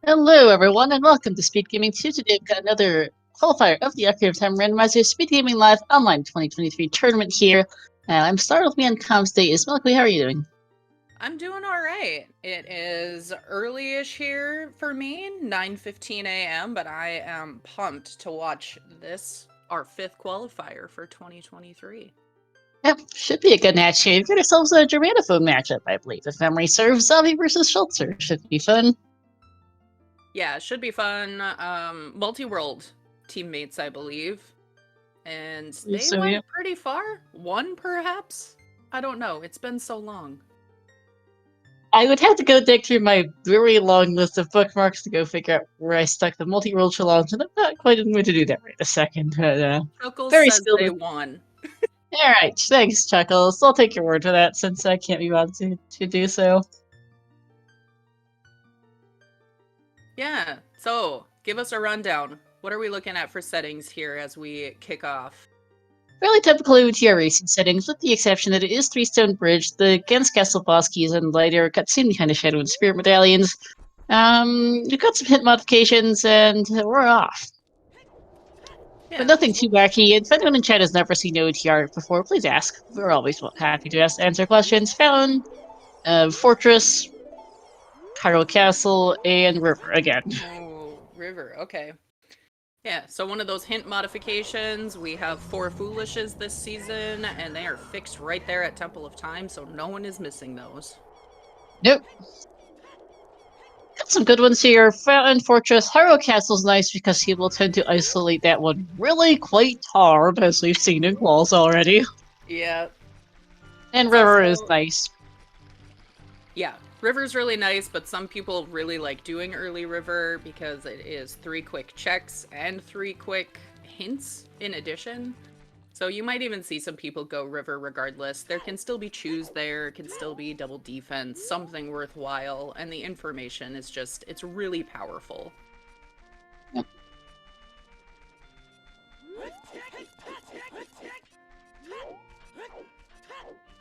Hello, everyone, and welcome to Speedgaming 2. Today we've got another qualifier of the Ocarina of Time Randomizer Speedgaming Live Online 2023 tournament here. I'm starting with me on comms day is Milky. How are you doing? I'm doing all right. It is early-ish here for me, 9:15 a.m., but I am pumped to watch this, our 5th qualifier for 2023. Yep, should be a good match here. We've got ourselves a Germanophone matchup, I believe. If memory serves, Zavi versus Schultzer. Should be fun. Yeah, it should be fun. Multi-world teammates, I believe. And they went Yeah. pretty far. One, perhaps? I don't know. It's been so long. I would have to go dig through my very long list of bookmarks to go figure out where I stuck the multi-world challenge, and I'm not quite in the mood to do that right a second. But, Chuckles very says still. they won. Alright, thanks, Chuckles. I'll take your word for that since I can't be bothered to do so. Yeah, so give us a rundown. What are we looking at for settings here as we kick off? Fairly typical OOT racing settings, with the exception that it is 3-stone bridge, the Gens Castle boss keys and lighter cutscene behind the shadow and spirit medallions. We've got some hit modifications, and we're off. Yeah, But nothing too wacky. If anyone in chat has never seen OOT art before, please ask. We're always happy to answer questions. Found Fortress, Cairo Castle, and River again. Oh, River, okay. Yeah, so one of those hint modifications, we have 4 Foolishes this season, and they are fixed right there at Temple of Time, so no one is missing those. Nope. Got some good ones here. Fountain Fortress. Harrow Castle's nice because he will tend to isolate that one really quite hard, as we've seen in Claws already. Yeah. And It's River also... is nice. Yeah, River's really nice, but some people really like doing early River because it is 3 quick checks and 3 quick hints in addition. So you might even see some people go River regardless. There can still be choose there, can still be double defense, something worthwhile, and the information is just, it's really powerful. Yep.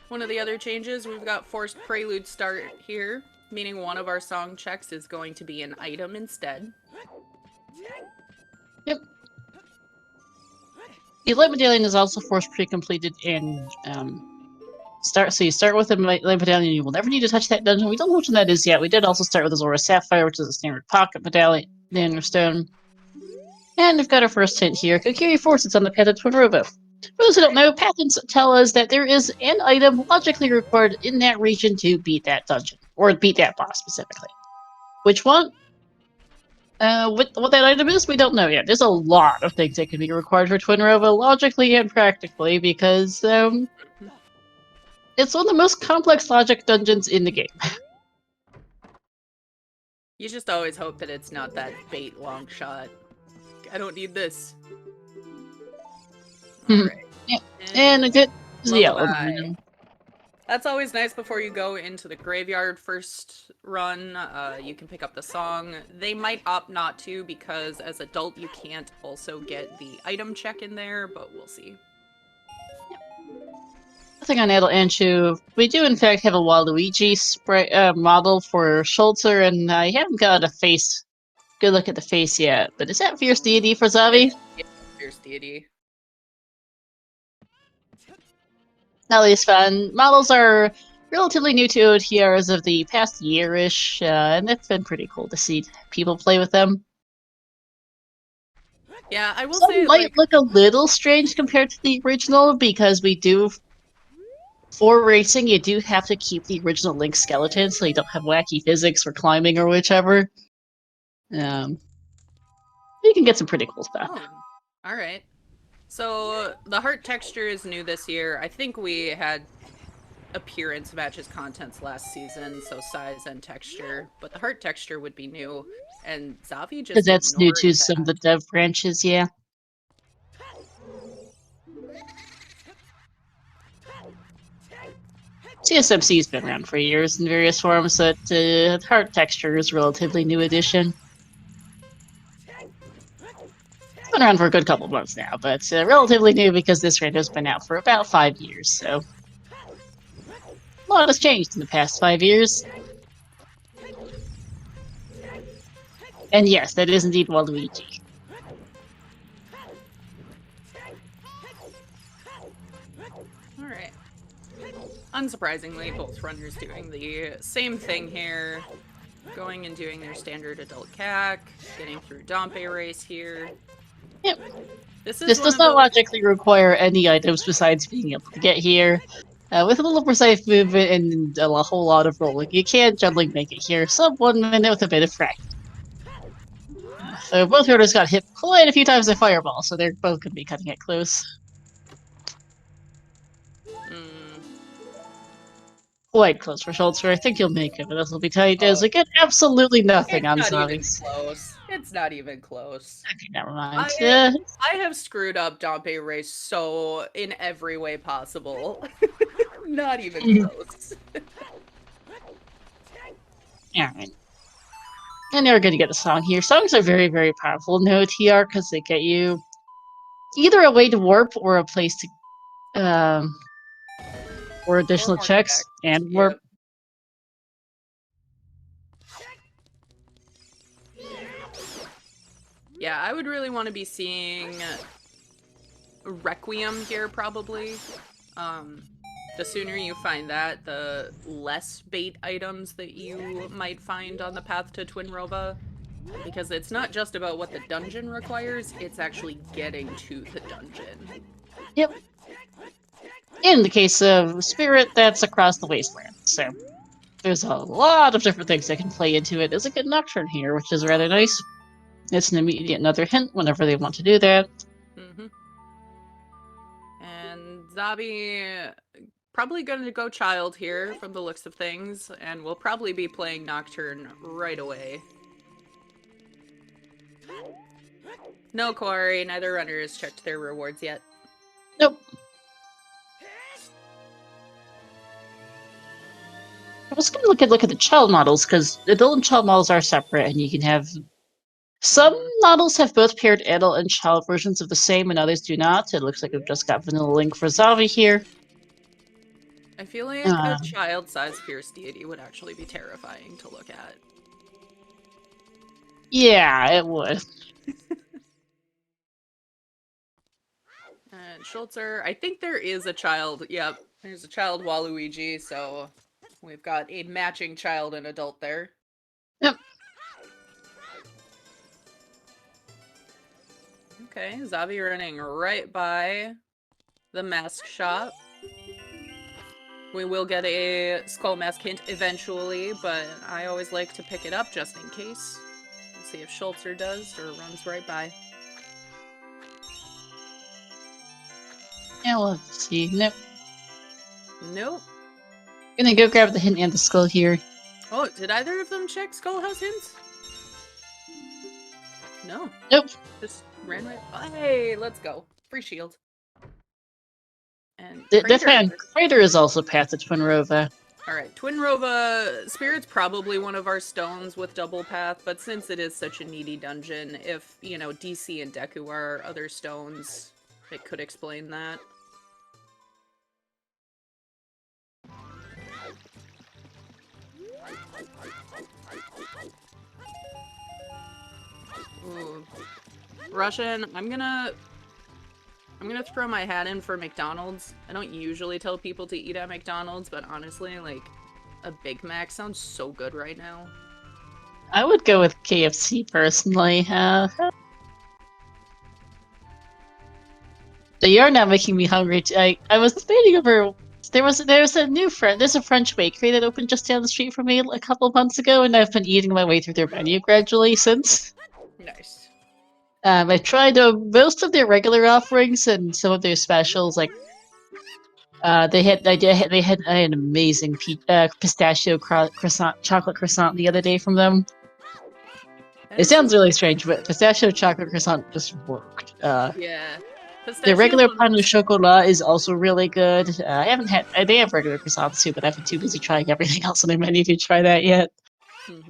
One of the other changes, we've got forced prelude start here, meaning one of our song checks is going to be an item instead. Yep. The light medallion is also forced pre-completed and so you start with a light medallion, you will never need to touch that dungeon. We don't know which one that is yet. We did also start with Azora Sapphire, which is a standard pocket medallion or stone. And we've got our first hint here. Kokiri Forces on the path of Twin Robo. For those who don't know, patents tell us that there is an item logically required in that region to beat that dungeon, or beat that boss specifically. Which one? What that item is, we don't know yet. There's a lot of things that can be required for Twin Robo, logically and practically, because it's one of the most complex logic dungeons in the game. You just always hope that it's not that bait long shot. I don't need this. Alright. Yeah. And a good Lullaby. That's always nice before you go into the graveyard first run. You can pick up the song. They might opt not to because as adult you can't also get the item check in there, but we'll see. Nothing on Adel Anshu. We do in fact have a Waluigi model for Schultzer, and I haven't got a face. Good look at the face yet. But is that Fierce Deity for Zavi? Yeah, Fierce Deity. At least fun. Models are relatively new to OTR as of the past year-ish, and it's been pretty cool to see people play with them. Yeah, I will Some say might look a little strange compared to the original because we do. For racing, you do have to keep the original Link skeleton, so you don't have wacky physics for climbing or whichever. You can get some pretty cool stuff. Oh, all right. So the heart texture is new this year. I think we had appearance matches contents last season, so size and texture, but the heart texture would be new, and Zavi just because that's new to that. some of the dev branches, yeah. CSMC's been around for years in various forms, but heart texture is a relatively new addition. It's been around for a good couple of months now, but relatively new because this rando's been out for about 5 years, so a lot has changed in the past 5 years. And yes, that is indeed Waluigi. Alright. Unsurprisingly, both runners doing the same thing here. Going and doing their standard adult CAC, getting through Dompe race here. Yep. This Does not logically require any items besides being able to get here. With a little precise movement and a whole lot of rolling, you can generally make it here sub 1 minute with a bit of practice. So both runners got hit quite a few times by Fireball, so they're both going to be cutting it close. Quite close for Schultzer. I think he'll make it, but this will be tight as we get absolutely nothing on zombies. It's not even close. Okay, never mind. I have screwed up Dompe race so in every way possible. Not even close. Alright. And they're going to get a song here. Songs are very, very powerful in the OTR because they get you either a way to warp or a place to, or additional checks and warp. Yeah, I would really want to be seeing Requiem here, probably. The sooner you find that, the less bait items that you might find on the path to Twinrova. Because it's not just about what the dungeon requires, it's actually getting to the dungeon. Yep. In the case of Spirit, that's across the wasteland, so there's a lot of different things that can play into it. There's a good Nocturne here, which is rather nice. It's an immediate another hint whenever they want to do that. And Zabi probably going to go Child here from the looks of things, and we'll probably be playing Nocturne right away. No Quarry, neither runner has checked their rewards yet. Nope. I was going to look at the child models, because adult and child models are separate, and you can have... Some models have both paired adult and child versions of the same, and others do not. It looks like we've just got Vanilla Link for Zavi here. I feel like a child-sized Fierce Deity would actually be terrifying to look at. Yeah, it would. And Schultzer, I think there is a child. Yep, there's a child Waluigi, so we've got a matching child and adult there. Yep. Okay, Zavi running right by the mask shop. We will get a skull mask hint eventually, but I always like to pick it up just in case. We'll see if Schultzer does or runs right by. Yeah, we'll have to see. Nope. Nope. Gonna go grab the hint and the skull here. Oh, did either of them check Skull House hints? No. Nope. Just ran right by. Hey, let's go. Free shield. And Crater is also past the Twinrova. Alright, Twinrova Spirit's probably one of our stones with double path, but since it is such a needy dungeon, if, you know, DC and Deku are other stones, it could explain that. Ooh. Russian, I'm gonna throw my hat in for McDonald's. I don't usually tell people to eat at McDonald's, but honestly, like, a Big Mac sounds so good right now. I would go with KFC personally. They are now making me hungry. I was debating over. There's a French bakery that opened just down the street from me a couple of months ago, and I've been eating my way through their menu gradually since. Nice. I tried most of their regular offerings and some of their specials. Like, they had an amazing pistachio croissant, chocolate croissant the other day from them. It sounds really strange, but pistachio chocolate croissant just worked. Yeah. Their regular pain au chocolat is also really good. I haven't had. They have regular croissants too, but I've been too busy trying everything else on their menu to try that yet.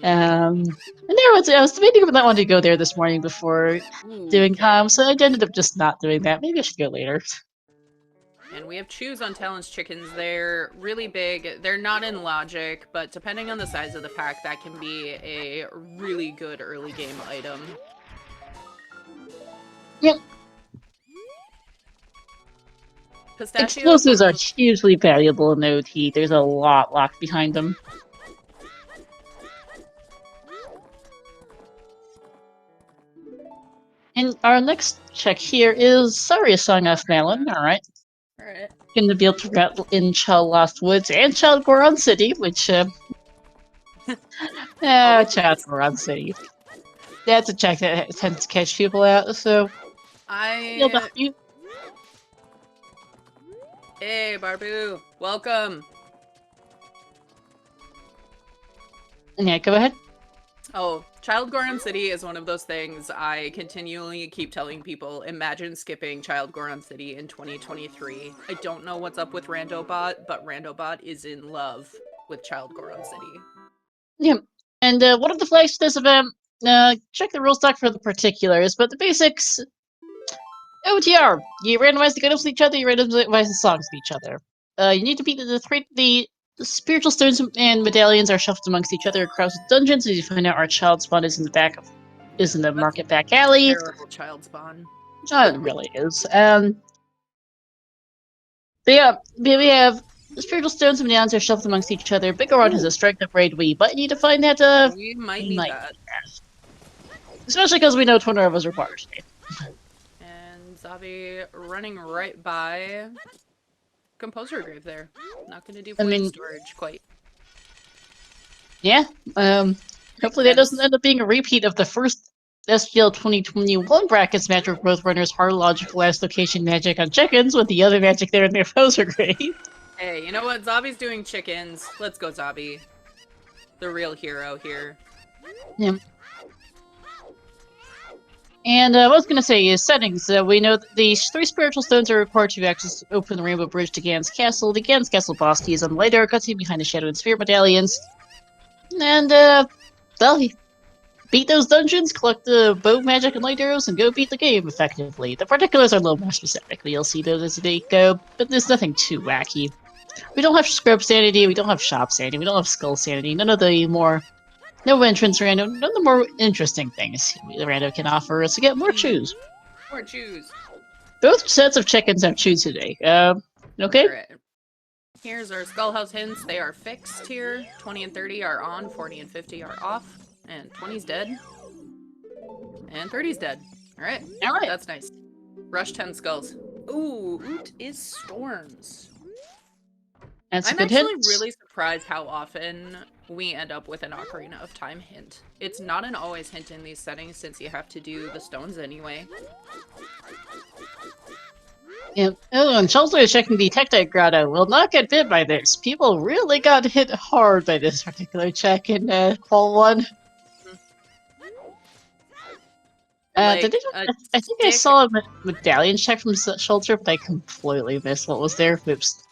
And I was debating if I wanted to go there this morning before doing comms, so I ended up just not doing that. Maybe I should go later. And we have choose on Talon's chickens. They're really big. They're not in logic, but depending on the size of the pack, that can be a really good early game item. Yep. Pistachio Explosives are hugely valuable in OT. There's a lot locked behind them. And our next check here is sorry, Song of Malin. Alright. Alright. Gonna be able to route in Child Lost Woods and Child Goron City, which Child Goron City. That's a check that tends to catch people out, so you. Hey, Barbu, welcome. Yeah, go ahead. Oh, Child Goron City is one of those things I continually keep telling people, imagine skipping Child Goron City in 2023. I don't know what's up with Randobot, but Randobot is in love with Child Goron City. Yeah, and one of the flags for this event, check the rule stock for the particulars, but the basics... OTR! You randomize the items with each other, you randomize the songs with each other. You need to beat the spiritual stones and medallions are shuffled amongst each other across dungeons, as you find out our child spawn is in the market back alley. Terrible child spawn. It really is. We have the spiritual stones and medallions are shuffled amongst each other. Bigoron has a strength upgrade we might need to find that we might need that. Especially because we know Tornado was required today. And Zabi running right by Composer Grave there. Not gonna do flame storage quite. Yeah. Hopefully that doesn't end up being a repeat of the first SGL 2021 brackets match where both runners hard logical last location magic on chickens with the other magic there in their Composer Grave. Hey, you know what? Zabi's doing chickens. Let's go, Zabi. The real hero here. Yeah. And what I was going to say is settings. We know that the 3 spiritual stones are required to access open the Rainbow Bridge to Gan's Castle. The Gan's Castle boss key is on the later cutscene behind the Shadow and Spirit medallions. And, well, beat those dungeons, collect the bow magic and light arrows, and go beat the game effectively. The particulars are a little more specific. You'll see those as they go, but there's nothing too wacky. We don't have Scrub Sanity, we don't have Shop Sanity, we don't have Skull Sanity, no entrance random, none of the more interesting things the random can offer us to get more choose. More choose. Both sets of chickens have choose today. Okay? Right. Here's our Skullhouse hints. They are fixed here. 20 and 30 are on, 40 and 50 are off, and 20's dead. And 30's dead. Alright. Alright. That's nice. Rush 10 skulls. Ooh, Oot is storms. That's I'm a good actually hint. really surprised how often we end up with an Ocarina of Time hint. It's not an always hint in these settings since you have to do the stones anyway. Yeah. Oh, and Chelsea is checking the Tectite Grotto. Will not get bit by this. People really got hit hard by this particular check in Qual 1. Like, I think I saw a medallion check from Schulter, but I completely missed what was there. Oops.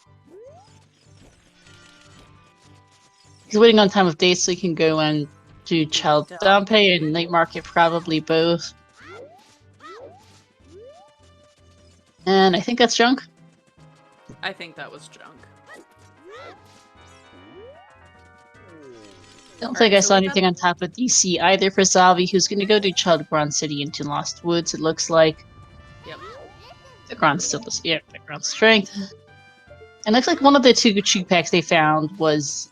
He's waiting on time of day so he can go and do Child Dompe and Night Market, probably both. And I think that's junk. I think that was junk. Don't think I saw anything on top of DC either for Zavi, who's going to go to Child Goron City into Lost Woods, it looks like. Yep. The Goron still does. Yeah, the Goron Strength. And looks like one of the 2 chew packs they found was...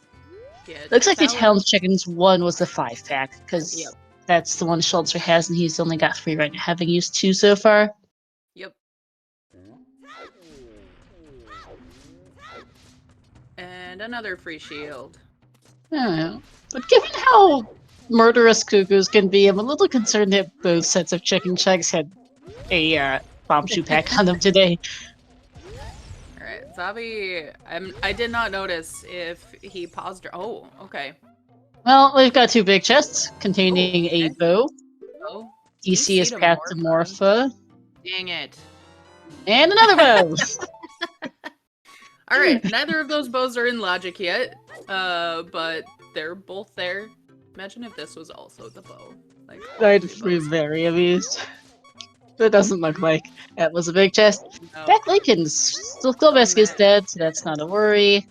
Yeah, looks like the Talon's Chickens one was the 5-pack, because that's the one Schultzer has, and he's only got 3 right now, having used 2 so far. Yep. And another free shield. I don't know. But given how murderous Cuckoos can be, I'm a little concerned that both sets of chicken checks had a bomb shoe pack on them today. Alright, Zabi, I did not notice if he paused or... Oh, okay. Well, we've got 2 big chests containing a bow. Oh. DC is Path to Morpha. Dang it. And another bow! Alright, neither of those bows are in logic yet, but they're both there. Imagine if this was also the bow. Like, I'd be very amused. It doesn't look like that was a big chest. No. Back Lincoln's still Mask is dead, so that's not a worry.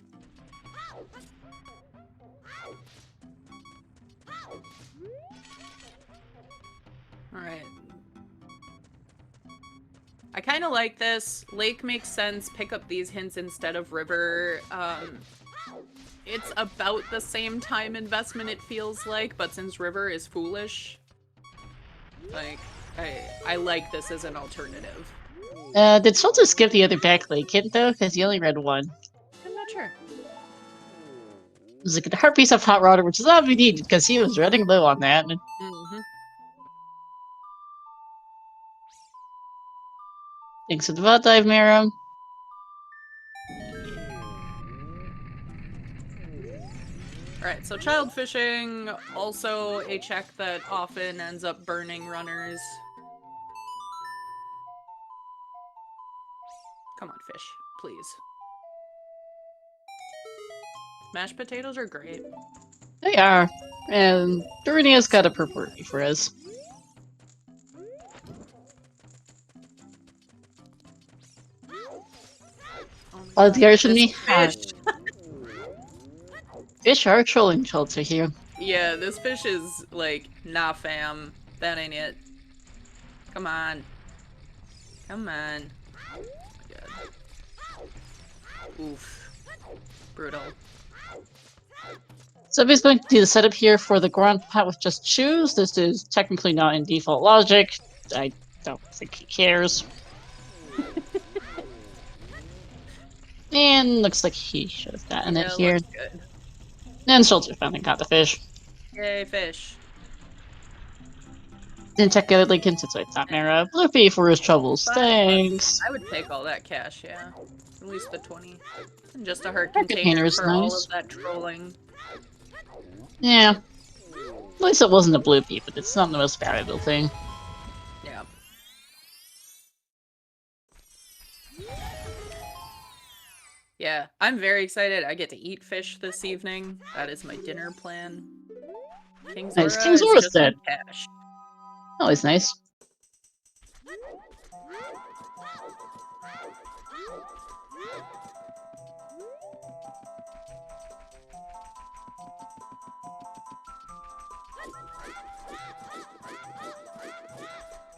Alright. I kind of like this. Lake makes sense. Pick up these hints instead of River. It's about the same time investment, it feels like, but since River is foolish, like, I like this as an alternative. Did Shelter skip the other back Lake hint, though? Because he only read one. I'm not sure. It was like a hard piece of hot water, which is all we needed, because he was running low on that. Mm-hmm. Thanks for the bot dive, Miram. Alright, so child fishing, also a check that often ends up burning runners. Come on, fish, please. Mashed potatoes are great. They are. And Dorinia's got a purple for us. Oh, the ocean me? Fish. Fish are trolling Shelter here. Yeah, this fish is like, nah fam, that ain't it. Come on. Come on. Oh my god. Oof. Brutal. So I'm just going to do the setup here for the ground pot with just shoes. This is technically not in default logic. I don't think he cares. And looks like he should have gotten it here. Good. And Shelter finally got the fish. Yay, fish. Didn't check the other Lincoln since I thought Mara. Blurpy for his troubles. Thanks. I would take all that cash, yeah. At least the 20. And just a heart That container container's for all nice. of that trolling. Yeah. At least it wasn't a Blurpy, but it's not the most valuable thing. Yeah. Yeah, I'm very excited. I get to eat fish this evening. That is my dinner plan. King Zora Nice. King is Zora's just dead. cash. Always nice.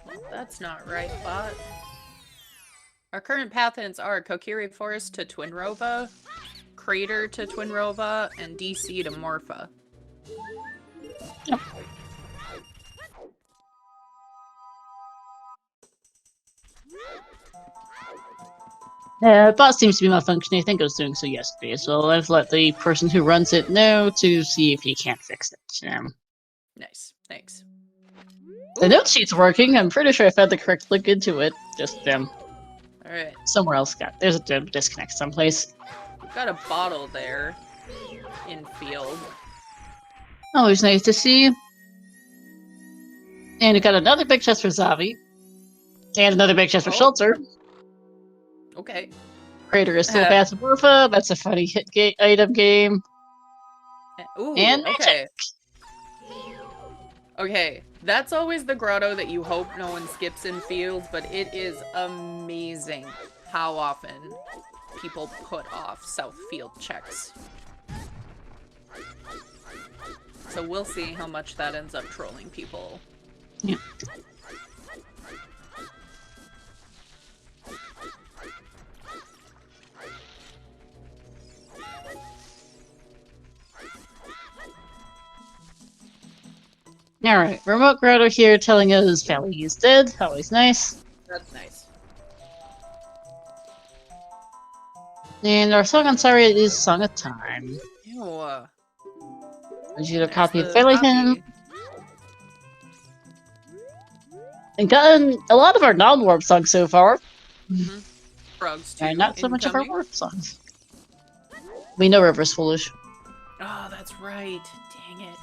Well, that's not right, bot. Our current path hints are Kokiri Forest to Twinrova, Crater to Twinrova, and DC to Morpha. Yep. Bot seems to be malfunctioning. I think it was doing so yesterday as well. I've let the person who runs it know to see if he can't fix it. Nice, thanks. The note sheet's working. I'm pretty sure I've had the correct link into it. Just Alright, somewhere else there's a disconnect someplace. we've got a bottle there in field. Always nice to see. And we got another big chest for Zavi. And another big chest for Shelter. Okay. Crater is still passive Morpha. That's a funny hit item game. Ooh, And okay. Okay, that's always the grotto that you hope no one skips in fields, but it is amazing how often people put off South Field checks. So we'll see how much that ends up trolling people. Yeah. Alright, remote grotto here telling us Valley is dead. Always nice. That's nice. And our song on Sorry is Song of Time. Ew. I need a copy of Valley Hymn. And gotten a lot of our non-warp songs so far. Mm-hmm. Frogs too. And not so much of our incoming. warp songs. We know River's foolish. Oh, that's right. Dang it.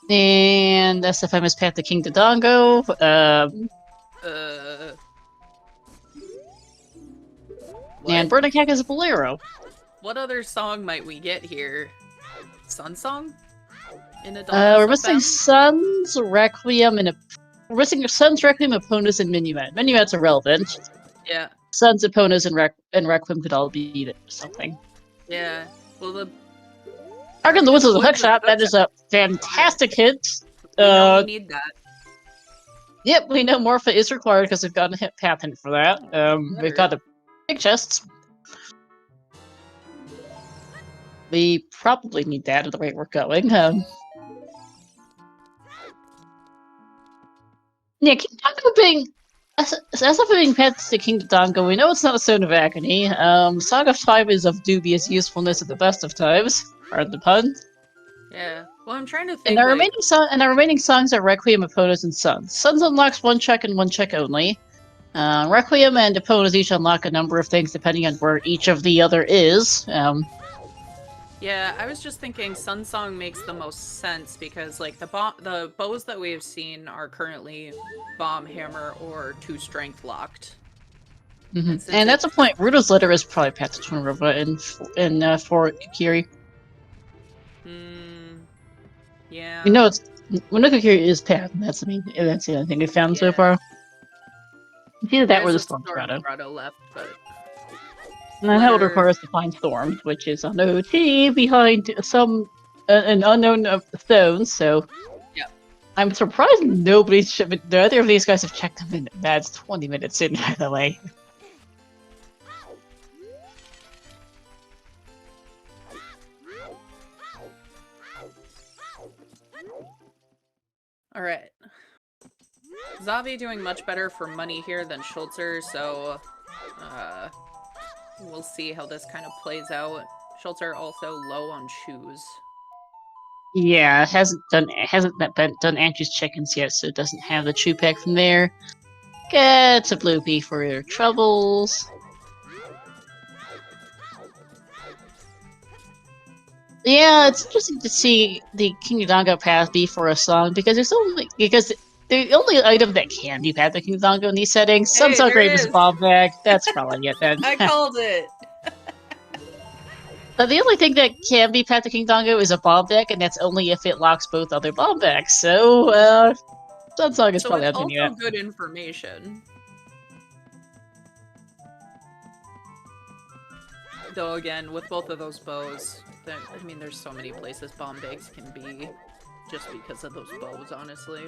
And SFM is Path to King Dodongo. And Burning Hack is a Bolero. What other song might we get here? Sun Song? in adult. We're missing Suns, Requiem, and we're missing Suns, Requiem, Opponents, and Minuet. Minuet's irrelevant. Yeah. Suns, Opponents, and Requiem could all be something. Yeah. Well, the Argon the Woods is a hook Woods shot. That is a fantastic hit. we know we need that. Yep, we know Morpha is required because we've got a hit path hint for that. We've got the big chests. We probably need that at the rate we're going. Yeah, King Dongo being as of being past to King Dongo, we know it's not a Stone of Agony. Song of Time is of dubious usefulness at the best of times. Pardon the pun. Yeah. Well, I'm trying to think. And our remaining songs are Requiem, Opponents, and Suns. Suns unlocks one check and one check only. Requiem and Opponents each unlock a number of things depending on where each of the other is. Yeah, I was just thinking Sun Song makes the most sense because, like, the bows that we have seen are currently Bomb, Hammer, or 2 Strength locked. Mm-hmm. And that's a point. Rudo's Letter is probably Path to Twin River in for Kikiri. Yeah. You know, Kikiri is Path, and that's the only thing we found so far. It's either that or the Storm Grotto left, but... And that would require us to find Storms, which is an OT behind an unknown stone, so... Yeah. I'm surprised neither of these guys have checked them in. That's 20 minutes in, by the way. Alright. Zavi doing much better for money here than Schultzer, so... we'll see how this kind of plays out. Schultzer also low on shoes. Yeah, hasn't done Andrew's chickens yet, so it doesn't have the chew pack from there. Get a Bloopy for your troubles. Yeah, it's interesting to see the King Dongo path be for a song because the only item that can be path to King Dongo in these settings, Sunset Grave is a bomb bag. That's probably it then. I called it. But the only thing that can be path to King Dongo is a bomb bag, and that's only if it locks both other bomb bags. So, Sunsong is probably it's out also good information. Though again, with both of those bows, I mean, there's so many places bomb bags can be, just because of those bows, honestly.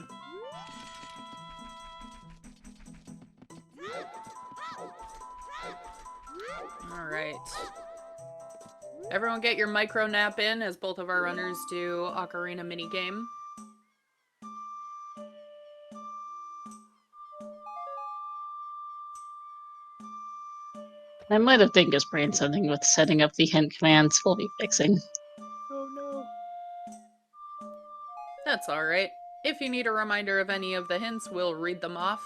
Alright. Everyone get your micro nap in, as both of our runners do Ocarina minigame. I might have Dingus brain something with setting up the hint commands. We'll be fixing. Oh no. That's alright. If you need a reminder of any of the hints, we'll read them off.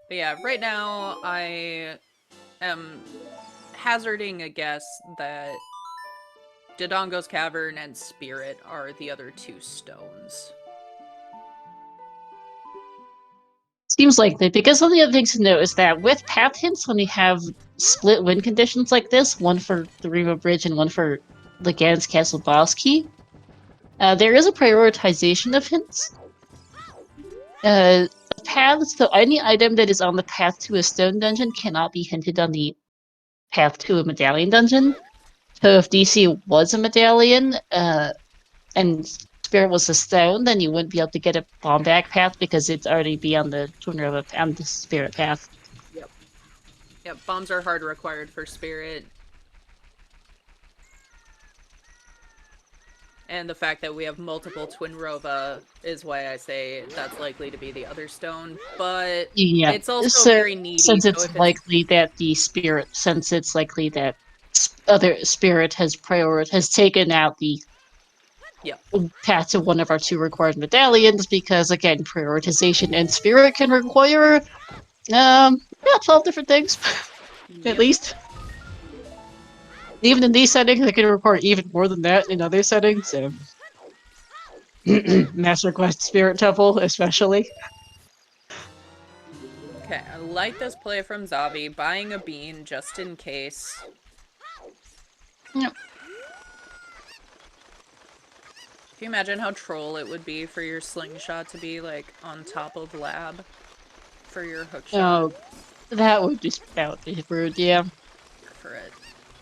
But yeah, right now I am hazarding a guess that Dodongo's Cavern and Spirit are the other 2 stones. Seems likely, because one of the other things to note is that with path hints, when you have split win conditions like this, one for the Rainbow Bridge and one for the Gan's Castle boss key, there is a prioritization of hints. Paths, so any item that is on the path to a stone dungeon cannot be hinted on the path to a medallion dungeon. So if DC was a medallion, and Spirit was a stone, then you wouldn't be able to get a bomb back path because it's already be on the on the Spirit path. Yep. Yep, bombs are hard required for Spirit. And the fact that we have multiple Twin Rova is why I say that's likely to be the other stone. But yeah, it's also very needy. Since it's likely that the Spirit, other Spirit has taken out the path to one of our 2 required medallions, because again, prioritization and Spirit can require 12 different things. At least. Even in these settings, they can require even more than that in other settings. So. Master Quest Spirit Temple, especially. Okay, I like this play from Zavi, buying a bean just in case. Yep. Can you imagine how troll it would be for your slingshot to be, like, on top of lab for your hookshot? Oh, that would be rude, yeah. For it.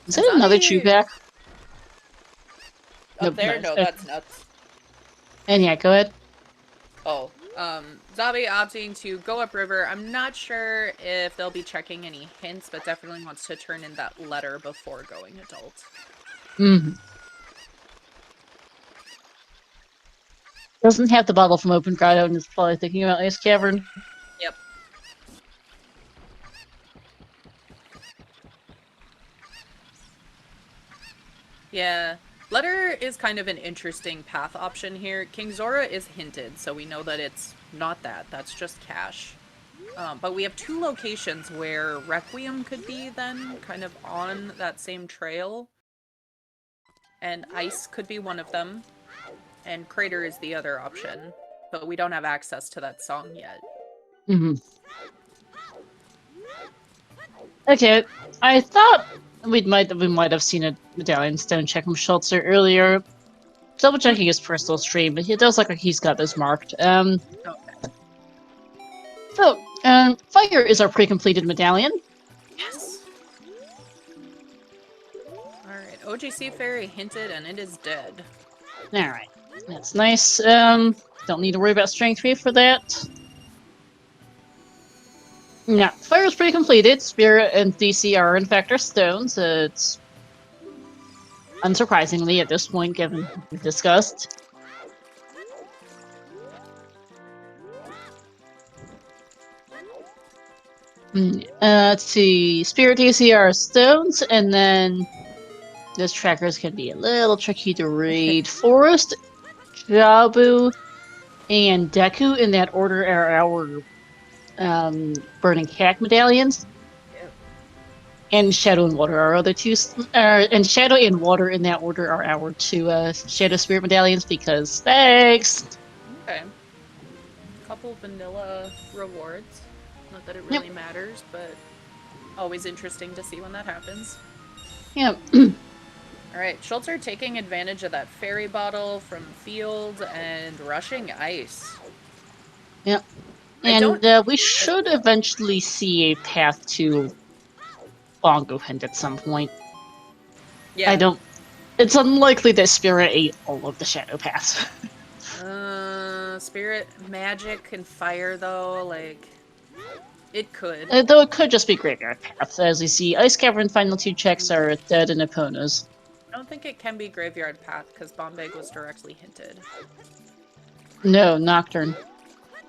Is And that another chew Zavi back? up Nope, there? no. No, Okay. that's nuts. And yeah, go ahead. Oh, Zavi opting to go upriver. I'm not sure if they'll be checking any hints, but definitely wants to turn in that letter before going adult. Mm. Doesn't have the bottle from Open Grotto and is probably thinking about Ice Cavern. Yep. Yeah. Letter is kind of an interesting path option here. King Zora is hinted, so we know that it's not that. That's just cash. But we have two locations where Requiem could be then, kind of on that same trail. And Ice could be one of them. And Crater is the other option. But we don't have access to that song yet. Mm-hmm. Okay, I thought we might have seen a medallion stone check from Schultzer earlier. Double checking his personal stream, but it does look like he's got those marked. Okay. So, Fire is our pre-completed medallion. Yes! Alright, OGC Fairy hinted and it is dead. Alright, that's nice. Don't need to worry about strength 3 for that. Yeah, Fire is pre-completed. Spirit and DC are in fact our stones. It's unsurprisingly at this point, given what we discussed. Let's see. Spirit DC are stones, and then those trackers can be a little tricky to read. Forest, Jabu, and Deku in that order are our Burning Hack medallions. Yep. And Shadow and Water are our other two. And Shadow and Water in that order are our two Shadow Spirit medallions because thanks! Okay. Couple vanilla rewards. Not that it really matters, but always interesting to see when that happens. Yep. Alright, Schultzer taking advantage of that fairy bottle from field and rushing ice. Yep. I And don't- we should eventually see a path to Bongo Hint at some point. Yeah. I don't. It's unlikely that Spirit ate all of the Shadow Paths. Spirit, magic, and fire, though, like, it could. Though it could just be Graveyard Paths. As we see, Ice Cavern final 2 checks are dead and Eponas. I don't think it can be Graveyard Path, because Bombay was directly hinted. No, Nocturne.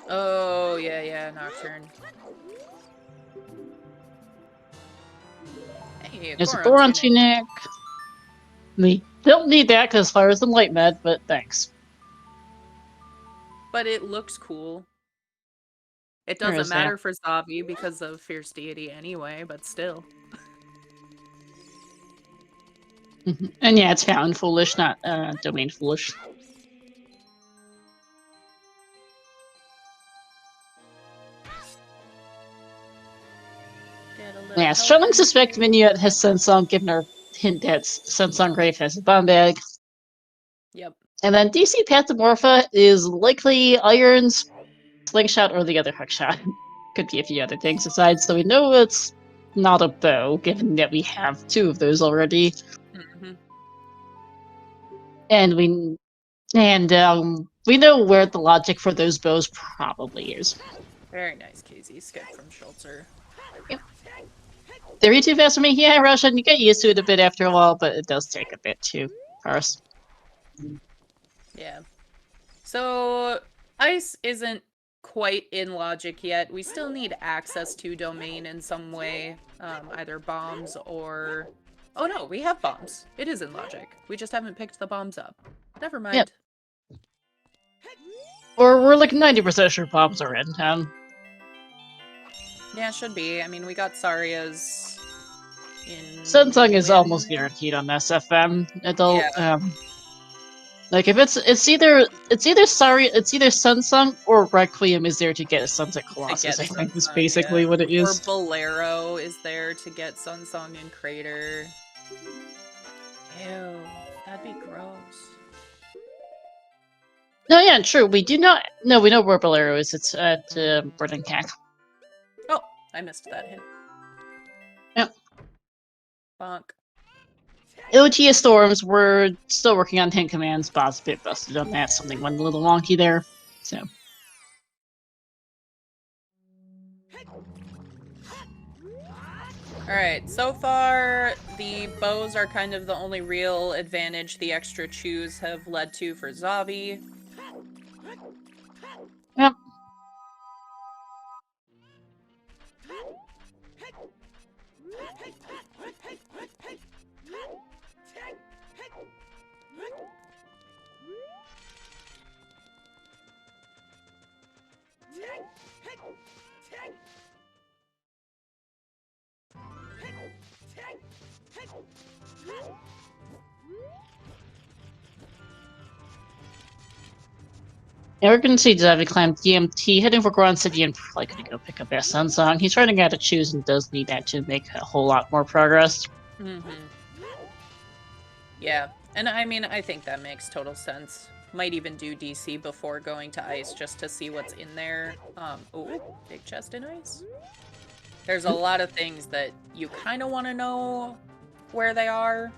Oh, yeah, Nocturne. Hey, There's a Boron Tunic. We don't need that because Fire is the Light Med, but thanks. But it looks cool. It There doesn't is matter for Zavi because of Fierce Deity anyway, but still. And yeah, it's Fountain Foolish, not Domain Foolish. Yeah, strongly suspect Minuet has Sensong, given her hint that Sensong Grave has a bomb bag. Yep. And then DC Pathomorpha is likely Iron's Slingshot or the other Hookshot. Could be a few other things besides, so we know it's not a bow, given that we have 2 of those already. Mm-hmm. And we know where the logic for those bows probably is. Very nice, KZ. Skip from Schultzer. Yep. They read too fast for me. Yeah, Russian, you get used to it a bit after a while, but it does take a bit to parse. Yeah. So, Ice isn't quite in logic yet. We still need access to domain in some way. Either bombs or... Oh no, we have bombs. It is in logic. We just haven't picked the bombs up. Never mind. Yep. Or we're like 90% sure bombs are in. Yeah, should be. I mean, we got Saria's in... Sensong is almost guaranteed on SFM. It'll, Yeah. Like if it's either Sunsung or Requiem is there to get a Sunset Colossus. I think is basically what it is. Or Bolero is there to get Sunsong and Crater. Ew, that'd be gross. No, yeah, true. We do not. No, we know where Bolero is. It's at Burning Cack. Oh, I missed that hint. Yep. Bonk. OOT Storms, we're still working on 10 commands. Bot's a bit busted on that. Something went a little wonky there. So. Alright, so far the bows are kind of the only real advantage the extra chews have led to for Zavi. Yep. Yeah, we're gonna see Zavi climb DMT, heading for Grand City, and probably gonna go pick up that Sunsong. He's running out of choose and does need that to make a whole lot more progress. Yeah, and I mean, I think that makes total sense. Might even do DC before going to Ice just to see what's in there. Oh, big chest in Ice. There's a lot of things that you kind of want to know where they are.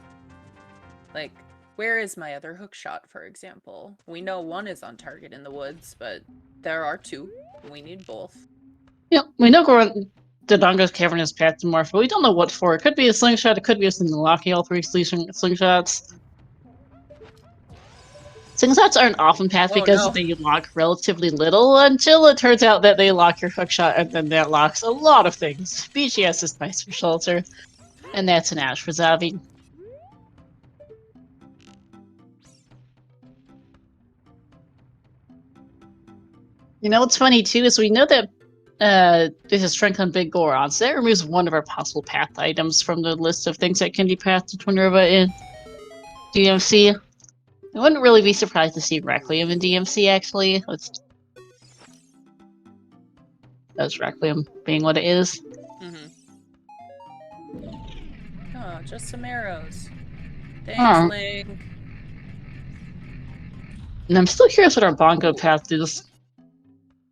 Like, where is my other hook shot, for example? We know one is on target in the woods, but there are two. We need both. Yep, we know Dodongo's cavernous path to morph, but we don't know what for. It could be a slingshot, it could be a single locky, all three slingshots. Slingshots aren't often path because they lock relatively little until it turns out that they lock your hookshot and then that locks a lot of things. BGS is nice for shelter, and that's an ash for Zavi. You know what's funny too is we know that this is strength on Big Goron, so that removes one of our possible path items from the list of things that can be pathed to Twin River in DMC. I wouldn't really be surprised to see Requiem in DMC, actually. That's Requiem being what it is. Oh, just some arrows. Thanks, Link. And I'm still curious what our Bongo path is.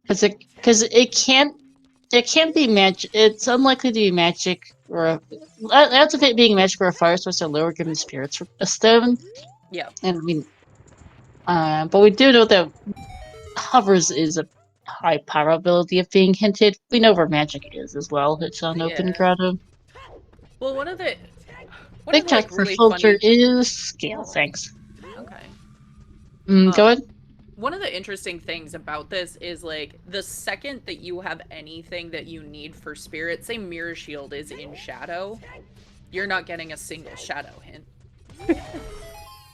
Because it can't be magic. It's unlikely to be magic or that's if it being magic or a fire source or lower given spirits a stone. Yeah. And I mean, but we do know that hovers is a high probability of being hinted. We know where magic is as well. It's on open grotto. Well, one of the big check for really filter is scale. Thanks. Okay. Go ahead. One of the interesting things about this is, like, the second that you have anything that you need for spirit, say Mirror Shield is in shadow, you're not getting a single shadow hint.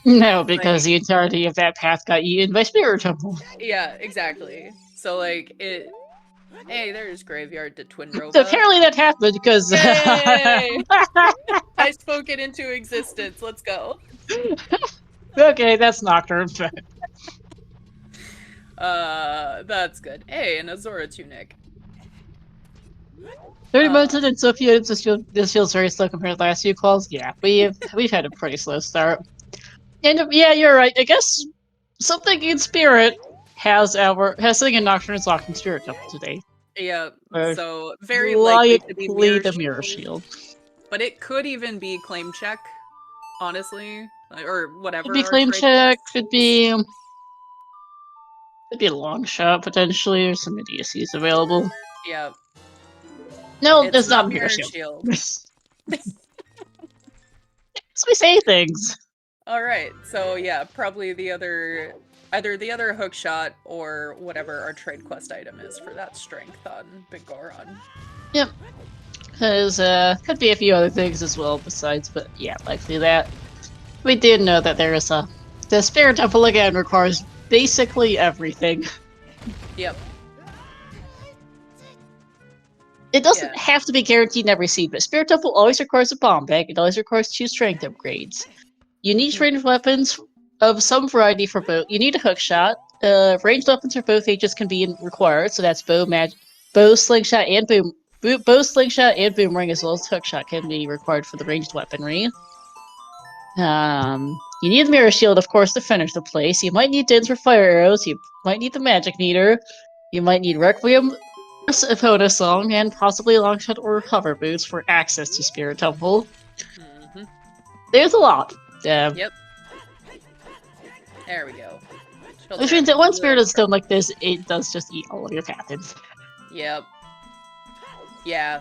No, because the entirety of that path got eaten by Spirit Temple. Yeah, exactly. So, like, it... Hey, there's Graveyard to Twin Rova. Apparently that happened because... Yay! I spoke it into existence. Let's go. Okay, that's Nocturne. That's good. Hey, an Azora Tunic. 30 minutes in, and Sophia, this feels very slow compared to the last few calls. Yeah, we've had a pretty slow start. And yeah, you're right. I guess something in Spirit has something in Nocturne is locked in Spirit Temple today. Yeah, so very likely to be Mirror Shield. But it could even be Claim Check, honestly, or whatever. Could be Claim Check. Could be a long shot potentially, or some idiocies available. Yeah. No, there's not Mirror Shield. So we say things. All right, so yeah, probably either the other hook shot or whatever our trade quest item is for that strength on Big Goron. Yep. Because could be a few other things as well besides, but yeah, likely that. We did know that there is the Spirit Temple again requires basically everything. Yep. It doesn't have to be guaranteed in every seed, but Spirit Temple always requires a bomb bag. It always requires 2 strength upgrades. You need ranged weapons of some variety for both. You need a hook shot. Ranged weapons for both ages can be required, so that's bow, slingshot, and bow, slingshot, and boomerang, as well as hook shot can be required for the ranged weaponry. You need the mirror shield, of course, to finish the place. You might need dins for fire arrows. You might need the magic meter. You might need Requiem, Epona song, and possibly longshot or hover boots for access to Spirit Temple. Mm-hmm. There's a lot. Yep. There we go. Which means that one Spirit of Stone like this, it does just eat all of your paths. Yep. Yeah.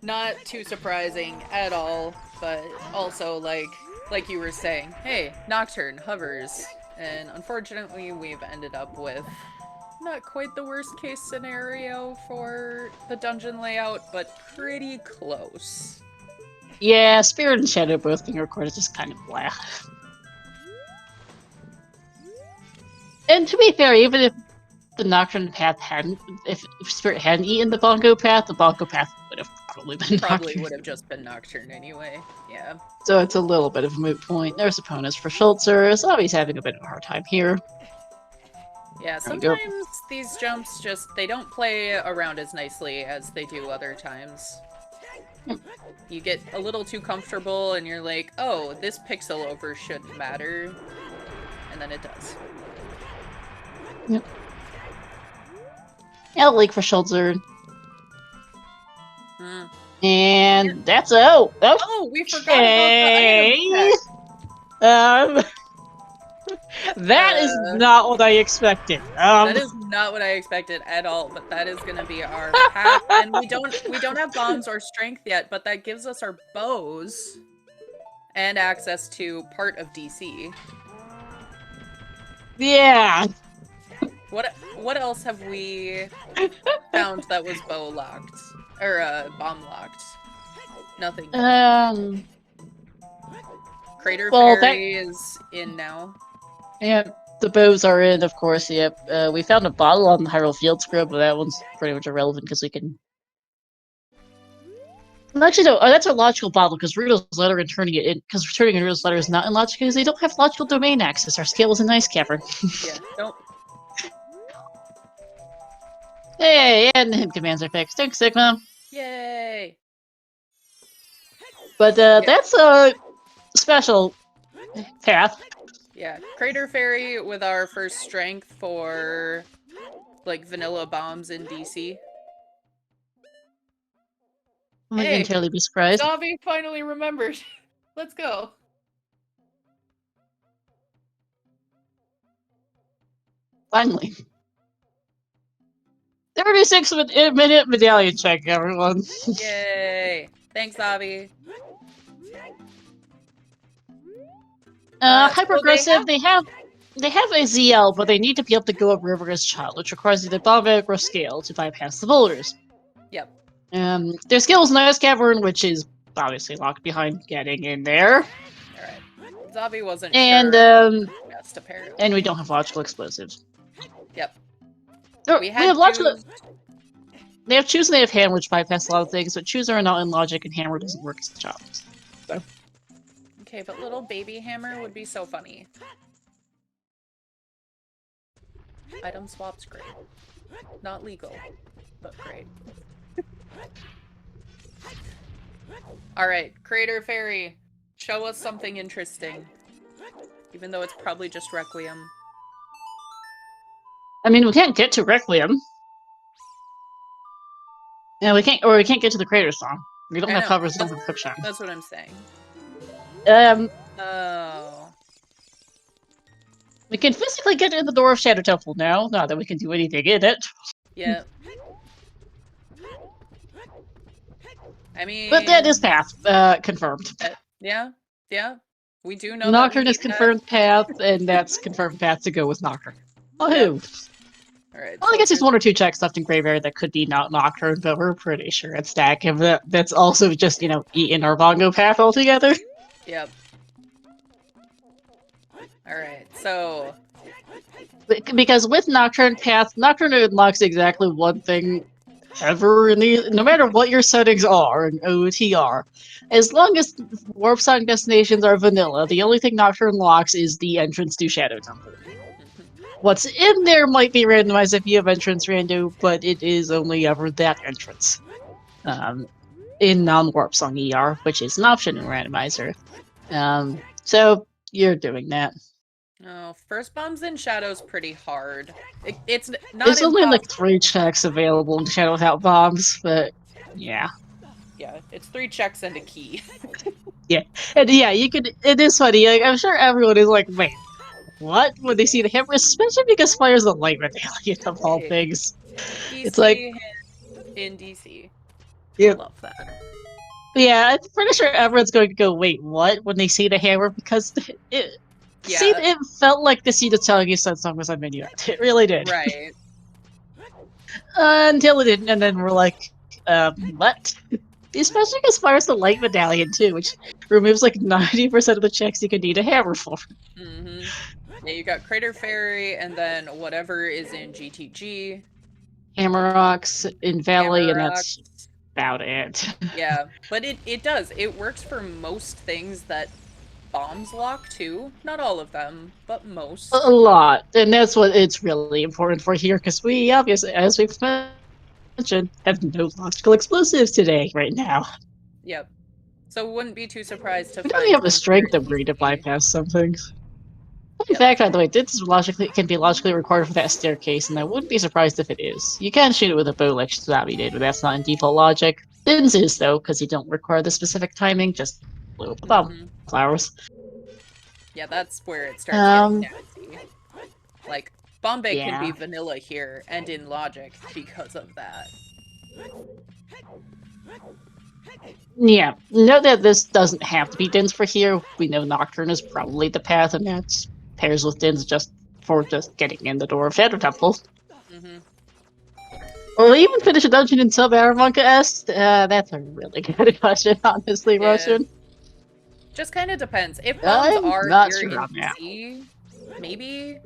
Not too surprising at all, but also like you were saying, hey, Nocturne hovers, and unfortunately we've ended up with not quite the worst case scenario for the dungeon layout, but pretty close. Yeah, Spirit and Shadow both being recorded is just kind of blah. And to be fair, even if the Nocturne path hadn't, if Spirit hadn't eaten the Bongo path would have probably been Nocturne. Would have just been Nocturne anyway, yeah. So it's a little bit of a moot point. There's opponents for Schultzer, so he's having a bit of a hard time here. Yeah, sometimes these jumps just, they don't play around as nicely as they do other times. You get a little too comfortable and you're like, oh, this pixel over shouldn't matter. And then it does. Yep. L Leak for Schultzer. And that's out. Oh, we forgot about the item check. That is not what I expected. That is not what I expected at all, but that is gonna be our path. And we don't have bombs or strength yet, but that gives us our bows and access to part of DC. Yeah. What else have we found that was bow locked? Or bomb locked? Nothing. Crater Fairy is in now. Yeah, the bows are in, of course. Yep. We found a bottle on the Hyrule Field Scrub, but that one's pretty much irrelevant because we can. Actually, no. That's a logical bottle because Ruto's letter and turning it in, because turning in Ruto's letter is not illogical because they don't have logical domain access. Our scale is a nice cavern. Yeah. Don't. Hey, and the hint commands are fixed. Thanks, Sigma. Yay! But that's a special path. Yeah, Crater Fairy with our first strength for, like, vanilla bombs in DC. I wouldn't entirely be surprised. Zavi finally remembered. Let's go. Finally. 36-minute medallion check, everyone. Yay! Thanks, Zavi. Hyperaggressive, they have a ZL, but they need to be able to go up river as child, which requires either bomb egg or scale to bypass the boulders. Yep. Their skill is Nice Cavern, which is obviously locked behind getting in there. Alright. Zavi wasn't and, sure. Best, apparently. And we don't have logical explosives. Yep. We have logical. They have Choose and they have Hammer, which bypass a lot of things, but Choose are not in logic, and Hammer doesn't work as a child. So. Okay, but little baby Hammer would be so funny. Item swap's great. Not legal, but great. Alright, Crater Fairy, show us something interesting. Even though it's probably just Requiem. I mean, we can't get to Requiem. Yeah, we can't get to the Crater song. We don't have covers, we don't have hookshot. That's what I'm saying. Oh. We can physically get in the door of Shadow Temple now, not that we can do anything in it. Yeah. I mean... But that is path, confirmed. Yeah, yeah. We do know Nocturne is confirmed path, and that's confirmed path to go with Nocturne. Woohoo! Yep. Alright. Well, I guess there's one or two checks left in Graveyard that could be not Nocturne, but we're pretty sure it's Stack. That's also just, eating our Bongo path altogether. Yep. Alright, so... Because with Nocturne path, Nocturne unlocks exactly one thing ever in the, no matter what your settings are in OOTR, as long as warp song destinations are vanilla, the only thing Nocturne locks is the entrance to Shadow Temple. What's in there might be randomized if you have entrance rando, but it is only ever that entrance. In non-warp song ER, which is an option in randomizer. So you're doing that. Oh, first bombs in Shadow's pretty hard. It's not It's only like 3 impossible. checks available in Shadow Without Bombs, but yeah. Yeah, it's 3 checks and a key. And yeah, you could. It is funny. Like, I'm sure everyone is like, "Wait, what?" When they see the hammer, especially because Fire's the light medallion of all Hey, things. It's like, DC in DC. yeah, Love that. yeah. I'm pretty sure everyone's going to go, "Wait, what?" when they see the hammer because Yeah, it felt like the scene of telling you said song was on menu. It really did. right. Until it didn't, and then we're like, what? Especially because Fire's the light medallion too, which removes like 90% of the checks you could need a hammer for. Mm-hmm. Yeah, you got Crater Fairy, and then whatever is in GTG. Hammer rocks in Valley, Hammer and Rock. that's about it. Yeah, but it does. It works for most things that bombs lock too. Not all of them, but most. A lot, and that's what it's really important for here, because we obviously, as we've mentioned, have no logical explosives today, right now. Yep. So wouldn't be too surprised to We don't find have the them here strength in of Bree to DC. bypass some things. In Yep. fact, by the way, this logically can be logically recorded for that staircase, and I wouldn't be surprised if it is. You can shoot it with a bow like Zabi did, but that's not in default logic. Din's is though, because you don't require the specific timing, just blow up the bomb Mm-hmm. flowers. Yeah, that's where it starts getting nasty. Like, Bombay can Yeah. be vanilla here and in logic because of that. Yeah. Note that this doesn't have to be Din's for here. We know Nocturne is probably the path, and that's pairs with Din's just for just getting in the door of Shadow Temple. Mm-hmm. Or even finish a dungeon in Sub Aramonka S. That's a really good question, honestly, Yeah. Russian. Just kind of depends. If bombs I'm are not here sure in on that. DC, maybe.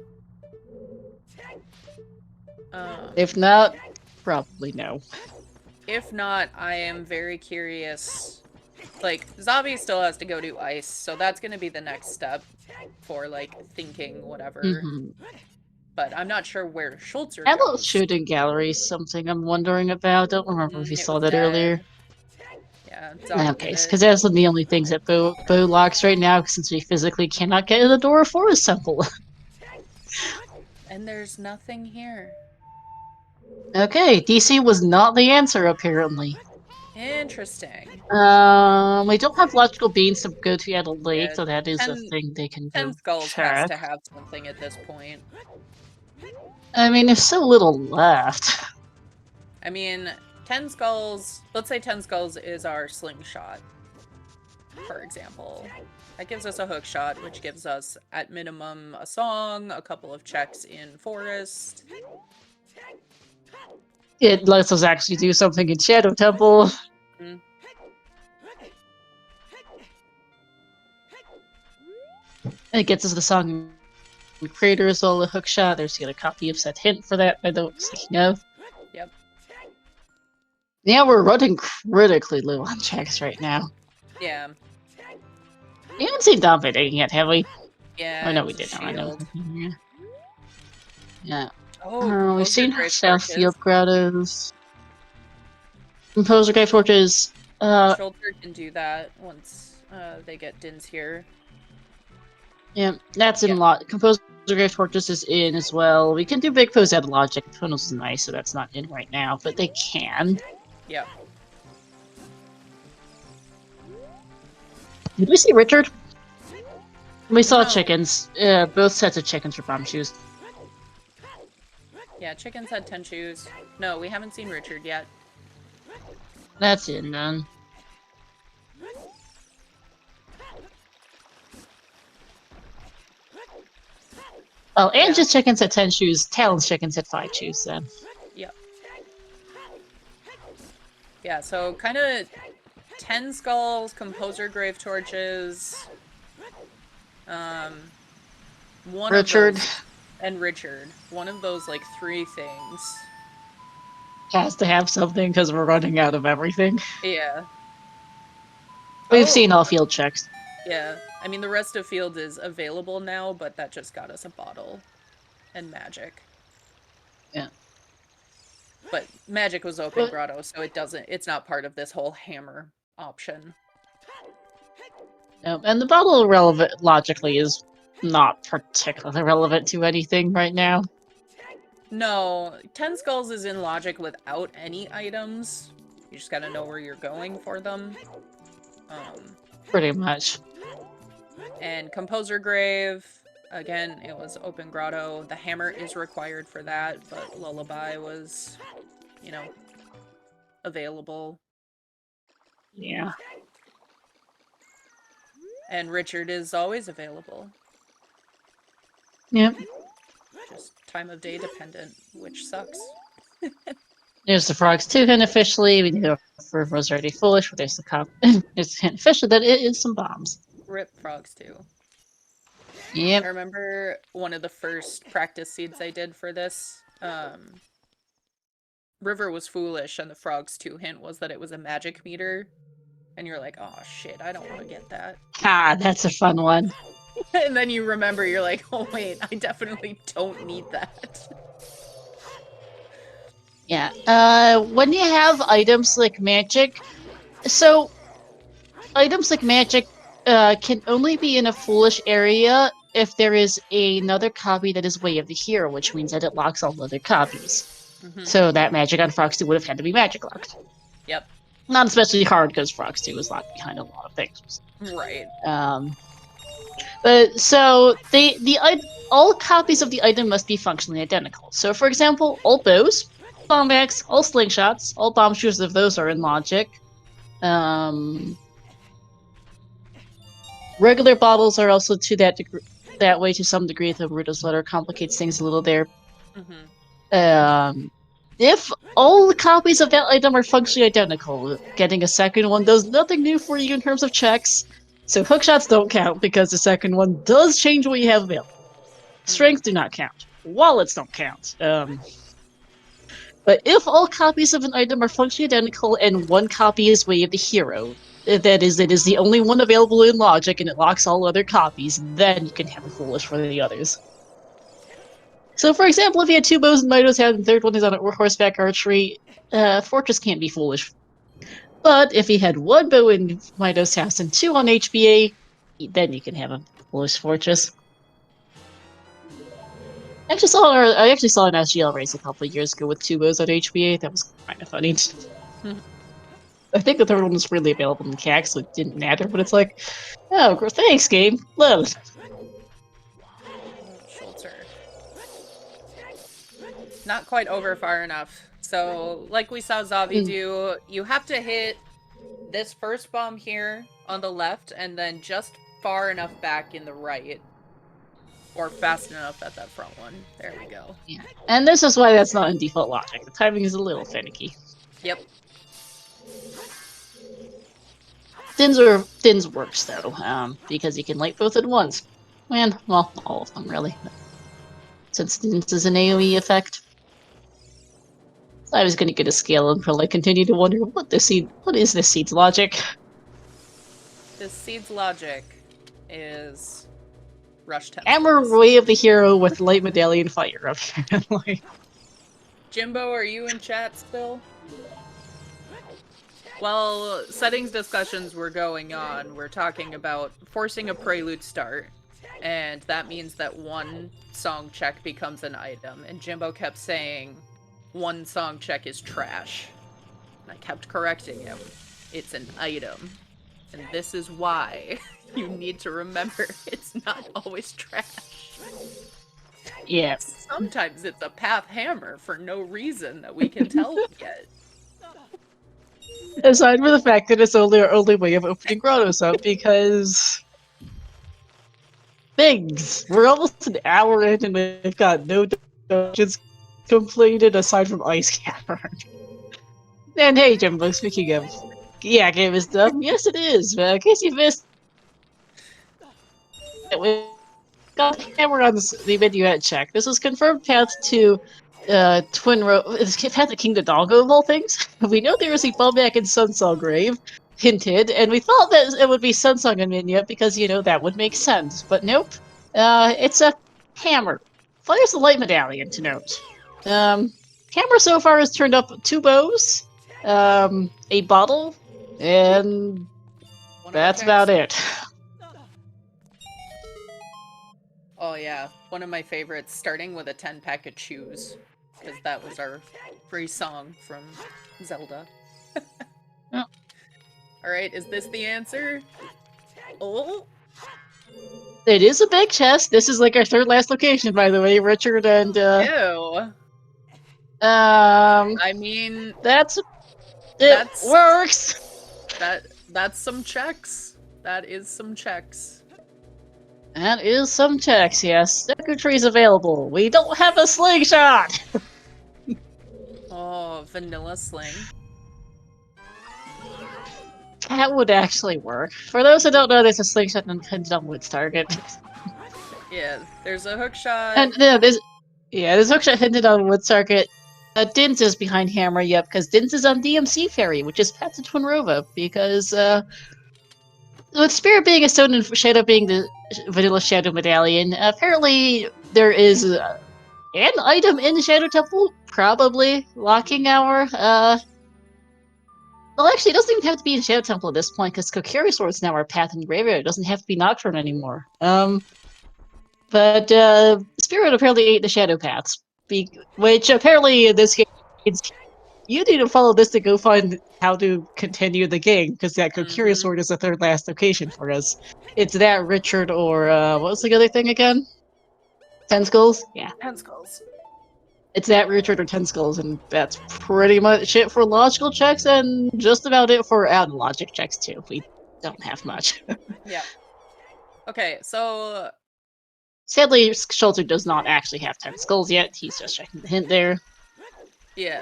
If not, probably no. If not, I am very curious. Like, Zabi still has to go do ice, so that's gonna be the next step for, like, thinking whatever. Mm-hmm. But I'm not sure where Schultzer Adult goes. shooting gallery is something I'm wondering about. Don't remember if we It saw was that dead. earlier. Yeah, Zabi Okay, did it. because that's one of the only things that bow locks right now, since we physically cannot get in the door of Forest Temple. And there's nothing here. Okay, DC was not the answer, apparently. Interesting. We don't have logical beans to go to at a lake, Yeah, so that is a 10, thing they can 10 go Skulls has check. to have something at this point. I mean, there's so little left. I mean, 10 Skulls, let's say 10 Skulls is our slingshot, for example. That gives us a hook shot, which gives us, at minimum, a song, a couple of checks in Forest. It lets us actually do something in Shadow Temple. Mm. And it gets us the song in Crater as well, the hook shot. There's a copy of said hint for that, by the way, speaking of. Yep. Yeah, we're running critically low on checks right now. Yeah. We haven't seen Dominating yet, have we? Yeah, Oh, it no, we was a did. I know. shield. Yeah. Oh, We've Composer seen Grave South Torches. Field Grottos. Composer Grave Torches. Shoulder can do that once they get Dins here. Yeah, that's in lot. Composer Grave Torches is in as well. We can do Big Pose out of Logic. Tunnels is nice, so that's not in right now, but they can. Yep. Did we see Richard? We saw No. chickens. Both sets of chickens for bomb shoes. Yeah, chickens had 10 shoes. No, we haven't seen Richard yet. That's in then. Oh, and just chickens at 10 shoes. Talon's chickens at 5 shoes then. Yep. Yeah, so kind of 10 Skulls, Composer Grave Torches, one Richard. of those, and Richard. One of those, like, 3 things. Has to have something because we're running out of everything. Yeah. We've Oh, seen all field checks. yeah. I mean, the rest of field is available now, but that just got us a bottle and magic. Yeah. But magic was open But, grotto, so it's not part of this whole hammer option. and the bottle relevant logically is not particularly relevant to anything right now. No, 10 Skulls is in logic without any items. You just gotta know where you're going for them. Pretty much. And Composer Grave, again, it was open grotto. The hammer is required for that, but Lullaby was, you know, available. Yeah. And Richard is always available. Yep. Just time of day dependent, which sucks. There's the frogs too unofficially. We do for was already foolish, but there's the cop. It's official that it is some bombs. Rip frogs too. Yep. I remember one of the first practice seeds I did for this. River was foolish, and the frogs 2 hint was that it was a magic meter. And you're like, oh shit, I don't want to get that. Ah, that's a fun one. And then you remember, you're like, oh wait, I definitely don't need that. Yeah. When you have items like magic, so items like magic can only be in a foolish area if there is another copy that is Way of the Hero, which means that it locks all other copies. So that magic on Frogs 2 would have had to be magic locked. Yep. Not especially hard because Frogs 2 is locked behind a lot of things. Right. But so all copies of the item must be functionally identical. So for example, all bows, bomb bags, all slingshots, all bomb shooters if those are in logic. Regular bottles are also to that way to some degree. The Ruto's letter complicates things a little there. If all the copies of that item are functionally identical, getting a second one does nothing new for you in terms of checks. So hookshots don't count because the second one does change what you have available. Strengths do not count. Wallets don't count. But if all copies of an item are functionally identical and one copy is Way of the Hero, that is, it is the only one available in logic and it locks all other copies, then you can have a foolish for the others. So, for example, if you had 2 bows and Midos had, and the third one is on horseback archery, Fortress can't be foolish. But if he had 1 bow in Midos House and 2 on HBA, then you can have a foolish Fortress. I actually saw an SGL race a couple of years ago with 2 bows on HBA. That was kind of funny. I think the third one was freely available in CAC, so it didn't matter. But it's like, oh, thanks, game. Love. Schultzer. Not quite over far enough. So, like we saw Zavi do, you have to hit this first bomb here on the left, and then just far enough back in the right. Or fast enough at that front one. There we go. Yeah. And this is why that's not in default logic. The timing is a little finicky. Yep. Din's works, though, because you can light both at once. And, well, all of them, really. Since Din's is an AoE effect. I was going to get a scale and probably continue to wonder what is this seed's logic? This seed's logic is rush tempo. Hammer Way of the Hero with light medallion fire, apparently. Jimbo, are you in chat still? While settings discussions were going on, we're talking about forcing a prelude start, and that means that 1 song check becomes an item, and Jimbo kept saying, 1 song check is trash. And I kept correcting him. It's an item. And this is why you need to remember it's not always trash. Yeah. Sometimes it's a path hammer for no reason that we can tell yet. Aside from the fact that it's only our only way of opening Grottos up, because things. We're almost an hour in and we've got no dungeons completed aside from Ice Cavern. And hey, Jimbo, speaking of, game is done. Yes, it is. In case you missed, we got a hammer on the menu at check. This was confirmed path to Twin Row. It's Path of King the Doggo of all things. We know there is a fallback in Sunsong Grave, hinted, and we thought that it would be Sunsong and Minya because, you know, that would make sense. But nope. It's a hammer. Fires the light medallion to note. Hammer so far has turned up 2 bows, a bottle, and that's about it. Oh yeah, one of my favorites, starting with a 10-pack of chews, because that was our free song from Zelda. Oh. Alright, is this the answer? Oh! It is a big chest. This is like our 3rd last location, by the way, Richard and, Ew! I mean... That's... That's... works! That's some checks. That is some checks. That is some checks, yes. Deku trees available. We don't have a slingshot! Oh, vanilla sling. That would actually work. For those who don't know, there's a slingshot and pinned on Wood's target. Yeah, there's a hook shot. And there's hook shot hinted on Wood's target. Dins is behind Hammer, yep, because Dins is on DMC Fairy, which is Path to Twinrova, because, with Spirit being a stone and Shadow being the vanilla Shadow Medallion, apparently there is an item in the Shadow Temple, probably Locking Hour. Well, actually, it doesn't even have to be in Shadow Temple at this point, because Kokiri Swords now are Path and Graveyard. It doesn't have to be Nocturne anymore. But Spirit apparently ate the Shadow Paths, which apparently in this game means you need to follow this to go find how to continue the game, because that Kokiri Sword is the 3rd last location for us. It's that, Richard, or what was the other thing again? 10 Skulls? Yeah. 10 Skulls. It's that, Richard, or 10 Skulls, and that's pretty much it for logical checks, and just about it for logic checks, too. We don't have much. Yeah. Okay, so... Sadly, Schulter does not actually have 10 Skulls yet. He's just checking the hint there. Yeah.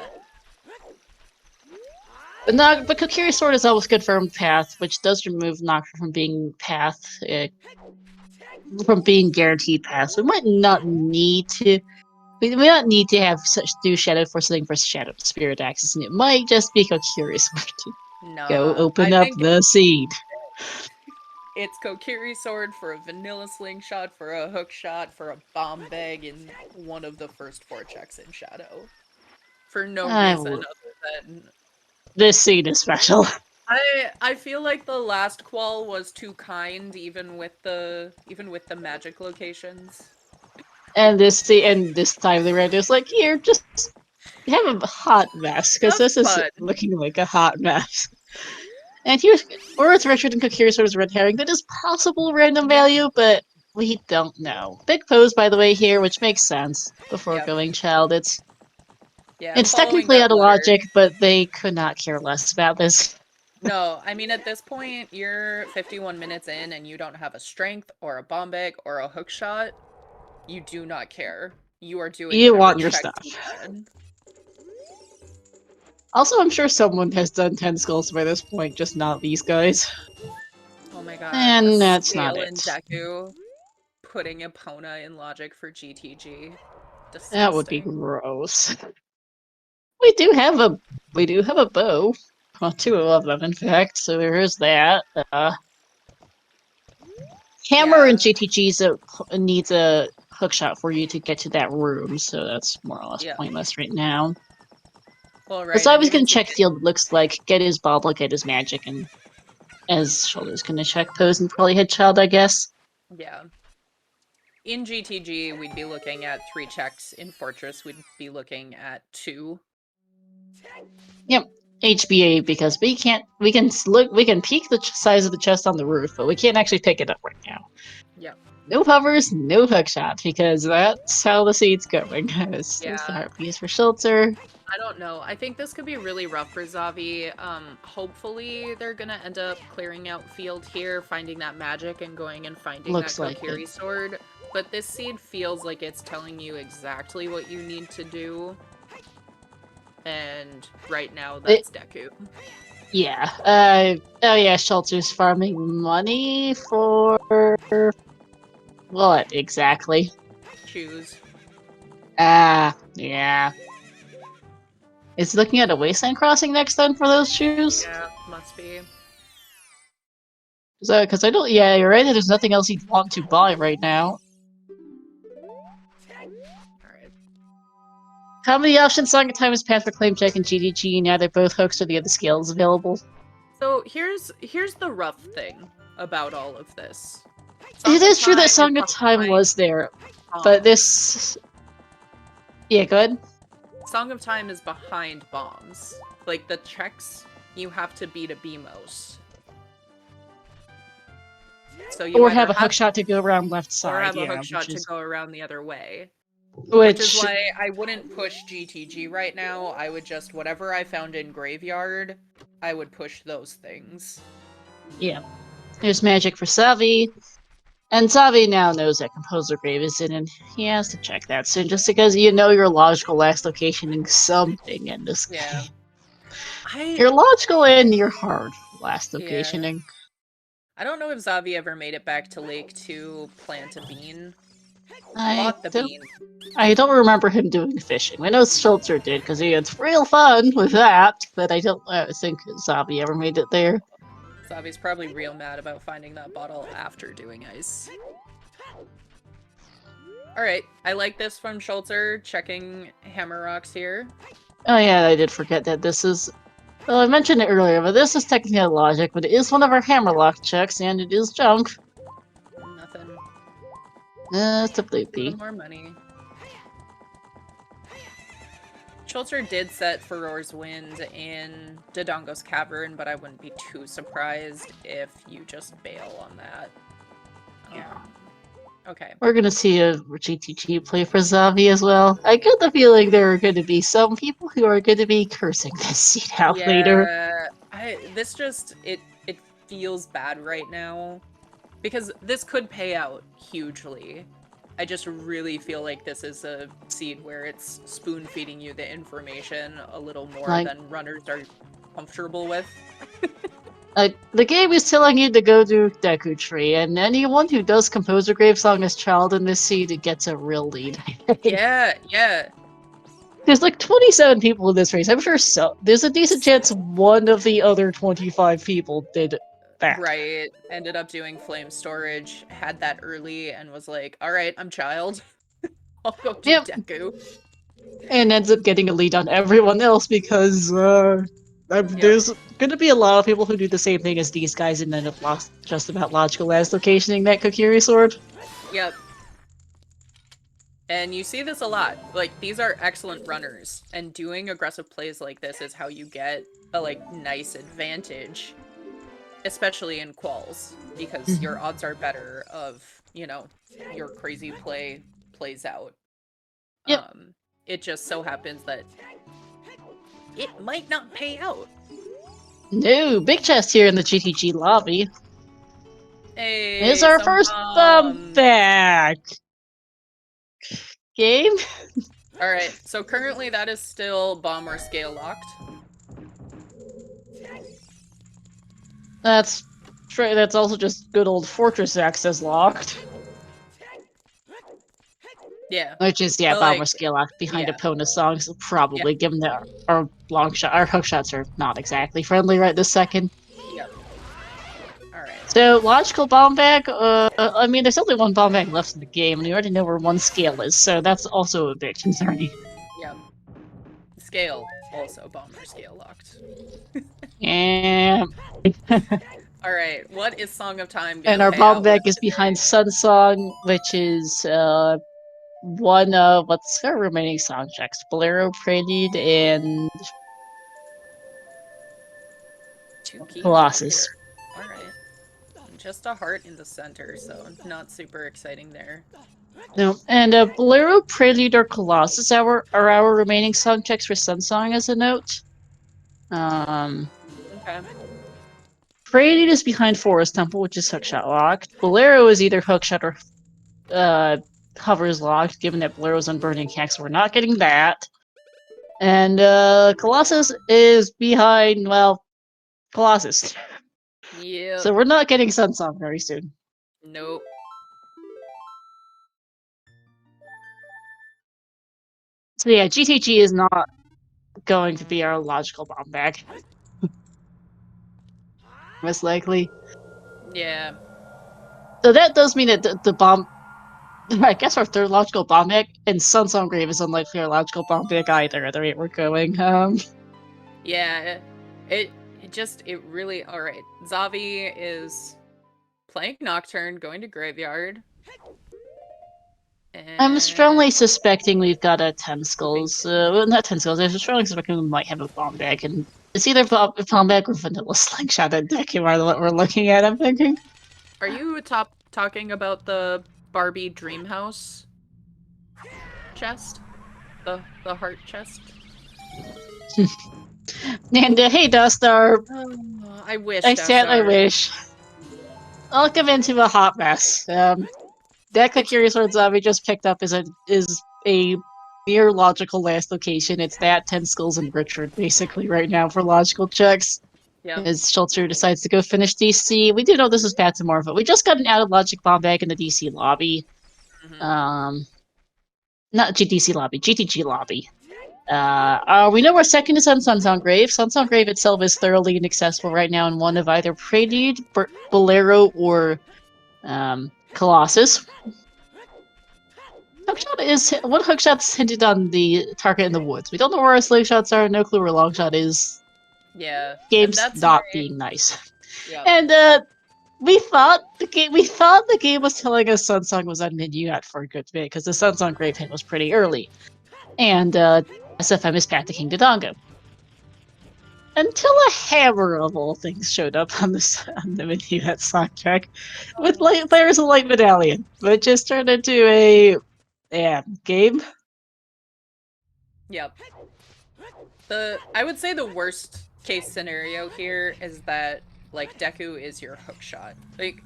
But Kokiri Sword is always confirmed path, which does remove Nocturne from being path, from being guaranteed path. So we might not need to. We might not need to have such do Shadow for something for Shadow Spirit Axis, and it might just be Kokiri Sword to go open up the seed. It's Kokiri Sword for a vanilla slingshot, for a hook shot, for a bomb bag, in one of the first 4 checks in Shadow. For no reason other than... This seed is special. I feel like the last qual was too kind, even with the magic locations. And this time they were just like, here, just have a hot mess, because this is looking like a hot mess. And here's Earth Richard and Kokiri Sword is red herring. That is possible random value, but we don't know. Big pose, by the way, here, which makes sense. Before going child, it's technically out of logic, but they could not care less about this. No, I mean, at this point, you're 51 minutes in and you don't have a strength or a bomb bag or a hook shot. You do not care. You are doing You want your stuff. Also, I'm sure someone has done 10 Skulls by this point, just not these guys. Oh my god. And that's not it. Deku putting Epona in logic for GTG. Disgusting. That would be gross. We do have a bow. Well, 2 of them, in fact, so there is that. Hammer and GTG needs a hookshot for you to get to that room, so that's more or less pointless right now. Well, right. So I was gonna check field looks like, get his bobble, get his magic, and as Shoulder's gonna check pose and probably hit child, I guess. Yeah. In GTG, we'd be looking at 3 checks. In Fortress, we'd be looking at 2. Yep. HBA, because we can peek the size of the chest on the roof, but we can't actually pick it up right now. Yep. No hovers, no hookshot, because that's how the seed's going. It's the heartbeats for Schulter. I don't know. I think this could be really rough for Zavi. Hopefully they're gonna end up clearing out field here, finding that magic, and going and finding that Kokiri Sword. But this seed feels like it's telling you exactly what you need to do. And right now, that's Deku. Yeah. Oh yeah, Schulter's farming money for... what, exactly? Choose. Ah, yeah. Is looking at a wasteland crossing next then for those shoes? Yeah, must be. So, because I don't. Yeah, you're right. There's nothing else you'd want to buy right now. Alright. How many options Song of Time is Path for Claim Check and GDG? Now they're both hooks or the other skills available. So here's the rough thing about all of this. It is true that Song Song of Time was there, but bombs. this. Yeah, go ahead. Song of Time is behind bombs. Like the checks, you have to beat a BMOS. So you Or either have a hook shot to go around left side. or have a yeah, hook shot which is, to go around the other way. which is why I wouldn't push GTG right now. I would just, whatever I found in Graveyard, I would push those things. Yeah. There's magic for Savi. And Savi now knows that Composer Grave is in, and he has to check that soon, just because you know your logical last location in something in this game. Your logical and your hard last locationing. I don't know if Zavi ever made it back to Lake to plant a bean. I don't remember him doing fishing. I know Schultzer did, because he had real fun with that, but I don't think Zavi ever made it there. Zavi's probably real mad about finding that bottle after doing ice. Alright, I like this from Schultzer, checking hammer rocks here. Oh yeah, I did forget that this is... Well, I mentioned it earlier, but this is technically a logic, but it is one of our hammerlock checks, and it is junk. Nothing. It's a bloopy. More money. Schultzer did set Furor's Wind in Dodongo's Cavern, but I wouldn't be too surprised if you just bail on that. Yeah. Okay. We're gonna see a GTG play for Zavi as well. I get the feeling there are going to be some people who are going to be cursing this seat out later. It feels bad right now. Because this could pay out hugely. I just really feel like this is a seed where it's spoon-feeding you the information a little more than runners are comfortable with. The game is telling you to go to Deku Tree, and anyone who does Composer Grave Song as Child in this seed gets a real lead. Yeah. There's like 27 people in this race. I'm sure there's a decent chance one of the other 25 people did that. Right. Ended up doing Flame Storage, had that early, and was like, alright, I'm Child. I'll go do Deku. And ends up getting a lead on everyone else because there's gonna be a lot of people who do the same thing as these guys and end up lost just about logical last locationing that Kokiri sword. Yep. And you see this a lot. Like, these are excellent runners, and doing aggressive plays like this is how you get a, like, nice advantage. Especially in quals, because your odds are better of, you know, your crazy play plays out. Yep. It just so happens that it might not pay out. No, big chest here in the GTG lobby. Hey, it's our first back game. Alright, so currently that is still bomb or scale locked. That's also just good old Fortress access locked. Yeah. Which is, bomb or scale locked behind opponent's songs, probably, given that our hook shots are not exactly friendly right this second. Yep. Alright. So, logical bomb bag, I mean, there's only one bomb bag left in the game, and you already know where one scale is, so that's also a bit concerning. Yep. Scale, also bomb or scale locked. Yeah. Alright, what is Song of Time gonna And our bomb bag is behind Sun Song, which is, one of, what's our remaining song checks? Bolero, Prelude, and... Colossus. Alright. Just a heart in the center, so not super exciting there. No, and Bolero, Prelude, or Colossus are our remaining song checks for Sun Song as a note. Okay. Prelude is behind Forest Temple, which is hookshot locked. Bolero is either hookshot or hovers locked, given that Bolero's on Burning Cax, so we're not getting that. And Colossus is behind, well, Colossus. Yeah. So we're not getting Sun Song very soon. Nope. So yeah, GTG is not going to be our logical bomb bag. Most likely. Yeah. So that does mean that the bomb... I guess our third logical bomb bag and Sun's on Grave is unlikely our logical bomb bag either at the rate we're going. Yeah. It really... Alright. Zavi is playing Nocturne, going to Graveyard. I'm strongly And... suspecting we've got a 10 skulls. Well, not 10 skulls, I'm strongly suspecting we might have a bomb bag, and it's either bomb bag or vanilla slingshot at deck are what we're looking at, I'm thinking. Are you talking about the Barbie Dreamhouse chest? The heart chest? And hey, Dustar, I wish, I said I Dustar. wish. Welcome into a hot mess. That Curious Sword Zombie just picked up is a near logical last location. It's that 10 skulls and Richard basically right now for logical checks. Yep. As Schultzer decides to go finish DC. We do know this is Pat tomorrow, but we just got an out of logic bomb bag in the DC lobby. Mhm. Not GDC lobby, GTG lobby. We know our second is on Sunsound Grave. Sunsound Grave itself is thoroughly inaccessible right now in one of either Prelude, Bolero, or Colossus. Hookshot's hinted on the target in the woods. We don't know where our slave shots are, no clue where Longshot is. Yeah. Game's That's not right. being nice. Yep. And we thought the game was telling us Sunsong was on menu at for a good bit, because the Sunsong Grave hint was pretty early. And SFM is Path to King Dodongo. Until a hammer of all things showed up on the menu at Soundtrack with players of Light Medallion, which just turned into a game. Yep. I would say the worst case scenario here is that like Deku is your hookshot. Like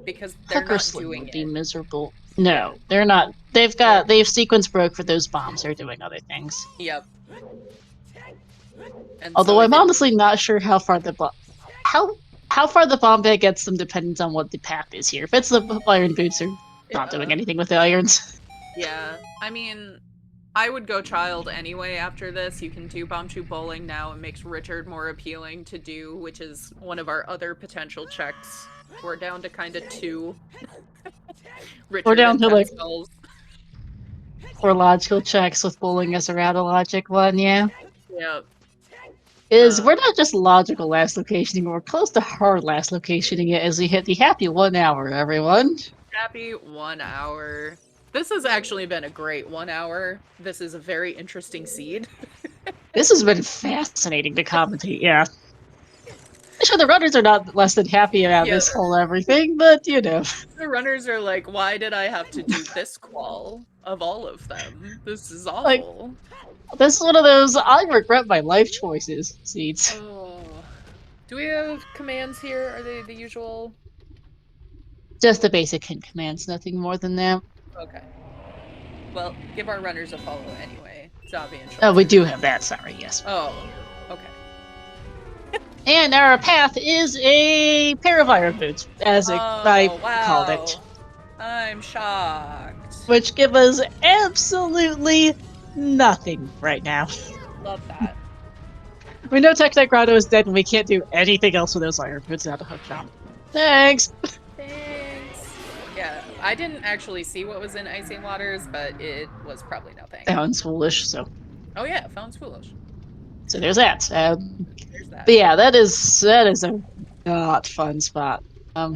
because they're Hooker not Sling doing would it. be miserable. No, they're not. They've sequence broke for those bombs. They're doing other things. Yep. And Although so I'm honestly not sure how far the bomb bag gets them depends on what the path is here. If it's the iron boots, are not doing anything with the irons. Yeah. I mean, I would go child anyway after this. You can do bomb shoot bowling now. It makes Richard more appealing to do, which is one of our other potential checks. We're down to kind of 2. Richard We're down and to 10 like skulls. 4 logical checks with bowling as a rather logic one, yeah. Yep. We're not just logical last locationing, we're close to hard last locationing it as we hit the happy 1 hour, everyone. Happy 1 hour. This has actually been a great 1 hour. This is a very interesting seed. This has been fascinating to commentate, yeah. Sure, the runners are not less than happy about this whole everything, but you know. The runners are like, why did I have to do this qual of all of them? This is awful. Like, this is one of those I regret my life choices seeds. Oh. Do we have commands here? Are they the usual? Just the basic hint commands, nothing more than that. Okay. Well, give our runners a follow anyway. Zavi and Schultz. Oh, we do have that, sorry, yes. Oh, okay. And our path is a pair of iron boots, as I called it. I'm shocked. Which give us absolutely nothing right now. Love that. We know Tech Grotto is dead and we can't do anything else with those iron boots out of hook shop. Thanks! Thanks. Yeah, I didn't actually see what was in Icy Waters, but it was probably nothing. Sounds foolish, so. Oh yeah, Fountain's Foolish. So there's that. There's that. But yeah, that is a not fun spot.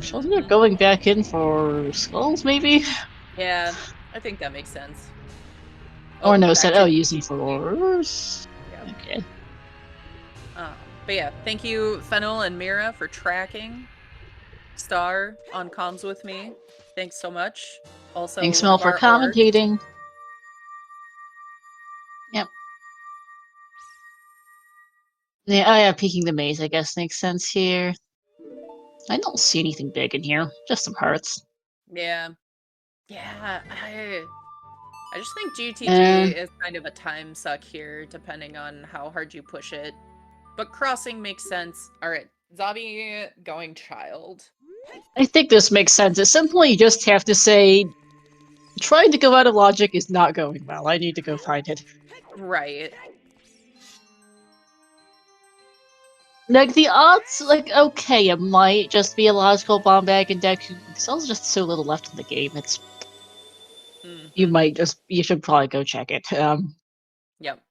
Should we going back in for skulls, maybe? Yeah, I think that makes sense. Or no, using floors. Yeah. Okay. But yeah, thank you, Fennel and Mira, for tracking Star on comms with me. Thanks so much. Also, thanks, Mel, for commentating. Yep. Yeah, oh yeah, peeking the maze, I guess, makes sense here. I don't see anything big in here, just some hearts. Yeah. Yeah, I just think GTG is kind of a time suck here, depending on how hard you push it. But crossing makes sense. Alright, Zabi going child. I think this makes sense. At some point, you just have to say, trying to go out of logic is not going well. I need to go find it. Right. Like, the odds, like, okay, it might just be a logical bomb bag in Deku. There's also just so little left in the game. It's you should probably go check it. Yep.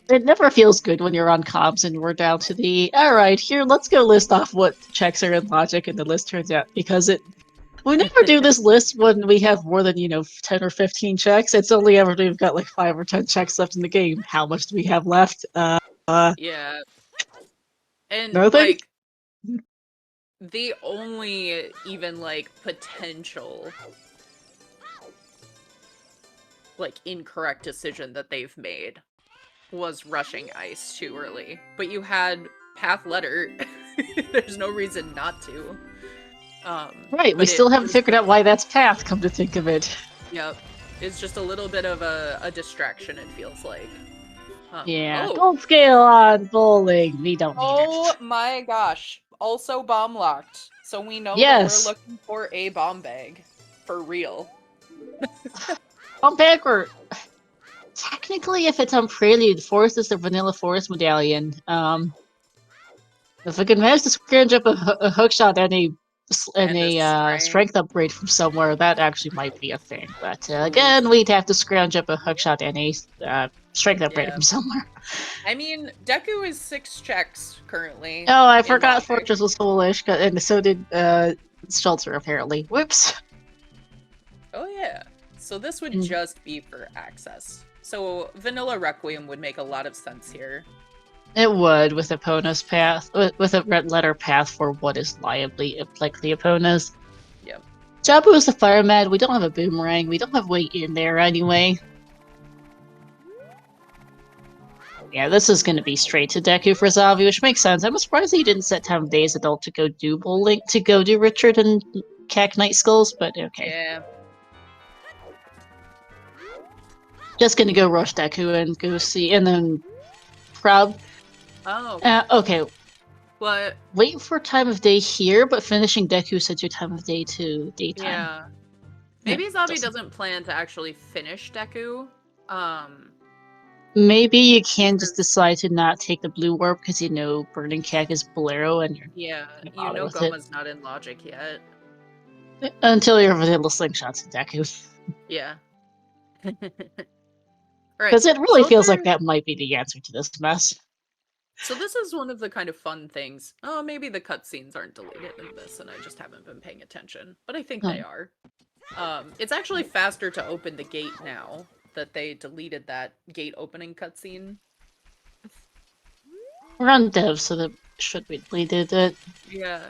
It never feels good when you're on comms and we're down to the, alright, here, let's go list off what checks are in logic, and the list turns out, because we never do this list when we have more than, 10 or 15 checks. It's only ever we've got like 5 or 10 checks left in the game. How much do we have left? Yeah. And, Nothing? like, the only even, like, potential, like, incorrect decision that they've made was rushing ice too early. But you had path letter. There's no reason not to. Right, we still haven't figured out why that's path, come to think of it. Yep. It's just a little bit of a distraction, it feels like. Yeah, gold scale on bowling. We don't need it. Oh my gosh. Also bomb locked. So we know that we're looking for a bomb bag. For real. Bomb bag, or technically if it's on Prelude, Forest is the Vanilla Forest medallion. If we can manage to scrounge up a hookshot and a strength upgrade from somewhere, that actually might be a thing. But again, we'd have to scrounge up a hookshot and a strength upgrade from somewhere. I mean, Deku is 6 checks currently. Oh, I forgot Fortress was foolish, and so did Shelter, apparently. Whoops. Oh yeah. So this would just be for access. So Vanilla Requiem would make a lot of sense here. It would, with Epona's path, with a red letter path for what is likely Epona's. Yep. Jabu is the Fire Mad. We don't have a Boomerang. We don't have weight in there anyway. Yeah, this is going to be straight to Deku for Zavi, which makes sense. I'm surprised he didn't set Time of Day as adult to go do bowling, to go do Richard and Cack Night Skulls, but okay. Yeah. Just gonna go rush Deku and go see, and then Prob. Oh. Okay. What? Wait for Time of Day here, but finishing Deku sets your Time of Day to daytime. Yeah. Maybe Zavi doesn't plan to actually finish Deku. Maybe you can just decide to not take the blue warp because you know Burning Cack is Bolero and you're Goma's not in logic yet. Until you're vanilla slingshots in Deku. Yeah. Because it really feels like that might be the answer to this mess. So this is one of the kind of fun things. Oh, maybe the cutscenes aren't deleted in this and I just haven't been paying attention. But I think they are. It's actually faster to open the gate now that they deleted that gate opening cutscene. We're on dev, so that should be deleted. Yeah.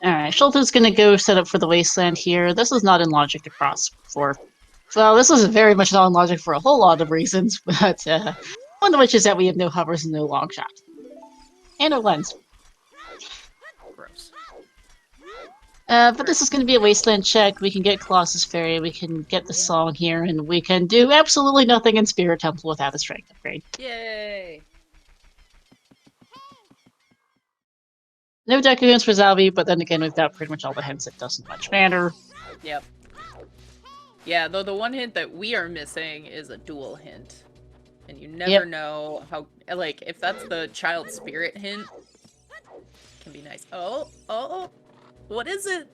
Alright, Shelter's gonna go set up for the Wasteland here. This is not in logic to cross for... Well, this is very much not in logic for a whole lot of reasons, but one of which is that we have no hovers and no long shot. And no lens. Gross. But this is going to be a Wasteland check. We can get Colossus Fairy, we can get the song here, and we can do absolutely nothing in Spirit Temple without a strength upgrade. Yay! No Deku hints for Zavi, but then again, we've got pretty much all the hints. It doesn't much matter. Yep. Yeah, though the one hint that we are missing is a dual hint. And you never know how, like, if that's the child spirit hint, it can be nice. Oh, what is it?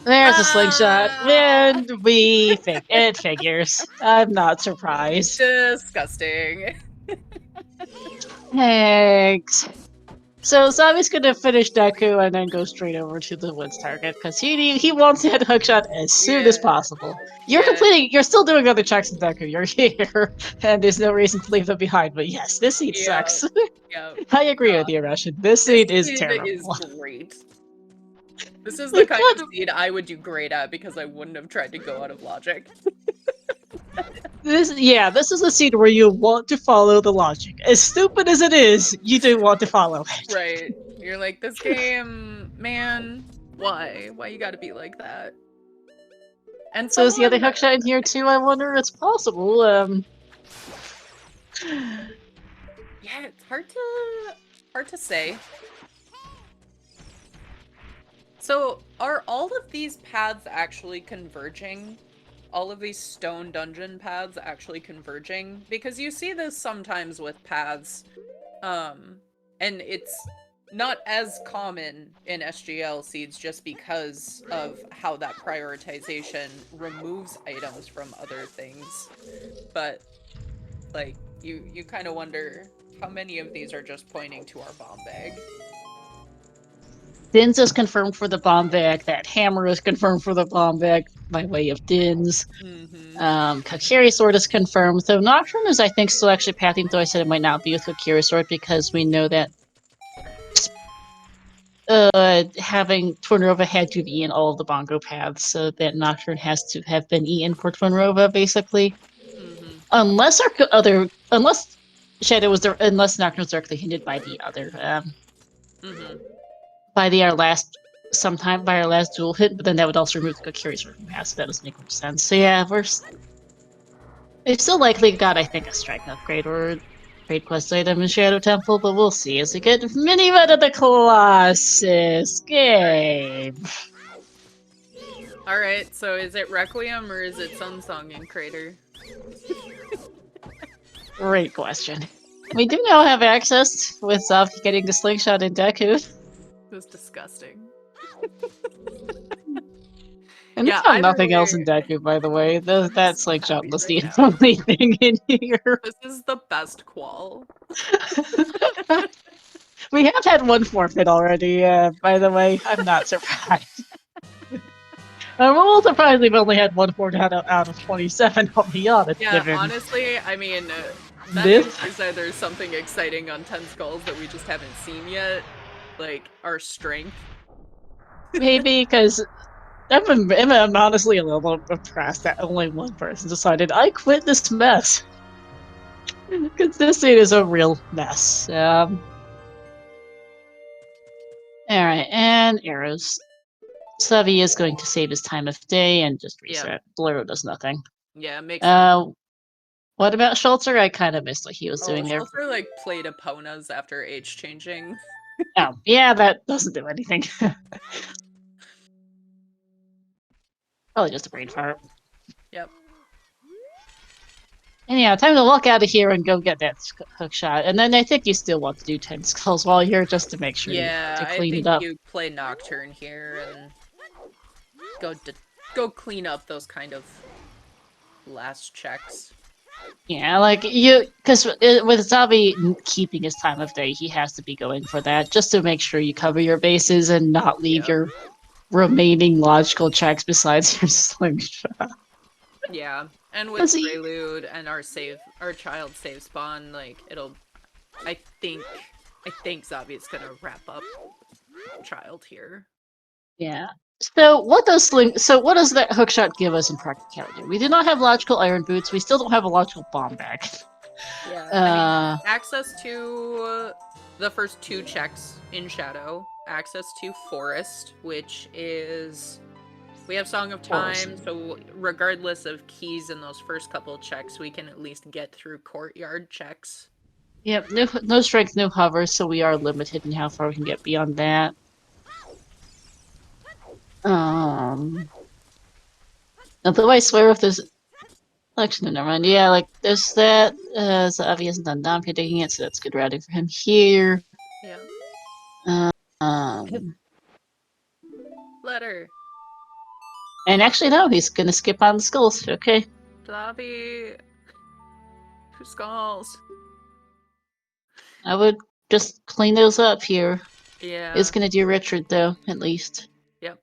There's a slingshot, and it figures. I'm not surprised. Disgusting. Thanks. So Zavi's gonna finish Deku and then go straight over to the Woods target because he wants that hookshot as soon as possible. You're still doing other checks in Deku. You're here, and there's no reason to leave them behind. But yes, this seed sucks. I agree with you, Russian. This seed is terrible. This is great. This is the kind of seed I would do great at because I wouldn't have tried to go out of logic. This is a seed where you want to follow the logic. As stupid as it is, you do want to follow it. Right. You're like, this game, man, why? Why you gotta be like that? And so is the other hookshot in here too? I wonder. It's possible. Yeah, it's hard to say. So, are all of these paths actually converging? All of these stone dungeon paths actually converging? Because you see this sometimes with paths, and it's not as common in SGL seeds just because of how that prioritization removes items from other things. But, like, you kind of wonder how many of these are just pointing to our bomb bag. Dins is confirmed for the bomb bag. That hammer is confirmed for the bomb bag by way of Dins. Mm-hmm. Kakiri Sword is confirmed. So Nocturne is, I think, still actually pathing, though I said it might not be with Kakiri Sword because we know that having Twinrova had to be in all of the bongo paths, so that Nocturne has to have been eaten for Twinrova, basically. Mm-hmm. Unless Shadow was there, unless Nocturne was directly hindered by the other, Mm-hmm. by our last dual hit, but then that would also remove the Kakiri Sword from path, so that doesn't make much sense. So yeah, we've still likely got, I think, a strike upgrade or trade quest item in Shadow Temple, but we'll see as we get mini meta the Colossus game. Alright, so is it Requiem or is it Sunsong in Crater? Great question. We do now have access with Zavki getting the slingshot in Deku. It was disgusting. And Yeah, we have I'm nothing else really... in Deku, by the way. I'm That so slingshot happy was right the now. only thing in here. This is the best qual. We have had one forfeit already, by the way. I'm not surprised. I'm a little surprised we've only had one forfeit out of 27, I'll be honest. Yeah, Given honestly, I mean, that this. means either there's something exciting on 10 Skulls that we just haven't seen yet, like our strength. Maybe because I'm honestly a little impressed that only one person decided, I quit this mess. Because this scene is a real mess. Alright, and arrows. Savi is going to save his time of day and just reset. Yeah. Bolero does nothing. Yeah, makes sense. What about Schultzer? I kind of missed what he was Oh, doing there. Schultzer, like, played Eponas after age changing. Oh, yeah, that doesn't do anything. Probably just a brain fart. Yep. And yeah, time to walk out of here and go get that hook shot. And then I think you still want to do 10 skulls while you're just to make sure Yeah, to I clean think it up. you play Nocturne here and go clean up those kind of last checks. Yeah, like because with Zabi keeping his time of day, he has to be going for that just to make sure you cover your bases and not leave your remaining logical checks besides your slingshot. Yeah, and with Prelude and our child save spawn, like I think Zabi is gonna wrap up child here. Yeah. So what does that hookshot give us in practicality? We do not have logical iron boots. We still don't have a logical bomb bag. Yeah, I mean, access to the first 2 checks in Shadow, access to Forest, which is we have Song of Time, so regardless of keys in those first couple checks, we can at least get through courtyard checks. Yep, no strength, no hover, so we are limited in how far we can get beyond that. Although I swear if there's actually never mind. Yeah, like there's that. So Avi hasn't done Dante taking it, so that's good routing for him here. Yeah. Letter. And actually, no, he's gonna skip on the skulls. Okay. Dobby. 2 skulls. I would just clean those up here. Yeah. It's gonna do Richard though, at least. Yep.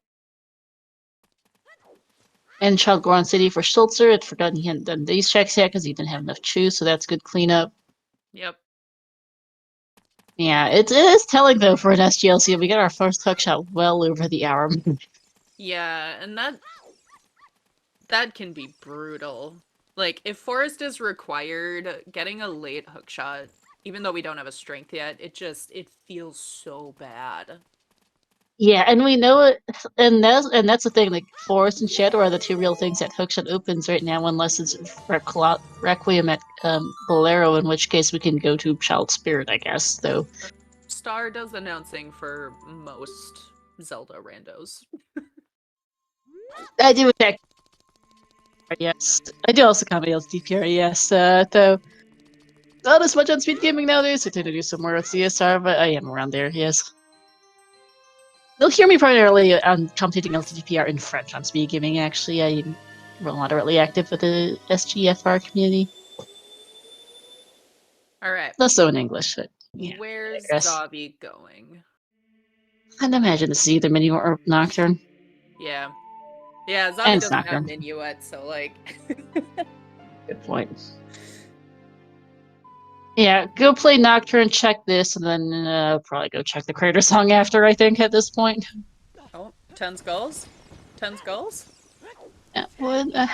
And Chalgoran City for Schultzer. I'd forgotten he hadn't done these checks yet because he didn't have enough chews, so that's good cleanup. Yep. Yeah, it is telling though for an SGLC. We got our first hookshot well over the hour. Yeah, and that can be brutal. Like, if Forest is required, getting a late hookshot, even though we don't have a strength yet, it feels so bad. Yeah, and we know it, and that's the thing. Like Forest and Shadow are the 2 real things that hookshot opens right now, unless it's Requiem at Bolero, in which case we can go to Child Spirit, I guess. Though Star does announcing for most Zelda randos. I do attack. Yes, I do also combat LTPR. Yes, though not as much on speed gaming nowadays. I tend to do some more with CSR, but I am around there. Yes. You'll hear me primarily on commentating LTPR in French on speed gaming. Actually, I'm moderately active with the SGFR community. All right. Less so in English, but yeah. Where's Yes. Zavi going? I'd imagine this is either Mini or Nocturne. Yeah. Yeah, And Zavi it's doesn't have Nocturne. Minuet, so like. Good point. Yeah, go play Nocturne, check this, and then probably go check the Crater song after, I think, at this point. Oh, 10 skulls? 10 skulls? How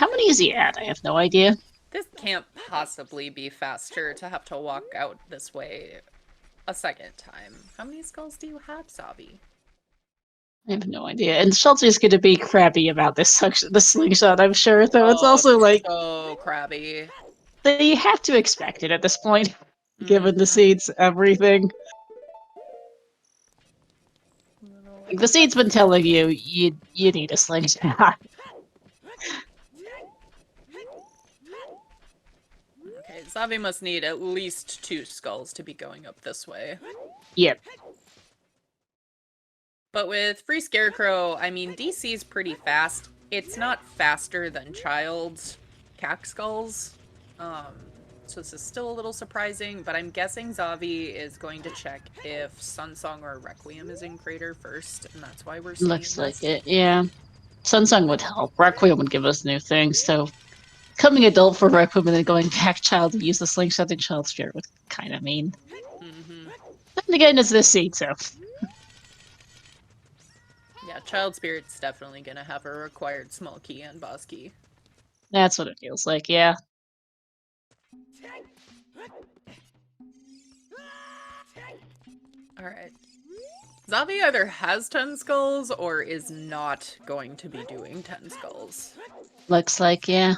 many is he at? I have no idea. This can't possibly be faster to have to walk out this way a second time. How many skulls do you have, Zavi? I have no idea. And Shelter's going to be crabby about this the slingshot, I'm sure, though. It's Oh, also like, so crabby. you have to expect it at this point, given the seeds, everything. Like, the seed's been telling you, you need a slingshot. Okay, Zavi must need at least 2 skulls to be going up this way. Yep. But with Free Scarecrow, I mean, DC's pretty fast. It's not faster than Child's Cack Skulls. So this is still a little surprising, but I'm guessing Zavi is going to check if Sunsong or Requiem is in Crater first, and that's why we're seeing Looks this. like it, yeah. Sunsong would help. Requiem would give us new things, so coming adult for Requiem and then going back child to use the slingshot in Child Spirit would kind of mean. And again, it's this seed, so. Yeah, Child Spirit's definitely gonna have a required small key and boss key. That's what it feels like, yeah. Alright. Zavi either has 10 skulls or is not going to be doing 10 skulls. Looks like, yeah.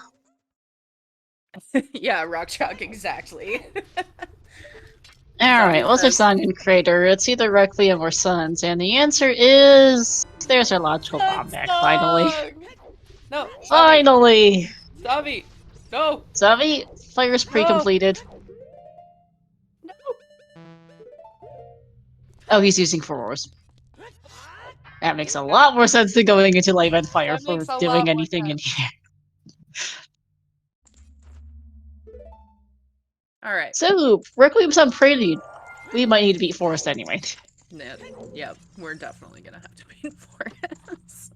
Yeah, Rock Chalk, exactly. Alright, what's our song in Crater? It's either Requiem or Suns, and the answer is... There's our logical bomb back, finally. No, Zavi. Finally! Zavi! No! Zavi, fire's pre-completed. No! Oh, he's using 4 ores. That makes a lot more sense than going into Live and Fire for doing anything in here. Alright. So, Requiem's on Prelude. We might need to beat Forest anyway. Yeah, we're definitely gonna have to beat Forest.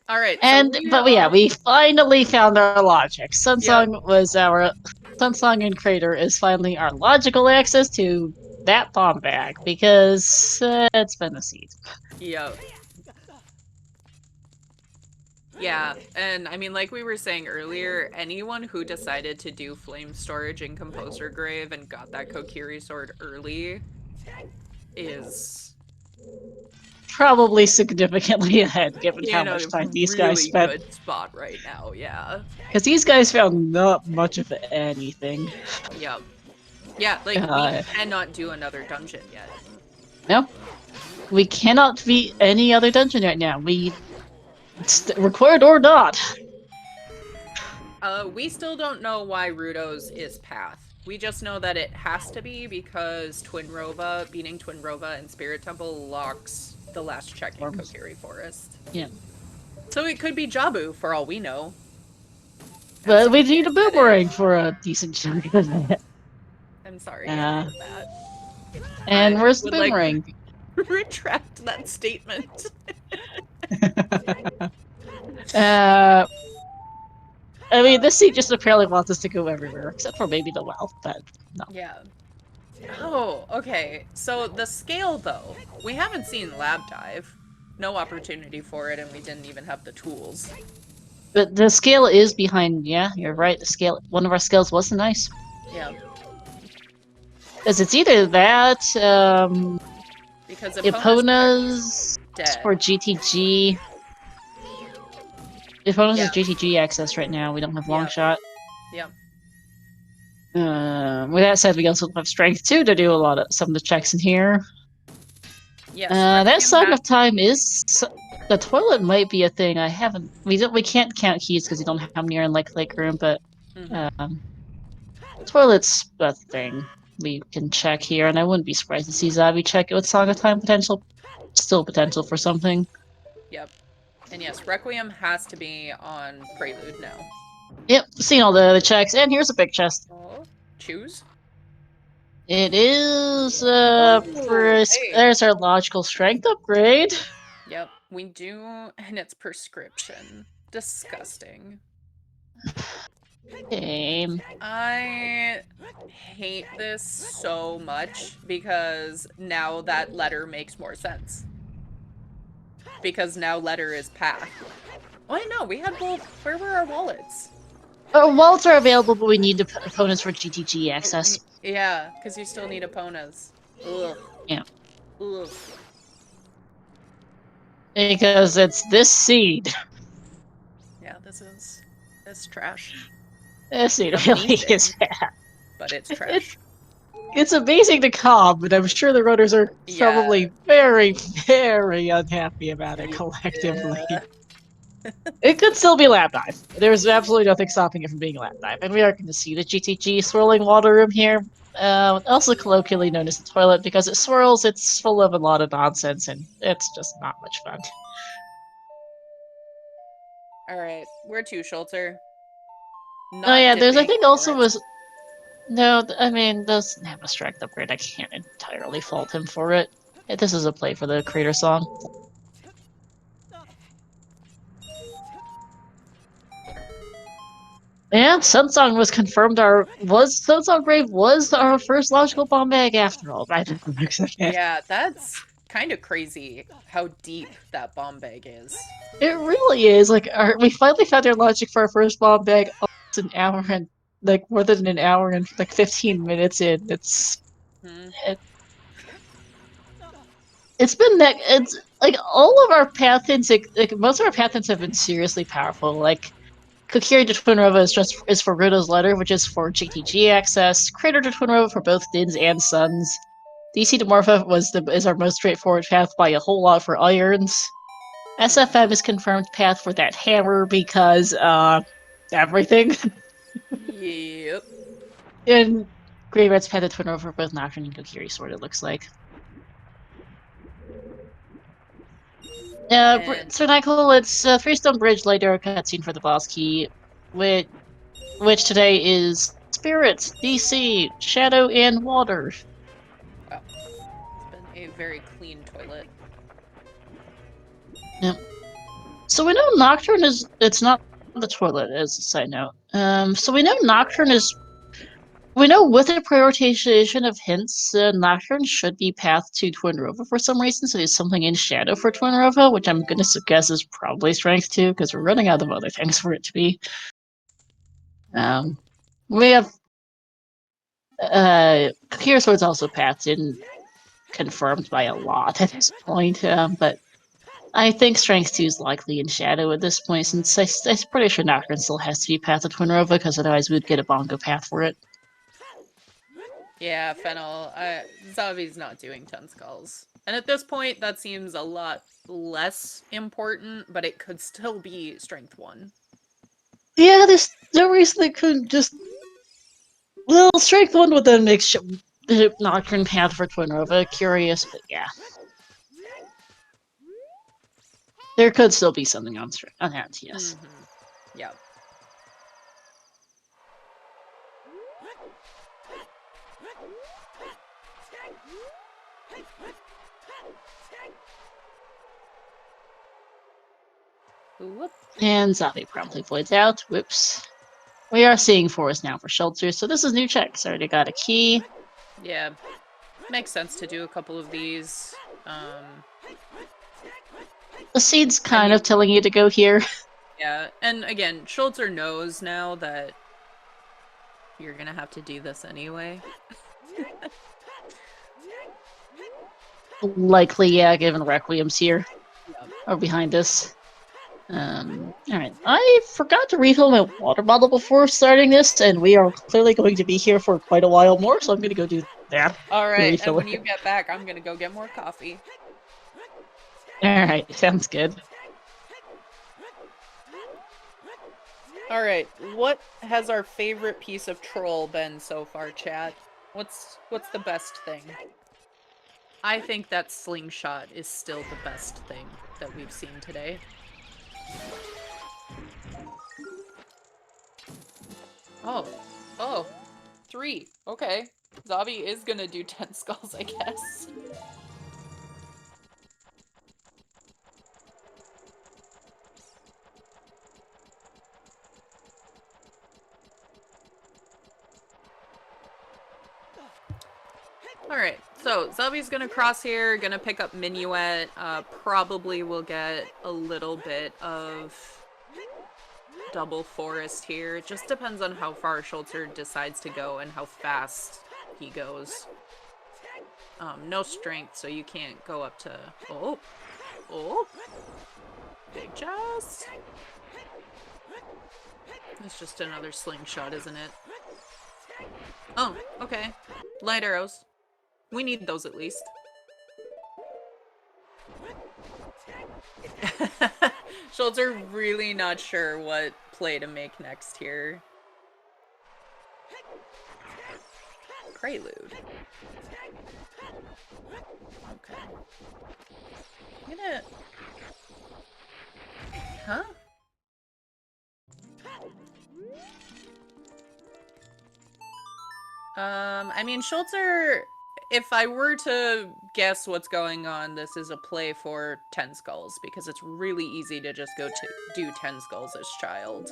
Alright, But yeah, we finally found our logic. Sunsong was our... Sunsong and Crater is finally our logical access to that bomb bag, because it's been a seed. Yep. Yeah, and I mean, like we were saying earlier, anyone who decided to do Flame Storage in Composer Grave and got that Kokiri sword early is... probably significantly ahead, given how much time these guys spent. Good spot right now, yeah. Because these guys found not much of anything. Yep. Yeah, like, we cannot do another dungeon yet. No. We cannot beat any other dungeon right now. Required or not. We still don't know why Rudo's is Path. We just know that it has to be because beating Twin Rova and Spirit Temple locks the last check in Kokiri Forest. Yeah. So it could be Jabu, for all we know. But we need a boomerang for a decent chunk of it. I'm sorry about that. And where's the boomerang? Like, retract that statement. I mean, this seat just apparently wants us to go everywhere, except for maybe the well, but no. Yeah. Oh, okay. So the scale, though, we haven't seen Lab Dive. No opportunity for it, and we didn't even have the tools. But the scale is behind, yeah, you're right, the scale, one of our scales was nice. Yeah. Because it's either that, because Epona's for GTG. Epona's is GTG access right now, we don't have long shot. Yeah. With that said, we also have strength too to do some of the checks in here. Yes. That Requiem Song has- of Time is... The toilet might be a thing. I haven't... We can't count keys because you don't have near in Lake Room, but... Mhm. Toilet's a thing we can check here, and I wouldn't be surprised to see Zabi check it with Song of Time potential. Still potential for something. Yep. And yes, Requiem has to be on Prelude now. Yep, seen all the checks, and here's a big chest. Oh, choose? It is, Oh, hey. there's our logical strength upgrade. Yep, we do, and it's prescription. Disgusting. Game. I hate this so much because now that letter makes more sense. Because now letter is path. Oh, I know, we had both. Where were our wallets? Wallets are available, but we need opponents for GTG access. Yeah, because you still need opponents. Ugh. Yeah. Ugh. Because it's this seed. Yeah, this is trash. This seed really is bad. But it's trash. It's amazing to calm, but I'm sure the runners are probably very, very unhappy about it collectively. Yeah. It could still be lap dive. There's absolutely nothing stopping it from being a lap dive, and we are going to see the GTG swirling water room here. Also colloquially known as the toilet because it swirls. It's full of a lot of nonsense, and it's just not much fun. All right, where to, Schulter? Oh yeah, there's I think also was. No, I mean, doesn't have a strength upgrade. I can't entirely fault him for it. This is a play for the creator song. Yeah, Sunsong was confirmed. Sunsong Brave was our first logical bomb bag after all. Yeah, that's kind of crazy how deep that bomb bag is. It really is. Like, we finally found our logic for our first bomb bag almost an hour and like more than an hour and like 15 minutes in. It's been that it's like all of our path hints. Like most of our path hints have been seriously powerful. Like Kokiri to Twin Rova is for Rudo's letter, which is for GTG access. Crater to Twin Rova for both Dins and Suns. DC to Morpha is our most straightforward path by a whole lot for irons. SFM is confirmed path for that hammer because everything. Yep. And Grey Red's path to Twin Rova for both Nocturne and Kokiri Sword, it looks like. Sir Nyquil, it's Three-Stone Bridge later cutscene for the boss key, which today is Spirits, DC, Shadow, and Water. Wow. It's been a very clean toilet. Yep. So we know Nocturne is... It's not the toilet, as a side note. So we know Nocturne is... We know with the prioritization of hints, Nocturne should be path to Twin Rova for some reason, so there's something in Shadow for Twin Rova, which I'm gonna guess is probably Strength 2, because we're running out of other things for it to be. We have... Kokiri Sword's also paths in, confirmed by a lot at this point, but I think Strength 2 is likely in Shadow at this point, since I'm pretty sure Nocturne still has to be path to Twin Rova, because otherwise we'd get a bongo path for it. Yeah, Fennel. Zavi's not doing 10 skulls. And at this point, that seems a lot less important, but it could still be Strength 1. Yeah, there's no reason they couldn't just... Well, Strength 1 would then make Nocturne path for Twin Rova. Curious, but yeah. There could still be something on that, yes. Mm-hmm. Yeah. Whoop. And Zavi promptly voids out. Whoops. We are seeing forest now for shelters, so this is new checks. Already got a key. Yeah. Makes sense to do a couple of these. The seed's kind of telling you to go here. Yeah, and again, Schultzer knows now that you're gonna have to do this anyway. Likely, yeah, given Requiem's here. Yep. Or behind us. Alright. I forgot to refill my water bottle before starting this, and we are clearly going to be here for quite a while more, so I'm gonna go do that. Alright, and when you get back, I'm gonna go get more coffee. Alright, sounds good. Alright, what has our favorite piece of troll been so far, chat? What's the best thing? I think that slingshot is still the best thing that we've seen today. Oh, 3. Okay. Zavi is gonna do 10 skulls, I guess. Alright, so Zavi's gonna cross here, gonna pick up Minuet, probably will get a little bit of double forest here. It just depends on how far Schultzer decides to go and how fast he goes. No strength, so you can't go up to... Oh! Big chest! It's just another slingshot, isn't it? Oh, okay. Light arrows. We need those at least. Schultzer really not sure what play to make next here. Prelude. Okay. I'm gonna... Huh? I mean, Schultzer, if I were to guess what's going on, this is a play for 10 skulls, because it's really easy to just go to do 10 skulls as child.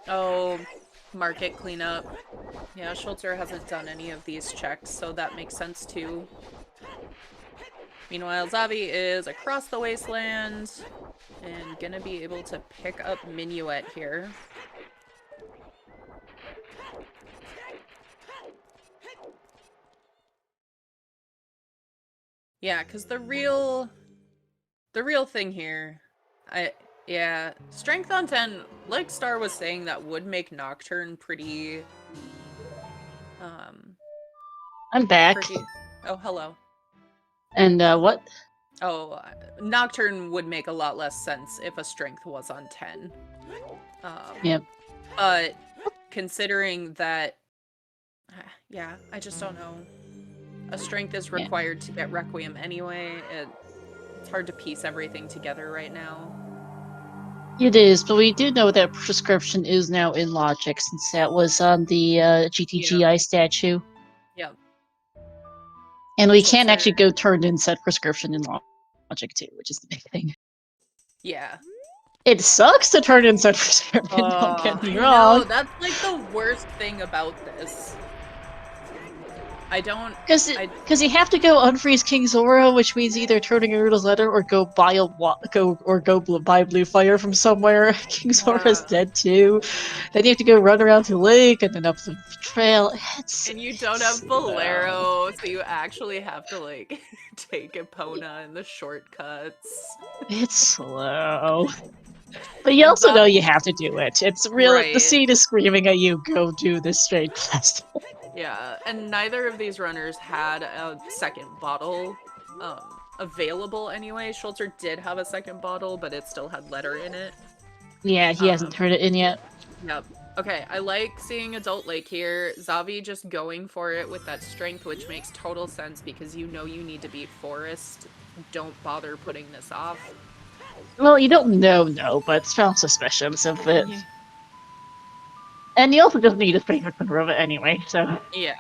Oh, market cleanup. Yeah, Schultzer hasn't done any of these checks, so that makes sense too. Meanwhile, Zavi is across the wasteland and gonna be able to pick up Minuet here. Yeah, because the real thing here, yeah, strength on 10, like Star was saying, that would make Nocturne pretty, I'm back. Oh, hello. And, what? Oh, Nocturne would make a lot less sense if a strength was on 10. Yep. But considering that, yeah, I just don't know. A strength is required to get Requiem anyway. It's hard to piece everything together right now. It is, but we do know that prescription is now in logic since that was on the GTGI statue. Yep. And we can actually go turn in said prescription in logic too, which is the big thing. Yeah. It sucks to turn in said prescription, don't get me wrong. No, that's like the worst thing about this. I don't... Because you have to go unfreeze King Zora, which means either turning a Rudel's letter or go buy buy blue fire from somewhere. King Zora's dead too. Then you have to go run around to the lake and then up the trail. And you don't have Bolero, so you actually have to like take Epona in the shortcuts. It's slow. But you also know you have to do it. It's really the seed is screaming at you, go do this straight quest. Yeah, and neither of these runners had a second bottle available anyway. Schultzer did have a second bottle, but it still had letter in it. Yeah, he hasn't turned it in yet. Yep. Okay, I like seeing Adult Lake here. Zavi just going for it with that strength, which makes total sense because you know you need to beat Forest. Don't bother putting this off. Well, you don't know, but strong suspicions of it. Yeah. And you also just need a strength for Rova anyway, so... Yeah.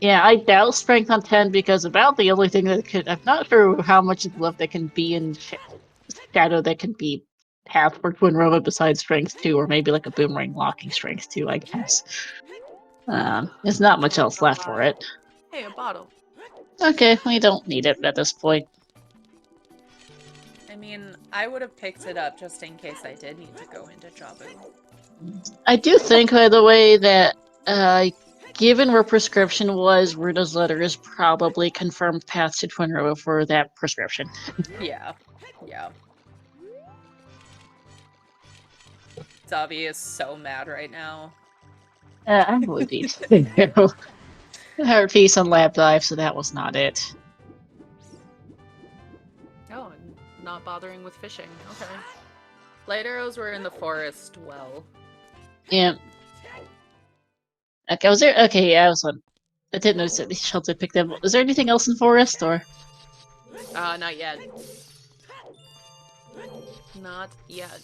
Yeah, I doubt strength on 10 because about the only thing that could... I'm not sure how much is left that can be in Shadow that can be half for Twin Rova besides strength 2, or maybe like a boomerang locking strength 2, I guess. There's not much else left for it. Hey, a bottle. Okay, we don't need it at this point. I mean, I would have picked it up just in case I did need to go into Jabu. I do think, by the way, that given where prescription was, Ruda's letter is probably confirmed path to Twin Rova for that prescription. Yeah. Yeah. Zavi is so mad right now. I would be too. Heard piece on Lab Dive, so that was not it. Oh, and not bothering with fishing. Okay. Light arrows were in the forest well. Yeah. Okay, was there? Okay, yeah, I was one. I didn't notice that the shelter picked them. Was there anything else in forest, or? Not yet. Not yet.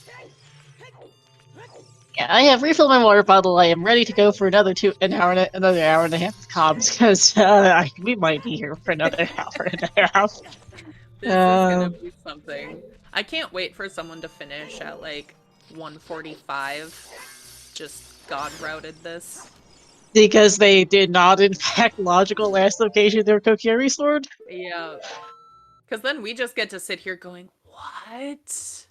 Yeah, I have refilled my water bottle. I am ready to go for another another hour and a half of comms, because we might be here for another hour and a half. This is gonna be something. I can't wait for someone to finish at like 1:45. Just God routed this. Because they did not, in fact, logical last location their Kokiri sword? Yeah. Because then we just get to sit here going, what?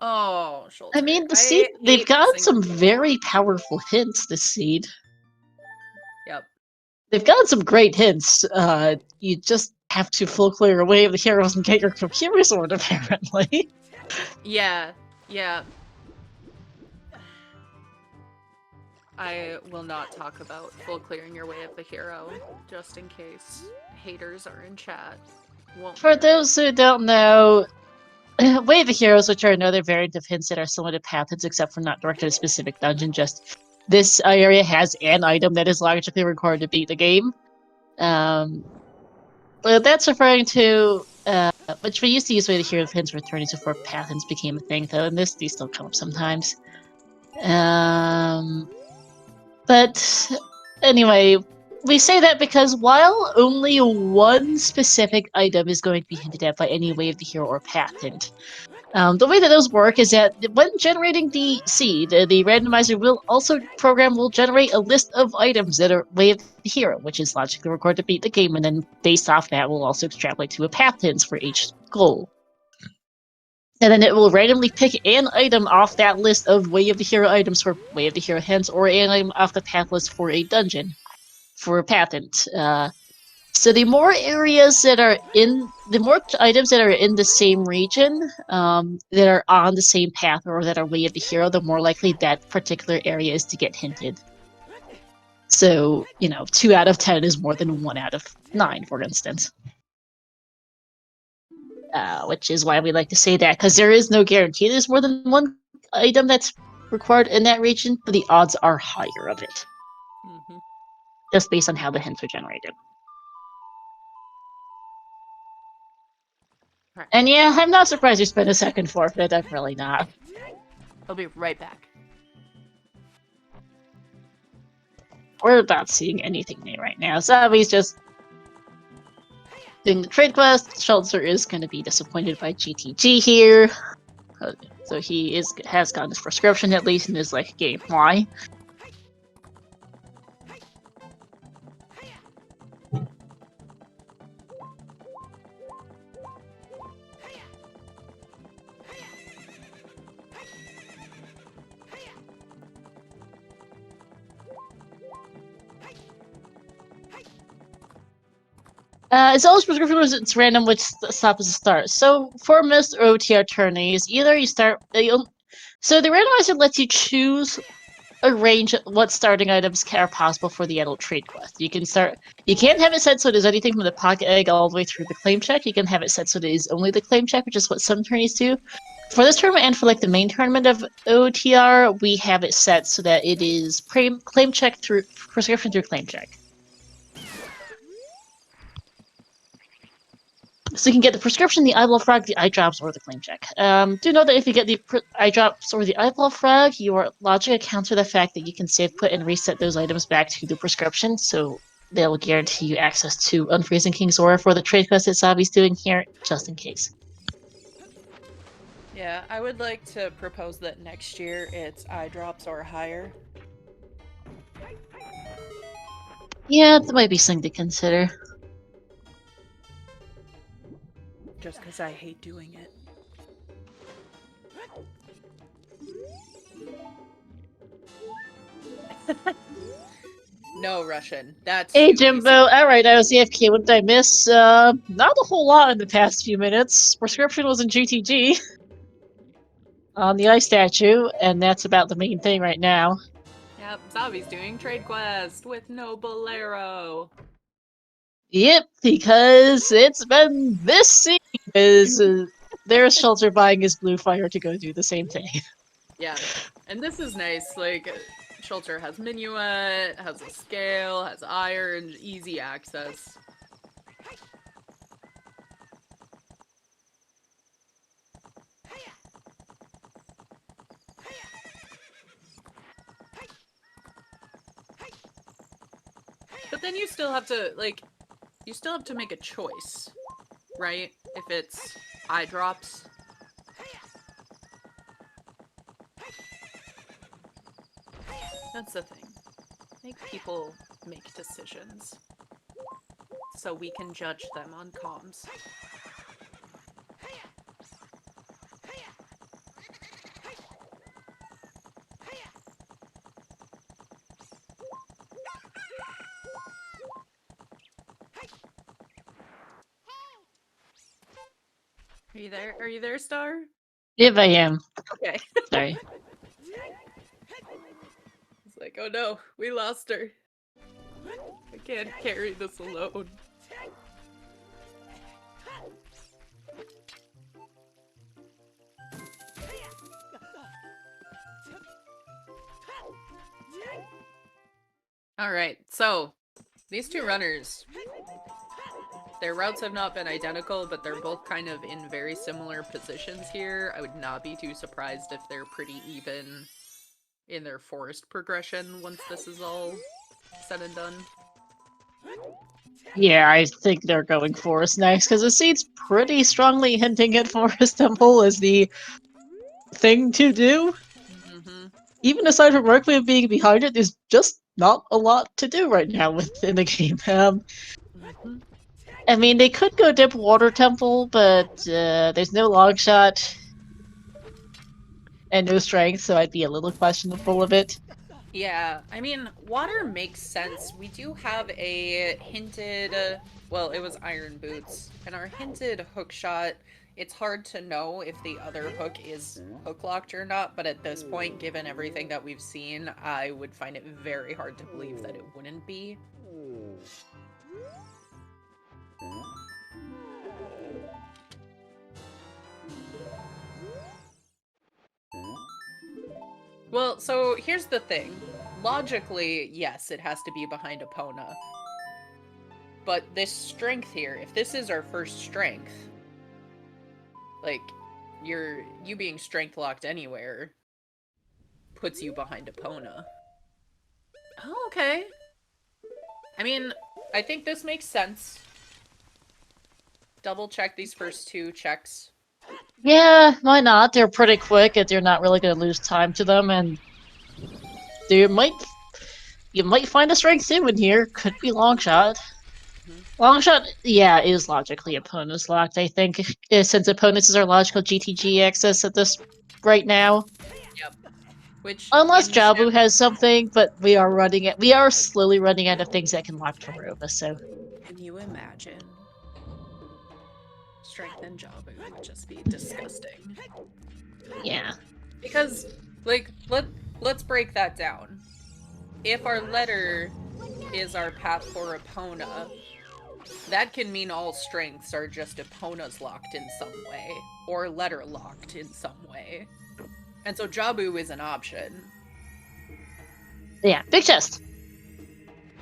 Oh, Schultz. I mean, the seed, they've got some very powerful hints, this seed. Yep. They've got some great hints. You just have to full clear away of the heroes and get your Kokiri sword, apparently. Yeah, yeah. I will not talk about full clearing your way of the hero, just in case haters are in chat. For those who don't know, Way of the Heroes, which are another variant of hints that are similar to path hints, except for not directed at a specific dungeon, just this area has an item that is logically required to beat the game. But that's referring to, which we used to use Way of the Heroes hints for turning before path hints became a thing, though, and these still come up sometimes. But anyway, we say that because while only one specific item is going to be hinted at by any Way of the Hero or path hint, the way that those work is that when generating the seed, the randomizer will generate a list of items that are Way of the Hero, which is logically required to beat the game, and then based off that, will also extrapolate to a path hints for each goal. And then it will randomly pick an item off that list of Way of the Hero items for Way of the Hero hints, or an item off the path list for a dungeon, for a path hint. So the more items that are in the same region, that are on the same path or that are Way of the Hero, the more likely that particular area is to get hinted. So, 2 out of 10 is more than 1 out of 9, for instance. Which is why we like to say that, because there is no guarantee there's more than one item that's required in that region, but the odds are higher of it. Mm-hmm. Just based on how the hints are generated. Right. And yeah, I'm not surprised you spent a second forfeit. I'm really not. I'll be right back. We're not seeing anything new right now. Zavi's just doing the trade quest. Schultzer is going to be disappointed by GTG here. So he has gotten his prescription at least and is like, game, why? It's always prescription was it's random which stops at the start. So for most OOT attorneys, either you start so the randomizer lets you choose a range of what starting items are possible for the adult trade quest. You can't have it set so it is anything from the pocket egg all the way through the claim check. You can have it set so it is only the claim check, which is what some attorneys do. For this tournament and for like the main tournament of OTR, we have it set so that it is claim check through prescription through claim check. So you can get the prescription, the eyeball frag, the eye drops, or the claim check. Do know that if you get the eye drops or the eyeball frag, your logic accounts for the fact that you can save, put, and reset those items back to the prescription, so they'll guarantee you access to Unfreezing King's Aura for the trade quest that Sabi's doing here, just in case. Yeah, I would like to propose that next year it's eye drops or higher. Yeah, that might be something to consider. Just because I hate doing it. No, Russian. That's Hey, Jimbo. Alright, I was AFK. What did I miss? Not a whole lot in the past few minutes. Prescription was in GTG. on the ice statue, and that's about the main thing right now. Yep, Zavi's doing trade quest with no Bolero. Yep, because it's been this scene is there's Shelter buying his blue fire to go do the same thing. Yeah, and this is nice. Like, Shelter has Minuet, has a scale, has iron, easy access. But then you still have to, like, you still have to make a choice, right? If it's eye drops. That's the thing. Make people make decisions. So we can judge them on comms. Are you there? Are you there, Star? If I am. Okay. Sorry. It's like, oh no, we lost her. I can't carry this alone. Alright, so these two runners, their routes have not been identical, but they're both kind of in very similar positions here. I would not be too surprised if they're pretty even in their forest progression once this is all said and done. Yeah, I think they're going Forest next, because it seems pretty strongly hinting at Forest Temple as the thing to do. Mm-hmm. Even aside from Requiem being behind it, there's just not a lot to do right now within the game. Mm-hmm. I mean, they could go dip Water Temple, but there's no long shot and no strength, so I'd be a little questionable of it. Yeah, I mean, water makes sense. We do have a hinted, well, it was Iron Boots, and our hinted hook shot, it's hard to know if the other hook is hook locked or not, but at this point, given everything that we've seen, I would find it very hard to believe that it wouldn't be. Well, so here's the thing. Logically, yes, it has to be behind Epona. But this strength here, if this is our first strength, like, you being strength locked anywhere puts you behind Epona. Oh, okay. I mean, I think this makes sense. Double check these first two checks. Yeah, why not? They're pretty quick, and they're not really going to lose time to them, and you might find a strength too in here. Could be long shot. Long shot, yeah, is logically opponents locked. I think since opponents is our logical GTG access at this right now. Yep. Which Unless Jabu has something, but we are slowly running out of things that can lock Tarova, so. Can you imagine? Strength and Jabu would just be disgusting. Yeah. Because, like, let's break that down. If our letter is our path for Epona, that can mean all strengths are just Epona's locked in some way, or letter locked in some way. And so Jabu is an option. Yeah, big chest.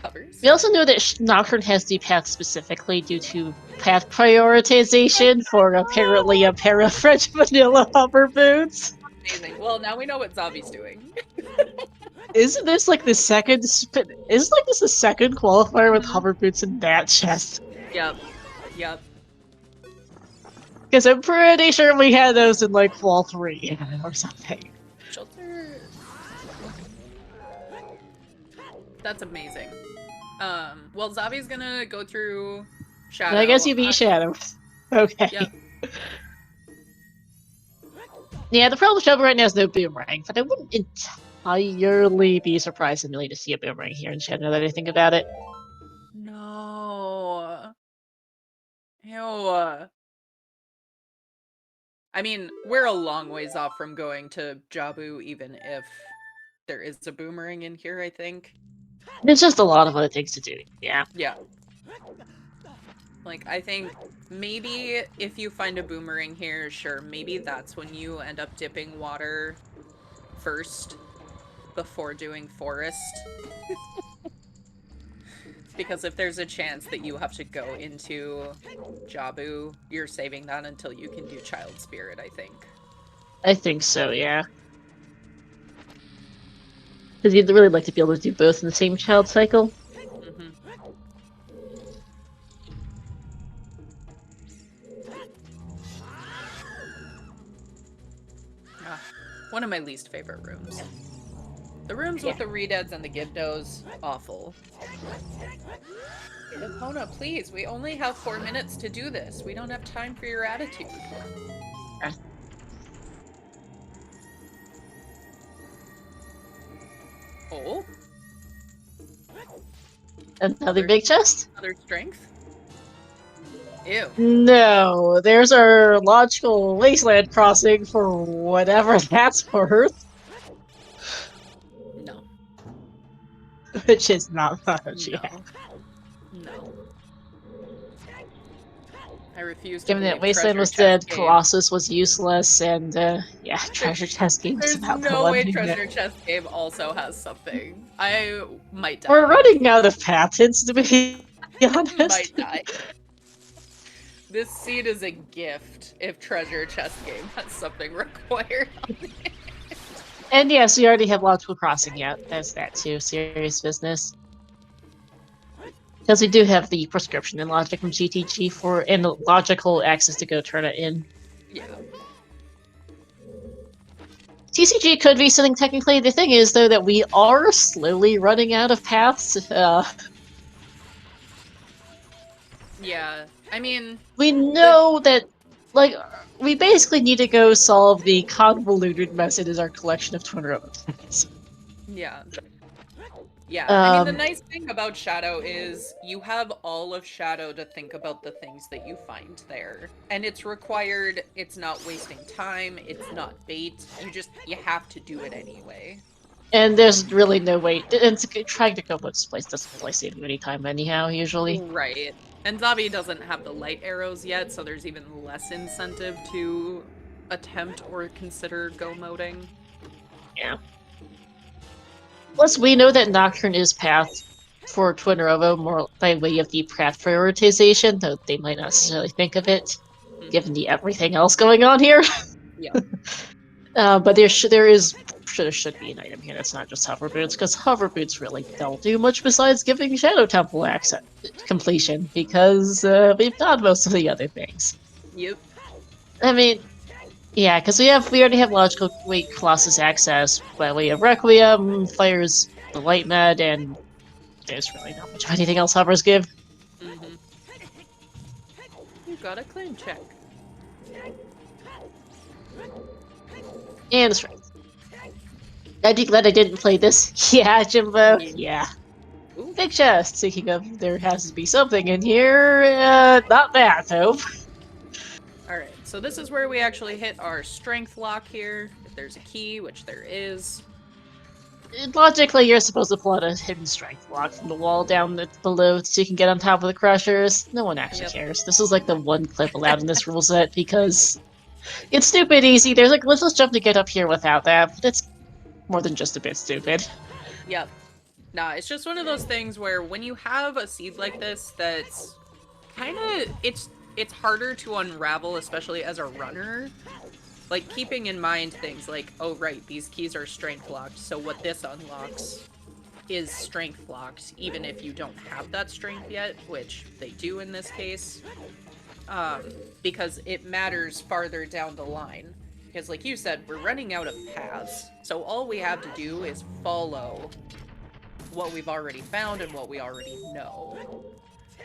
Covers. We also know that Nocturne has the path specifically due to path prioritization for apparently a pair of French vanilla hover boots. Amazing. Well, now we know what Zavi's doing. Isn't this like the second second qualifier with hover boots in that chest? Yep. Yep. Because I'm pretty sure we had those in like Qual 3 or something. Shelter. That's amazing. Well, Zavi's gonna go through Shadow. I guess you beat Shadow. Okay. Yep. Yeah, the problem with Shadow right now is no boomerang, but I wouldn't entirely be surprised immediately to see a boomerang here in Shadow now that I think about it. No. Ew. I mean, we're a long ways off from going to Jabu, even if there is a boomerang in here, I think. There's just a lot of other things to do. Yeah. Yeah. Like, I think maybe if you find a boomerang here, sure, maybe that's when you end up dipping water first before doing forest. Because if there's a chance that you have to go into Jabu, you're saving that until you can do Child Spirit, I think. I think so, yeah. Because you'd really like to be able to do both in the same child cycle. Mm-hmm. One of my least favorite rooms. The rooms with the Redeads and the Gibdos, awful. Epona, please, we only have 4 minutes to do this. We don't have time for your attitude. Oh? Another big chest? Another strength? Ew. No, there's our logical wasteland crossing for whatever that's worth. No. Which is not much, No. yeah. No. I refuse to Given that believe Wasteland Treasure was Chest dead, Game. Colossus was useless, and yeah, Treasure Chest Game was There's about the no one way thing that... Treasure Chest Game also has something. I might die. We're running out of patents, to be honest. Might die. This seed is a gift if Treasure Chest Game has something required on it. And yes, we already have Logical Crossing, yeah, there's that too, serious business. Because we do have the prescription and logic from GTG for and logical access to go turn it in. Yeah. TCG could be something technically. The thing is, though, that we are slowly running out of paths. Yeah. I mean... We know that, like, we basically need to go solve the convoluted mess it is our collection of Twin Road paths. Yeah. Yeah, I mean, the nice thing about Shadow is you have all of Shadow to think about the things that you find there. And it's required, it's not wasting time, it's not bait, you have to do it anyway. And there's really no way, and trying to go with this place doesn't really save you any time anyhow, usually. Right. And Zabi doesn't have the light arrows yet, so there's even less incentive to attempt or consider go moding. Yeah. Plus, we know that Nocturne is path for Twin Rovo more by way of the path prioritization, though they might not necessarily think of it, given the everything else going on here. Yeah. But there should be an item here that's not just hover boots, because hover boots really don't do much besides giving Shadow Temple access completion, because we've got most of the other things. Yep. I mean, yeah, because we already have logical Colossus access by way of Requiem, Fires the Light Med, and there's really not much of anything else hovers give. Mm-hmm. You got a claim check. And strength. I'd be glad I didn't play this. Yeah, Jimbo. Yeah. Ooh. Big chest. Speaking of, there has to be something in here. Not that, though. Alright, so this is where we actually hit our strength lock here. If there's a key, which there is. Logically, you're supposed to pull out a hidden strength block from the wall down below so you can get on top of the crushers. No one actually cares. This is like the one clip allowed in this rule set because it's stupid easy. There's like, let's just jump to get up here without that, but it's more than just a bit stupid. Yep. Nah, it's just one of those things where when you have a seed like this that's kind of, it's harder to unravel, especially as a runner. Like, keeping in mind things like, oh right, these keys are strength locked, so what this unlocks is strength locked, even if you don't have that strength yet, which they do in this case. Because it matters farther down the line. Because like you said, we're running out of paths, so all we have to do is follow what we've already found and what we already know.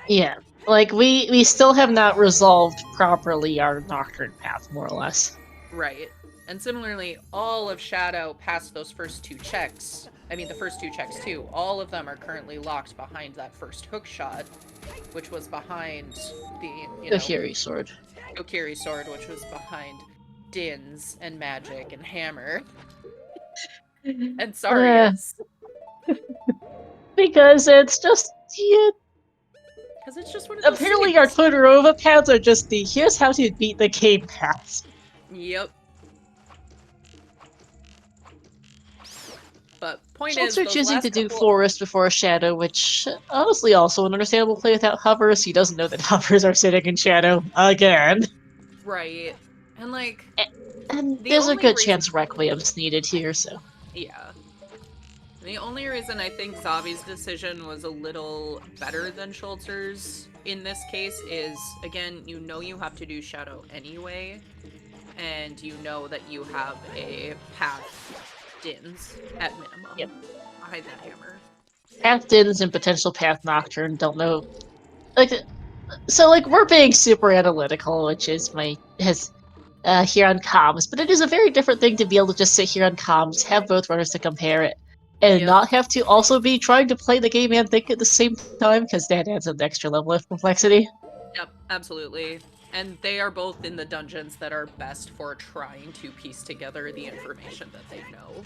Yeah, like, we still have not resolved properly our Nocturne path, more or less. Right. And similarly, all of Shadow past those first two checks, I mean the first two checks too, all of them are currently locked behind that first hook shot, which was behind the, The Fury Sword. Okiri Sword, which was behind Dins and Magic and Hammer and Sarius. Because it's just Because it's just one of those apparently our things. Twinrova paths are just the here's how to beat the game paths. Yep. But point Schultz is, are those choosing last to do couple... Forest before Shadow, which honestly also an understandable play without hovers. He doesn't know that hovers are sitting in Shadow again. Right. And like, And the there's a only good reason... chance Requiem's needed here, so. Yeah. The only reason I think Zavi's decision was a little better than Schultzer's in this case is, again, you know you have to do Shadow anyway, and you know that you have a path Dins at minimum. Yep. Behind that Hammer. Path Dins and potential Path Nocturne don't know. We're being super analytical, which is here on comms, but it is a very different thing to be able to just sit here on comms, have both runners to compare it, and Yep. not have to also be trying to play the game and think at the same time, because that adds an extra level of complexity. Yep, absolutely. And they are both in the dungeons that are best for trying to piece together the information that they know.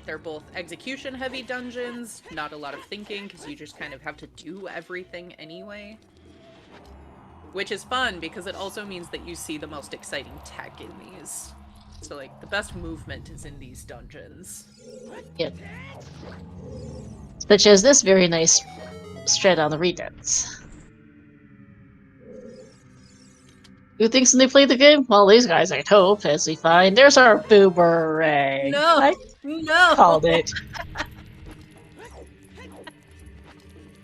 They're both execution-heavy dungeons, not a lot of thinking, because you just kind of have to do everything anyway. Which is fun, because it also means that you see the most exciting tech in these. So, like, the best movement is in these dungeons. Yep. Such as this very nice strat on the redents. Who thinks when they play the game? Well, these guys, I'd hope, as we find. There's our boomerang. No! I No! called it.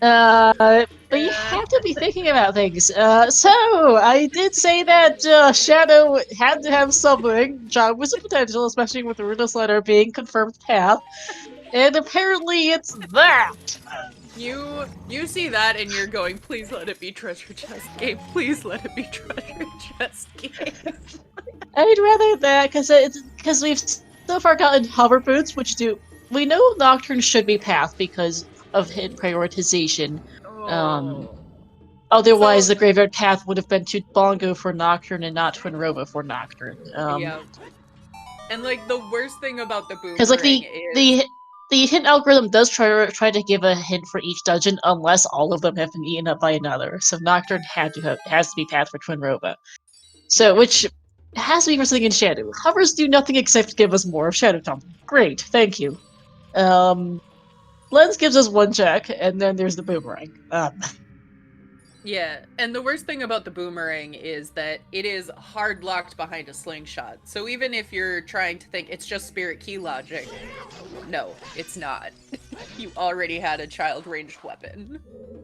But you have to be thinking about things. So, I did say that Shadow had to have something. Job was a potential, especially with the Rudos letter being confirmed path. And apparently it's that! You see that and you're going, please let it be treasure chest game. Please let it be treasure chest game. I'd rather that, because we've so far gotten hover boots, which do... We know Nocturne should be path because of hit prioritization. Otherwise, the Graveyard Path would have been too Bongo for Nocturne and not Twinrova for Nocturne. Yeah. And, like, the worst thing about the boomerang Because, like, is... the hint algorithm does try to give a hint for each dungeon, unless all of them have been eaten up by another. So Nocturne has to be path for Twinrova. So, which has to be for something in Shadow. Hovers do nothing except give us more of Shadow Temple. Great, thank you. Lens gives us one check, and then there's the boomerang. Yeah, and the worst thing about the boomerang is that it is hard locked behind a slingshot. So even if you're trying to think it's just spirit key logic, no, it's not. You already had a child ranged weapon.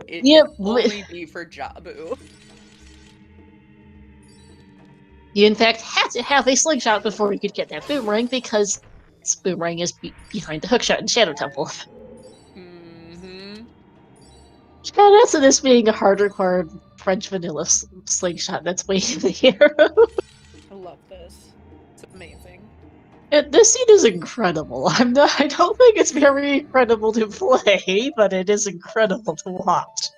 It can only be for Jabu. You in fact had to have a slingshot before you could get that boomerang, because this boomerang is behind the hookshot in Shadow Temple. Shout out to this being a hard-required French vanilla slingshot that's way in the hero. I love this. It's amazing. This scene is incredible. I don't think it's very incredible to play, but it is incredible to watch.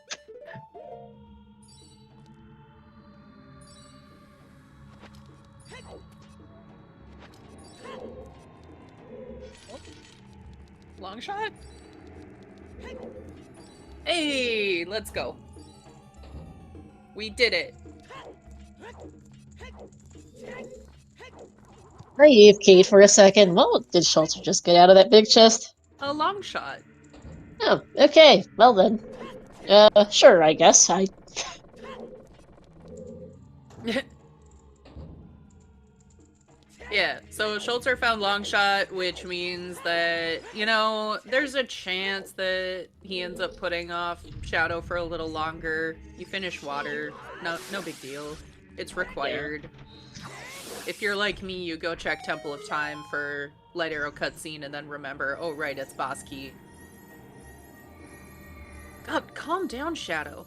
Long shot? Hey, let's go. We did it. Naive Kate for a second. Well, did Schultzer just get out of that big chest? A long shot. Oh, okay. Well then. Sure, I guess. Yeah, so Schultzer found long shot, which means that, you know, there's a chance that he ends up putting off Shadow for a little longer. You finish water, no big deal. It's required. Yeah. If you're like me, you go check Temple of Time for Light Arrow cutscene and then remember, oh right, it's boss key. God, calm down, Shadow.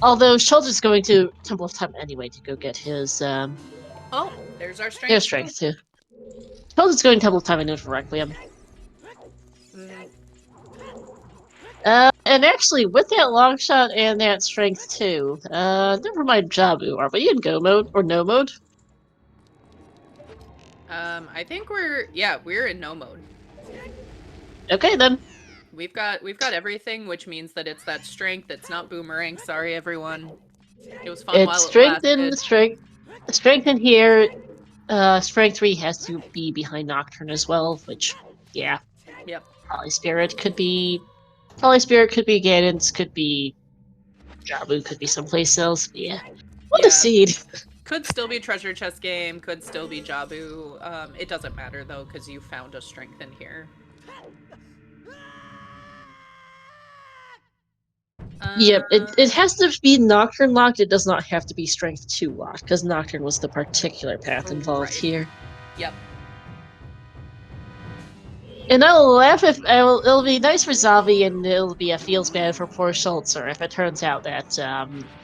Although Schultzer's going to Temple of Time anyway to go get his, Oh, there's our strength. Strength too. Schultzer's going to Temple of Time and for Requiem. And actually, with that long shot and that strength too, never mind Jabu, are we in go mode or no mode? I think we're in no mode. Okay then. We've got everything, which means that it's that strength. It's not boomerang. Sorry, everyone. It was fun It's while it strength in lasted. strength in here. Strength 3 has to be behind Nocturne as well, which, yeah. Yep. Poly Spirit could be Guidance, could be Jabu, could be someplace else. But yeah. What a Yeah. seed! Could still be treasure chest game. Could still be Jabu. It doesn't matter though, because you found a strength in here. Yep, it has to be Nocturne locked, it does not have to be Strength 2 locked, because Nocturne was the particular path involved Right. here. Yep. And I'll laugh if it'll be nice for Zavi, and it'll be a feels bad for poor Schultzer if it turns out that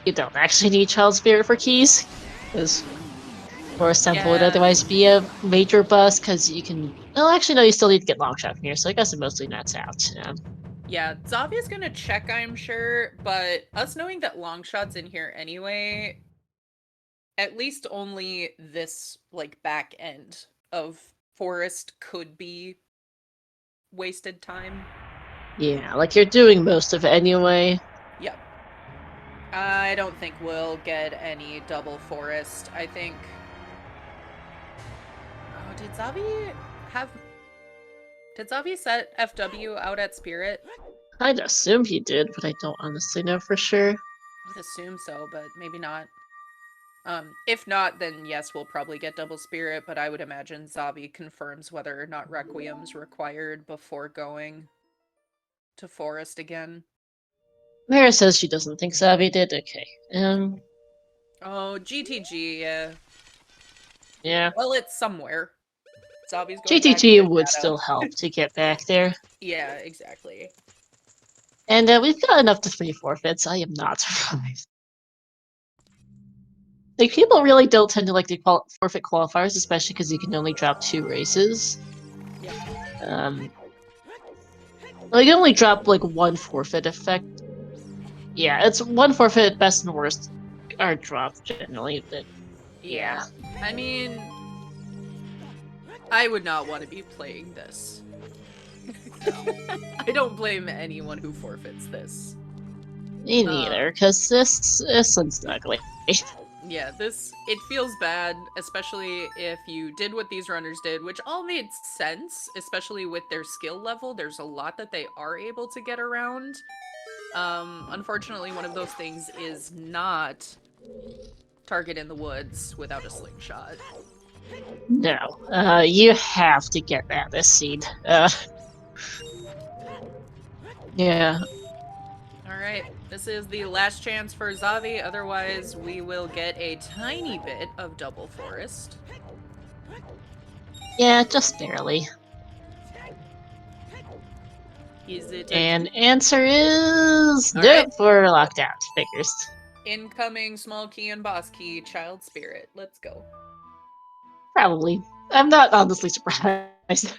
you don't actually need Child Spirit for keys, because Forest Temple would Yeah. otherwise be a major bust, because you can. Well, actually, no, you still need to get Longshot from here, so I guess it mostly nets out. Yeah, Zavi's gonna check, I'm sure, but us knowing that Longshot's in here anyway, at least only this, like, back end of Forest could be wasted time. Yeah, like you're doing most of it anyway. Yep. I don't think we'll get any double Forest. I think... Oh, did Zavi have... Did Zavi set FW out at Spirit? I'd assume he did, but I don't honestly know for sure. I would assume so, but maybe not. If not, then yes, we'll probably get double spirit, but I would imagine Zavi confirms whether or not Requiem's required before going to Forest again. Mara says she doesn't think Zavi did. Okay. Oh, GTG, yeah. Yeah. Well, it's somewhere. Zavi's going back to GTG the would shadow. still help to get back there. Yeah, exactly. And we've gotten up to 3 forfeits. I am not surprised. Like, people really don't tend to like to forfeit qualifiers, especially because you can only drop 2 races. Yep. Well, you can only drop, like, 1 forfeit effect. Yeah, it's 1 forfeit, best and worst are dropped, generally, but yeah. I mean, I would not want to be playing this. I don't blame anyone who forfeits this. Me neither, because this one's ugly. Yeah, it feels bad, especially if you did what these runners did, which all made sense, especially with their skill level. There's a lot that they are able to get around. Unfortunately, one of those things is not target in the woods without a slingshot. No, you have to get that this seed. Yeah. Alright, this is the last chance for Zavi, otherwise we will get a tiny bit of double forest. Yeah, just barely. Is it And answer is nope, right. we're locked out. Figures. Incoming small key and boss key, child spirit. Let's go. Probably. I'm not honestly surprised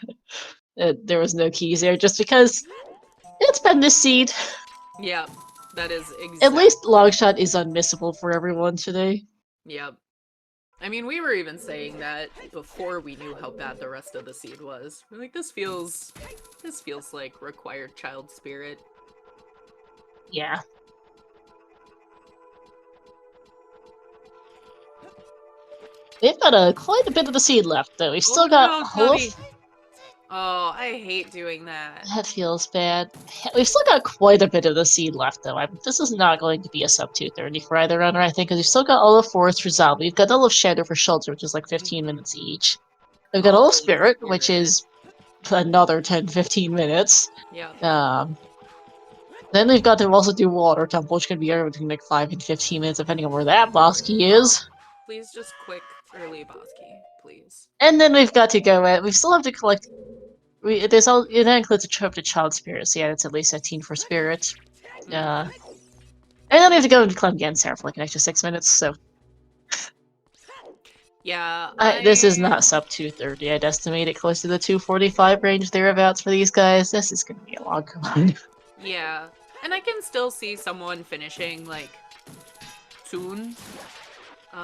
that there was no keys there, just because it's been this seed. Yeah, that is exactly. At least Longshot is unmissable for everyone today. Yep. I mean, we were even saying that before we knew how bad the rest of the seed was. We're like, this feels like required child spirit. Yeah. We've got quite a bit of the seed left, though. We've still got Oh, I hate doing that. That feels bad. We've still got quite a bit of the seed left, though. This is not going to be a sub 230 for either runner, I think, because we've still got all of Forest for Zal. We've got all of Shadow for Shelter, which is like 15 minutes each. We've got all of Spirit, which is another 10-15 minutes. Yeah. Then we've got to also do Water Temple, which can be anywhere between like 5 and 15 minutes, depending on where that boss key is. Please just quick early boss key, please. And then we've got to go at. We still have to collect. That includes a trip to Child Spirit, so yeah, it's at least 15 for Spirit. And then we have to go and collect Gensar for like an extra 6 minutes, so. Yeah. This is not sub 230. I'd estimate it close to the 245 range thereabouts for these guys. This is gonna be a long run. Yeah. And I can still see someone finishing, like, soon.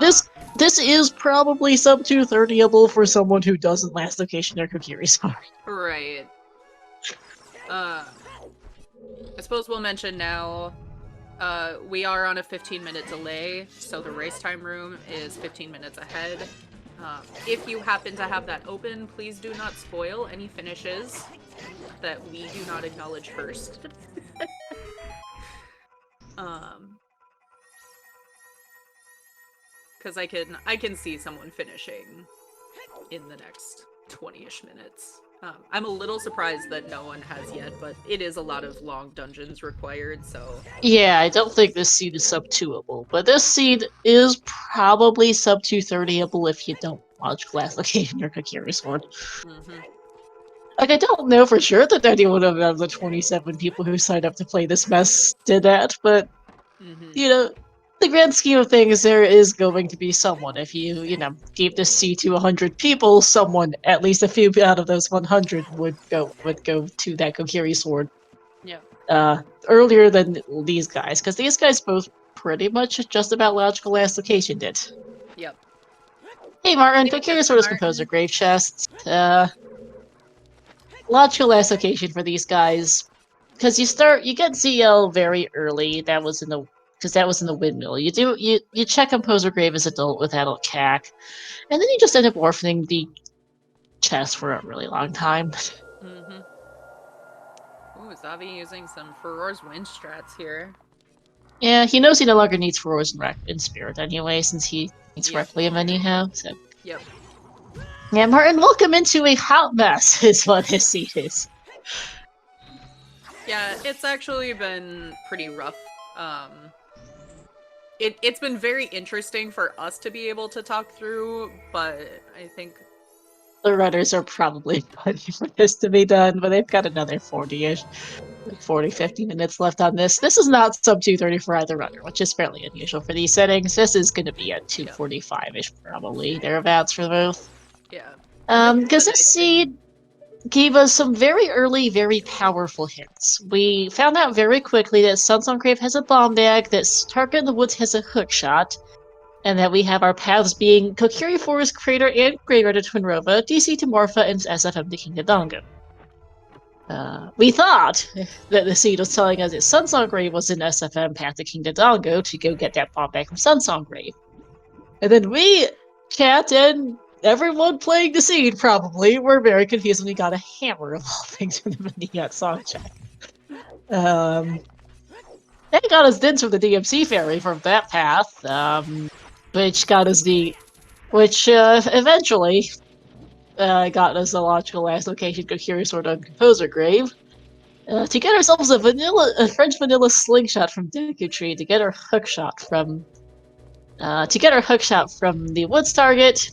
This is probably sub 230able for someone who doesn't last location or Kokiri Spark. Right. I suppose we'll mention now, we are on a 15-minute delay, so the race time room is 15 minutes ahead. If you happen to have that open, please do not spoil any finishes that we do not acknowledge first. Because I can see someone finishing in the next 20-ish minutes. I'm a little surprised that no one has yet, but it is a lot of long dungeons required, so... Yeah, I don't think this seed is sub 2able, but this seed is probably sub 230able if you don't watch Glass Location or Kokiri Sword. Like, I don't know for sure that any one of the 27 people who signed up to play this mess did that, but, you know, the grand scheme of things, there is going to be someone. If you know, gave this seed to 100 people, someone, at least a few out of those 100 would go to that Kokiri Sword. Yeah. Earlier than these guys, because these guys both pretty much just about logical last location did. Yep. Hey Martin, Even Kokiri just Sword is Martin. Composer Grave Chest. Logical last location for these guys, because you get ZL very early. That was in the windmill. You check Composer Grave as adult with adult CAC, and then you just end up orphaning the chest for a really long time. Ooh, Zavi using some Furor's wind strats here. Yeah, he knows he no longer needs Furor's in spirit anyway, since he needs Requiem anyhow. So. Yep. Yeah, Martin, welcome into a hot mess, is what his seat is. Yeah, it's actually been pretty rough. It's been very interesting for us to be able to talk through, but I think The runners are probably ready for this to be done, but they've got another 40-ish, 40, 50 minutes left on this. This is not sub 230 for either runner, which is fairly unusual for these settings. This is going to be at 245-ish, probably, thereabouts for both. Yeah. Because this seed gave us some very early, very powerful hints. We found out very quickly that Sunsong Grave has a bomb bag, that Tarka in the Woods has a hookshot, and that we have our paths being Kokiri Forest Crater and Graveyard to Twinrova, DC to Morpha, and SFM to King Dodongo. We thought that the seed was telling us that Sunsong Grave was an SFM path to King Dodongo to go get that bomb bag from Sunsong Grave. And then we, chat, and everyone playing the seed probably were very confused when we got a hammer of all things from the Vignette song check. That got us Dins from the DMC Fairy from that path, which got us eventually got us a logical last location Kokiri Sword on Composer Grave. To get ourselves a French vanilla slingshot from Deku Tree, to get our hookshot from the Woods target,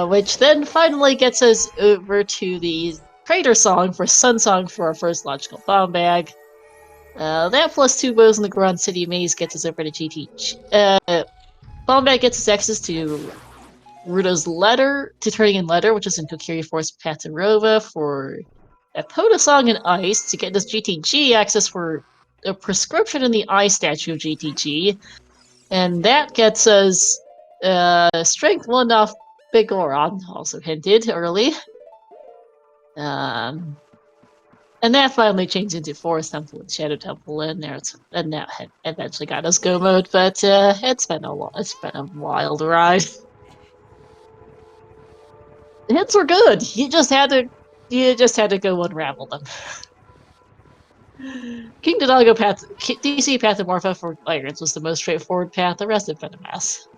which then finally gets us over to the Crater Song for Sun Song for our first logical bomb bag. That plus 2 bows in the Grand City Maze gets us over to GT. Bomb bag gets us access to Ruto's letter, to turning in letter, which is in Kokiri Forest Path to Rova, for a Poda Song and Ice to get this GTG access for a prescription in the Ice statue of GTG, and that gets us Strength 1 off Big Goron, also hinted early. And that finally changed into Forest Temple and Shadow Temple, and that eventually got us Go Mode, but it's been a wild ride. The hits were good. You just had to go unravel them. King Dodongo path, DC path of Morpha for Irons was the most straightforward path. The rest have been a mess.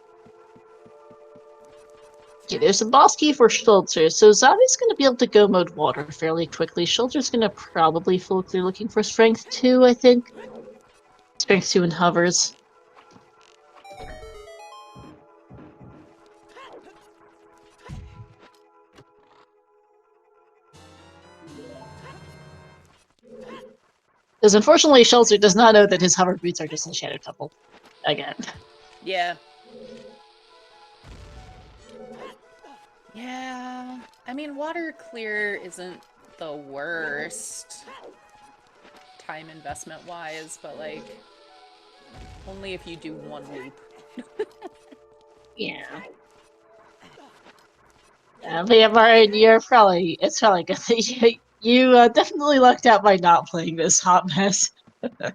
Okay, there's a boss key for Schulter, so Zavi's going to be able to go mode water fairly quickly. Schulter's going to probably full clear looking for Strength 2, I think. Strength 2 and hovers. Because unfortunately, Schulter does not know that his hover boots are just in Shadow Temple. Again. Yeah. Yeah. I mean, water clear isn't the worst time investment wise, but like only if you do one loop. Yeah. But yeah, Martin, it's probably good that you definitely lucked out by not playing this hot mess. I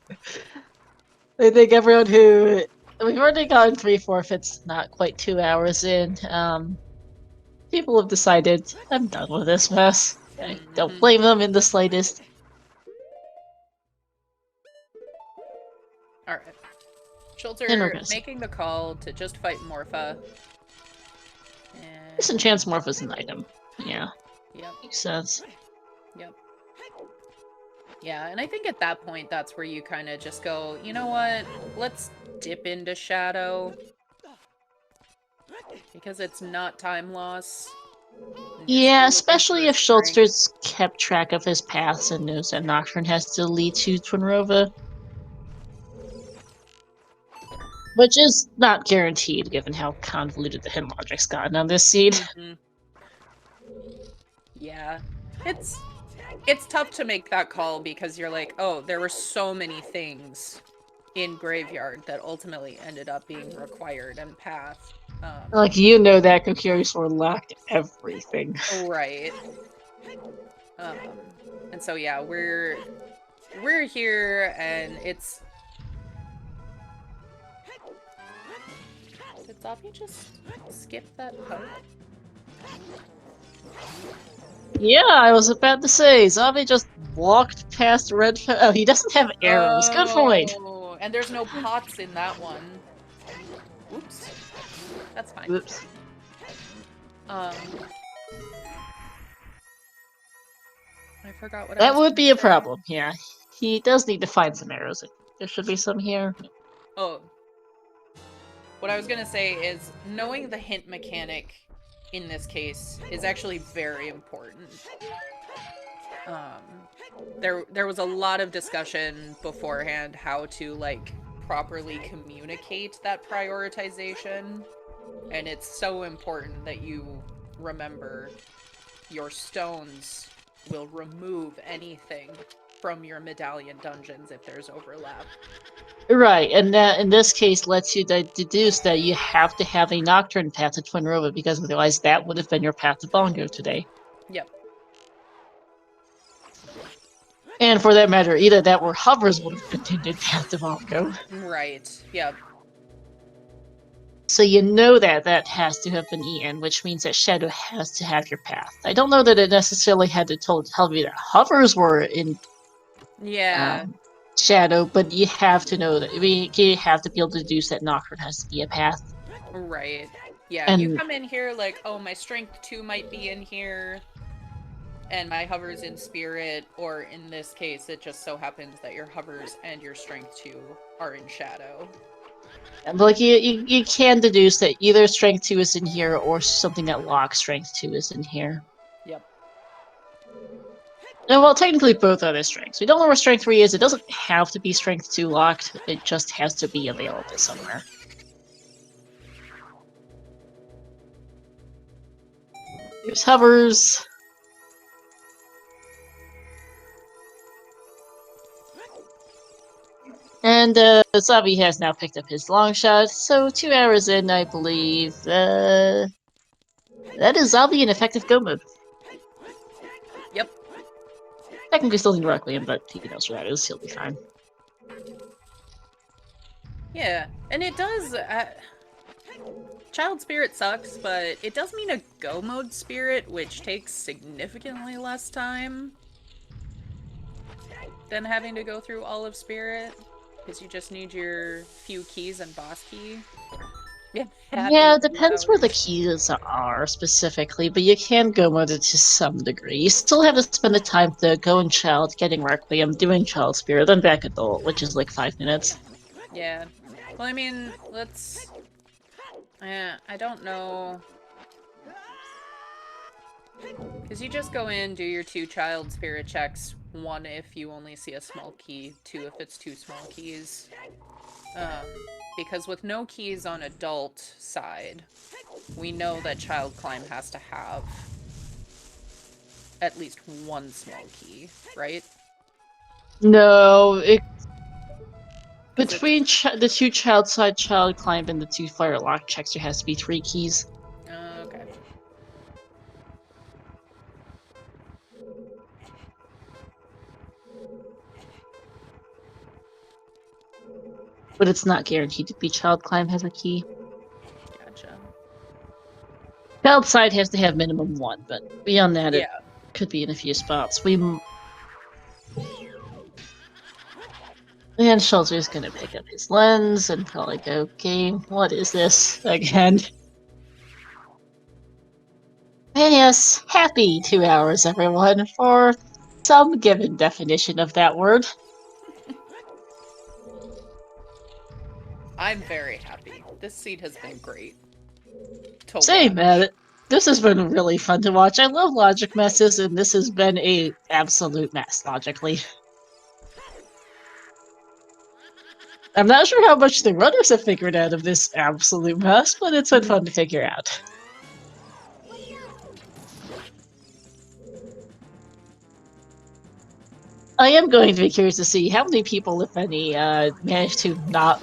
think everyone who we've already gotten 3/4, not quite 2 hours in. People have decided I'm done with this mess. I don't blame them in the slightest. Alright. And we're Schulter gonna see. making the call to just fight Morpha. And... Disenchants Morph as an item. Yeah. Yep. Makes sense. Yep. Yeah, and I think at that point, that's where you kind of just go, you know what? Let's dip into Shadow. Because it's not time loss. Yeah, especially if Schulter's kept track of his paths and knows that Nocturne has to lead to Twinrova. Which is not guaranteed, given how convoluted the hit logic's gotten on this seed. Yeah. It's tough to make that call because you're like, oh, there were so many things in Graveyard that ultimately ended up being required and path. Like, you know that Kokiri Sword lacked everything. Right. And so yeah, we're here and it's... Did Zavi just skip that part? Yeah, I was about to say, Zavi just walked past red. Oh, he doesn't have arrows. Good point. Oh, and there's no pots in that one. Oops. That's fine. Oops. I forgot what that would be a problem, yeah. He does need to find some arrows. There should be some here. Oh. What I was gonna say is, knowing the hint mechanic in this case is actually very important. There was a lot of discussion beforehand how to, like, properly communicate that prioritization. And it's so important that you remember your stones will remove anything from your medallion dungeons if there's overlap. Right, and that in this case lets you deduce that you have to have a Nocturne path to Twinrova, because otherwise that would have been your path to Bongo today. Yep. And for that matter, either that or Hovers would have continued path to Bongo. Right, yep. So you know that that has to have been eaten, which means that Shadow has to have your path. I don't know that it necessarily had to tell me that Hovers were in Shadow, but you have to know that. I mean, you have to be able to deduce that Nocturne has to be a path. Right. Yeah, and you come in here like, oh, my Strength 2 might be in here, and my Hovers in Spirit, or in this case, it just so happens that your Hovers and your Strength 2 are in Shadow. Like, you can deduce that either Strength 2 is in here, or something that locks Strength 2 is in here. Yep. And well, technically both are their strengths. We don't know where Strength 3 is. It doesn't have to be Strength 2 locked. It just has to be available somewhere. There's Hovers. And Zabi has now picked up his long shot, so 2 hours in, I believe. That is Zabi in effective go mode. Yep. Technically still in Requiem, but he knows where that is. He'll be fine. Yeah, and it does. Child Spirit sucks, but it does mean a go mode Spirit, which takes significantly less time than having to go through all of Spirit, because you just need your few keys and boss key. Yeah, it depends where the keys are specifically, but you can go mode it to some degree. You still have to spend the time to go in Child, getting Requiem, doing Child Spirit, then back Adult, which is like 5 minutes. Yeah. Well, I mean, let's... I don't know. Because you just go in, do your 2 Child Spirit checks. 1 if you only see a small key, 2 if it's 2 small keys. Because with no keys on Adult side, we know that Child Climb has to have at least 1 small key, right? No, Between the two child side child climb and the two fire lock checks, there has to be 3 keys. Okay. But it's not guaranteed to be child climb has a key. Gotcha. Child side has to have minimum 1, but beyond that, Yeah. it could be in a few spots. And Shelter's gonna pick up his lens and probably go, game, what is this again? And yes, happy 2 hours, everyone, for some given definition of that word. I'm very happy. This seed has been great. Same, man. This has been really fun to watch. I love logic messes, and this has been a absolute mess, logically. I'm not sure how much the runners have figured out of this absolute mess, but it's been fun to figure out. I am going to be curious to see how many people, if any, managed to not...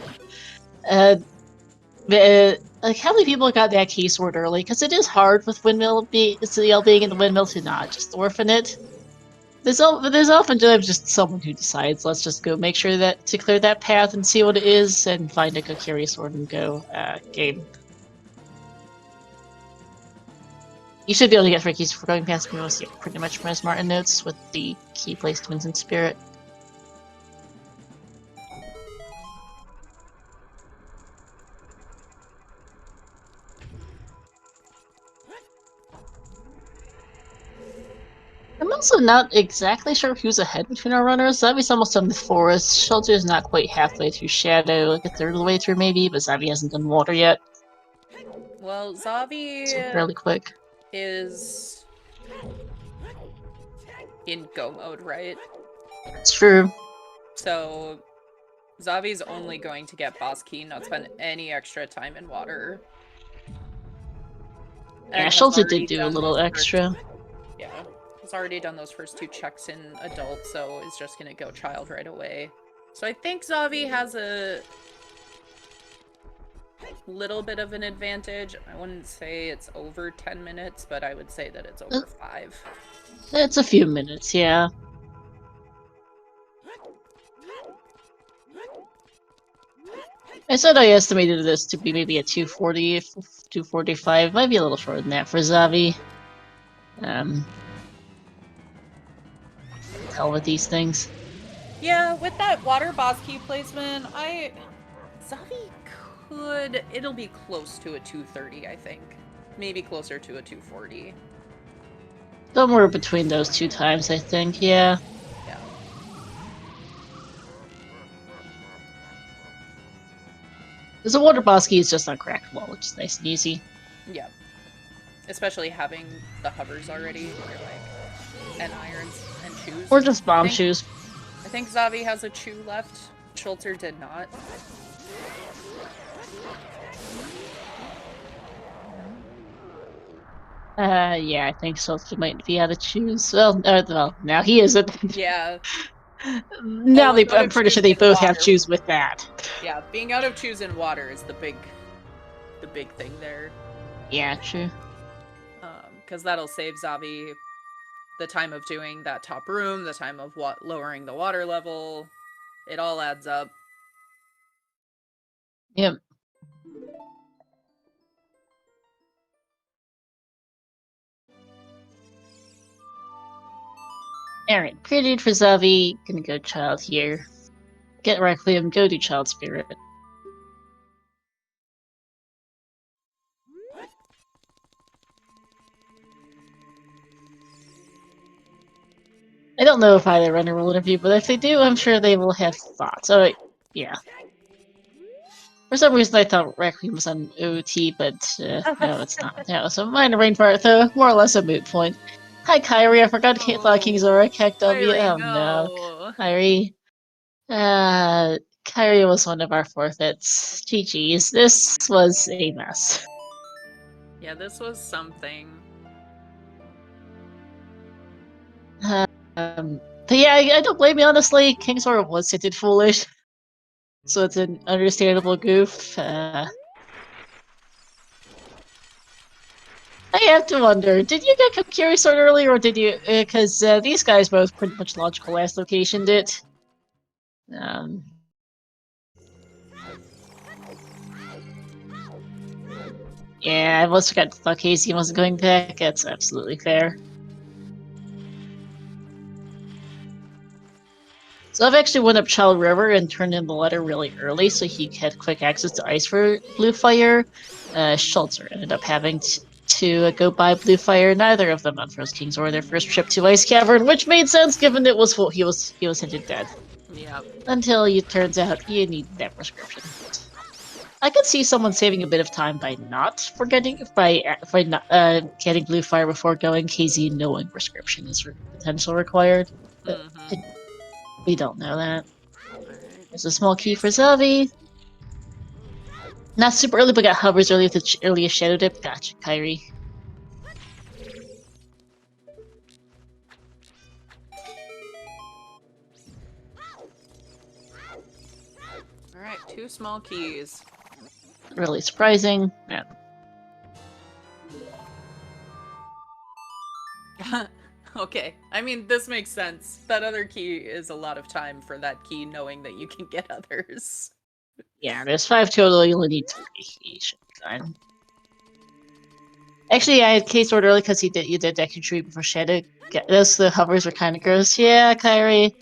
like, how many people got that key sword early? Because it is hard with Windmill being in the Windmill to not just orphan it. There's oftentimes just someone who decides, let's just go make sure that to clear that path and see what it is, and find a Kokiri sword and go game. You should be able to get 3 keys for going past most, yeah, pretty much from his Martin notes with the key placements in Spirit. I'm also not exactly sure who's ahead between our runners. Zavi's almost done with Forest. Shelter's not quite halfway through Shadow, like a third of the way through maybe, but Zavi hasn't done Water yet. Well, Zavi So fairly quick. is in go mode, right? It's true. So Zavi's only going to get boss key, not spend any extra time in water. Yeah, Shelter did do a little extra. Yeah, he's already done those first 2 checks in adult, so is just gonna go child right away. So I think Zavi has a little bit of an advantage. I wouldn't say it's over 10 minutes, but I would say that it's over 5. It's a few minutes, yeah. I said I estimated this to be maybe a 240, 245, might be a little shorter than that for Zavi. Hell with these things. Yeah, with that water boss key placement, Zavi could... It'll be close to a 230, I think. Maybe closer to a 240. Somewhere between those 2 times, I think, yeah. Yeah. Because the water boss key is just uncrackable, which is nice and easy. Yeah. Especially having the hovers already, and irons and shoes. Or just bomb shoes. I think Zavi has a chew left. Schulter did not. Yeah, I think Schulter might be out of choose. Well, now he isn't. Yeah. Now I'm pretty sure they both have choose with that. Yeah, being out of choose in water is the big thing there. Yeah, true. Because that'll save Zavi the time of doing that top room, the time of lowering the water level. It all adds up. Yep. Alright, created for Zavi, gonna go child here. Get Requiem, go do child spirit. I don't know if either runner will interview, but if they do, I'm sure they will have thoughts. Oh, yeah. For some reason, I thought Requiem was on OOT, but no, it's not. No, so minor rain part, though, more or less a moot point. Hi, Kyrie. I forgot to thought King Zora heck W. Oh no, Kyrie. Kyrie was one of our forfeits. GG's. This was a mess. Yeah, this was something. But yeah, I don't blame you, honestly. King Zora was hinted foolish. so it's an understandable goof. I have to wonder, did you get Kokiri Sword early, or did you? Because these guys both pretty much logical last locationed it. Yeah, I almost forgot to thought Casey wasn't going back. That's absolutely fair. So I've actually went up Child River and turned in the letter really early so he had quick access to ice for Blue Fire. Schultzer ended up having to go buy Blue Fire, neither of them on First Kings or their first trip to Ice Cavern, which made sense given it was full. He was hinted dead. Yep. Until it turns out you need that prescription. I could see someone saving a bit of time by not forgetting by not getting Blue Fire before going KZ, knowing prescription is potential required. But we don't know that. There's a small key for Zelvi. Not super early, but got hovers early with the earliest Shadow Dip. Gotcha, Kyrie. Alright, 2 small keys. Really surprising. Yeah. Okay, I mean, this makes sense. That other key is a lot of time for that key knowing that you can get others. Yeah, there's 5 total, you only need 3. He should be fine. Actually, I had K-Sword early because you did that contribute before Shadow. Those the hovers were kind of gross. Yeah, Kyrie.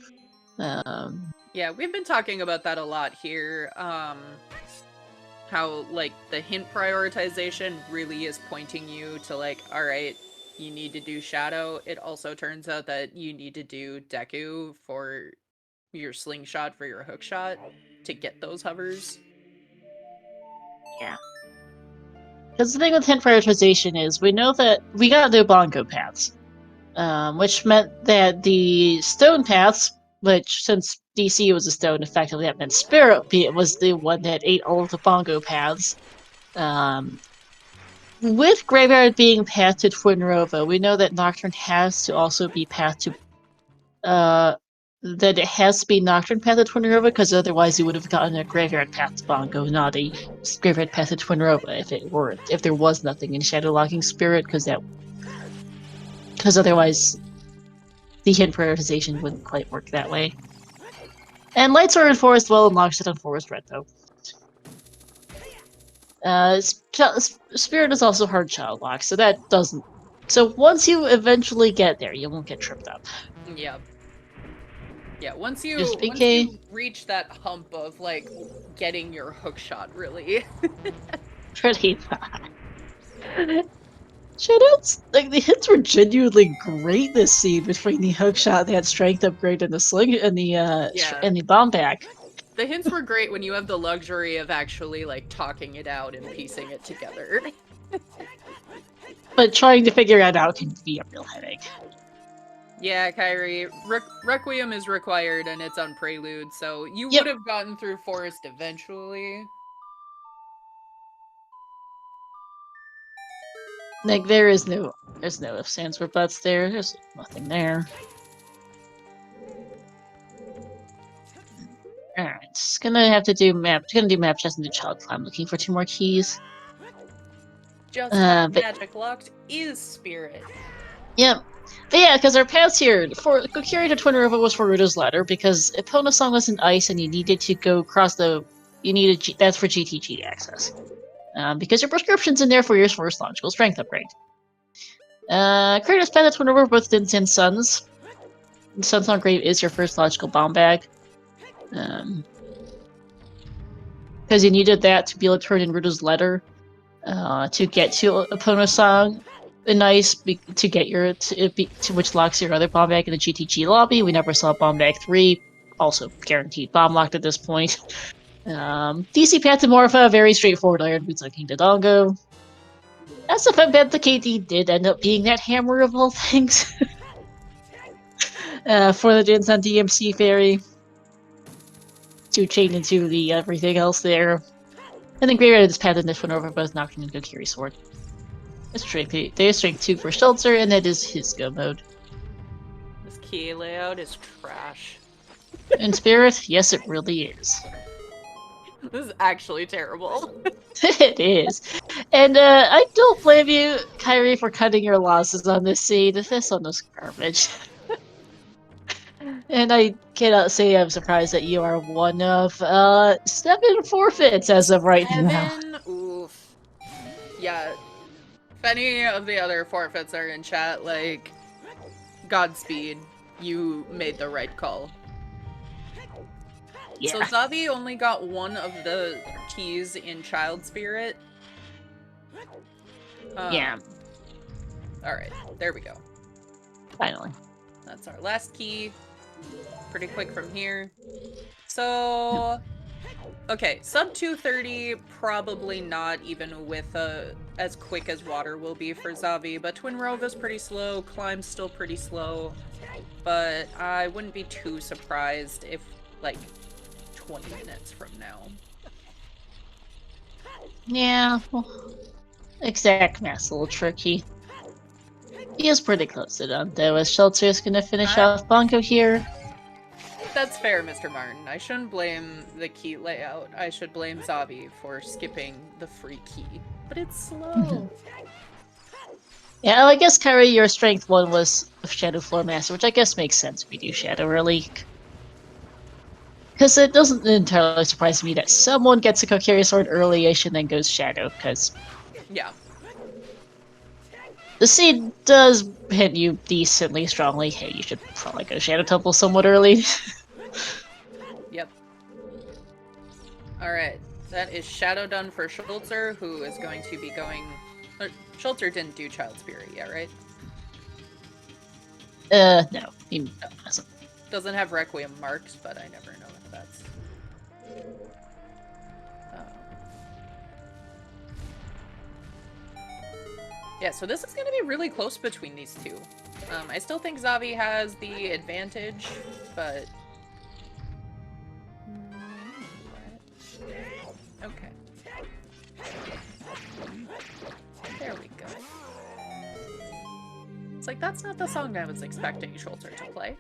Yeah, we've been talking about that a lot here. How, like, the hint prioritization really is pointing you to, like, alright, you need to do Shadow. It also turns out that you need to do Deku for your slingshot for your hookshot to get those hovers. Yeah. Because the thing with hint prioritization is we know that we got the bongo paths, which meant that the stone paths, which since DC was a stone, effectively that meant Spirit was the one that ate all of the bongo paths. With Graveyard being path to Twin Rova, we know that Nocturne has to also be path to that it has to be Nocturne path to Twin Rova, because otherwise you would have gotten a Graveyard path to Bongo, not a Graveyard path to Twin Rova if there was nothing in Shadow Locking Spirit, because otherwise the hint prioritization wouldn't quite work that way. And Light Sword in Forest Well and Lockset on Forest Red, though. Spirit is also hard child lock, so that doesn't. So once you eventually get there, you won't get tripped up. Yep. Yeah, once you reach that hump of, like, getting your hookshot, really. Pretty bad. Shoutouts, like, the hits were genuinely great this scene between the hookshot, that strength upgrade, and the sling, and the bomb back. The hints were great when you have the luxury of actually, like, talking it out and piecing it together. But trying to figure it out can be a real headache. Yeah, Kyrie, Requiem is required and it's on Prelude, so you would have gotten through Forest eventually. Like, there's no ifs, ands, or buts there. There's nothing there. Alright, just gonna have to do map. Gonna do map chest and do child climb. Looking for 2 more keys. Just magic locked is Spirit. Yep. But yeah, because our paths here, for Kokiri to Twin River was for Rudo's Ladder, because Epona Song was in ice and you needed to go across that's for GTG access. Because your prescription's in there for your first logical strength upgrade. Kratos Path to Twin River both did send Suns. Sun's on Grave is your first logical bomb bag. Because you needed that to be able to turn in Rudo's Letter to get to Epona Song in ice to get to which locks your other bomb bag in the GTG lobby. We never saw bomb bag 3, also guaranteed bomb locked at this point. DC Path to Morpha, very straightforward Iron Boots on King Dodongo. SFM Path to KD did end up being that hammer of all things. For the Jinsan DMC Fairy. To chain into the everything else there. And then Graveyard is path in this one over both Nocturne and Kokiri Sword. There's strength 2 for Shelter, and that is his go mode. This key layout is trash. In Spirit, yes, it really is. This is actually terrible. It is. And I don't blame you, Kyrie, for cutting your losses on this seed. This one was garbage. And I cannot say I'm surprised that you are one of 7 forfeits as of right now. 7? Oof. Yeah. If any of the other forfeits are in chat, like, Godspeed. You made the right call. Yeah. So Zavi only got one of the keys in Child Spirit. Yeah. Alright, there we go. Finally. That's our last key. Pretty quick from here. So... Okay, sub 230, probably not even with as quick as water will be for Zavi, but Twin Rova's pretty slow, Climb's still pretty slow, but I wouldn't be too surprised if, like, 20 minutes from now. Yeah, well, exact math's a little tricky. He is pretty close to done, though, as Shelter is gonna finish off Bongo here. That's fair, Mr. Martin. I shouldn't blame the key layout. I should blame Zavi for skipping the free key. But it's slow. Yeah, well, I guess, Kyrie, your strength one was Shadow Floor Master, which I guess makes sense if we do Shadow early. Because it doesn't entirely surprise me that someone gets a Kokiri Sword early-ish and then goes Shadow, because... Yeah. The seed does hit you decently strongly. Hey, you should probably go Shadow Temple somewhat early. Yep. Alright, that is Shadow done for Schultzer, who is going to be going... Schultzer didn't do Child Spirit yet, right? No. He doesn't. Doesn't have Requiem marked, but I never know if that's... Yeah, so this is going to be really close between these two. I still think Zavi has the advantage, but... Okay. There we go. It's like, that's not the song I was expecting Schultzer to play.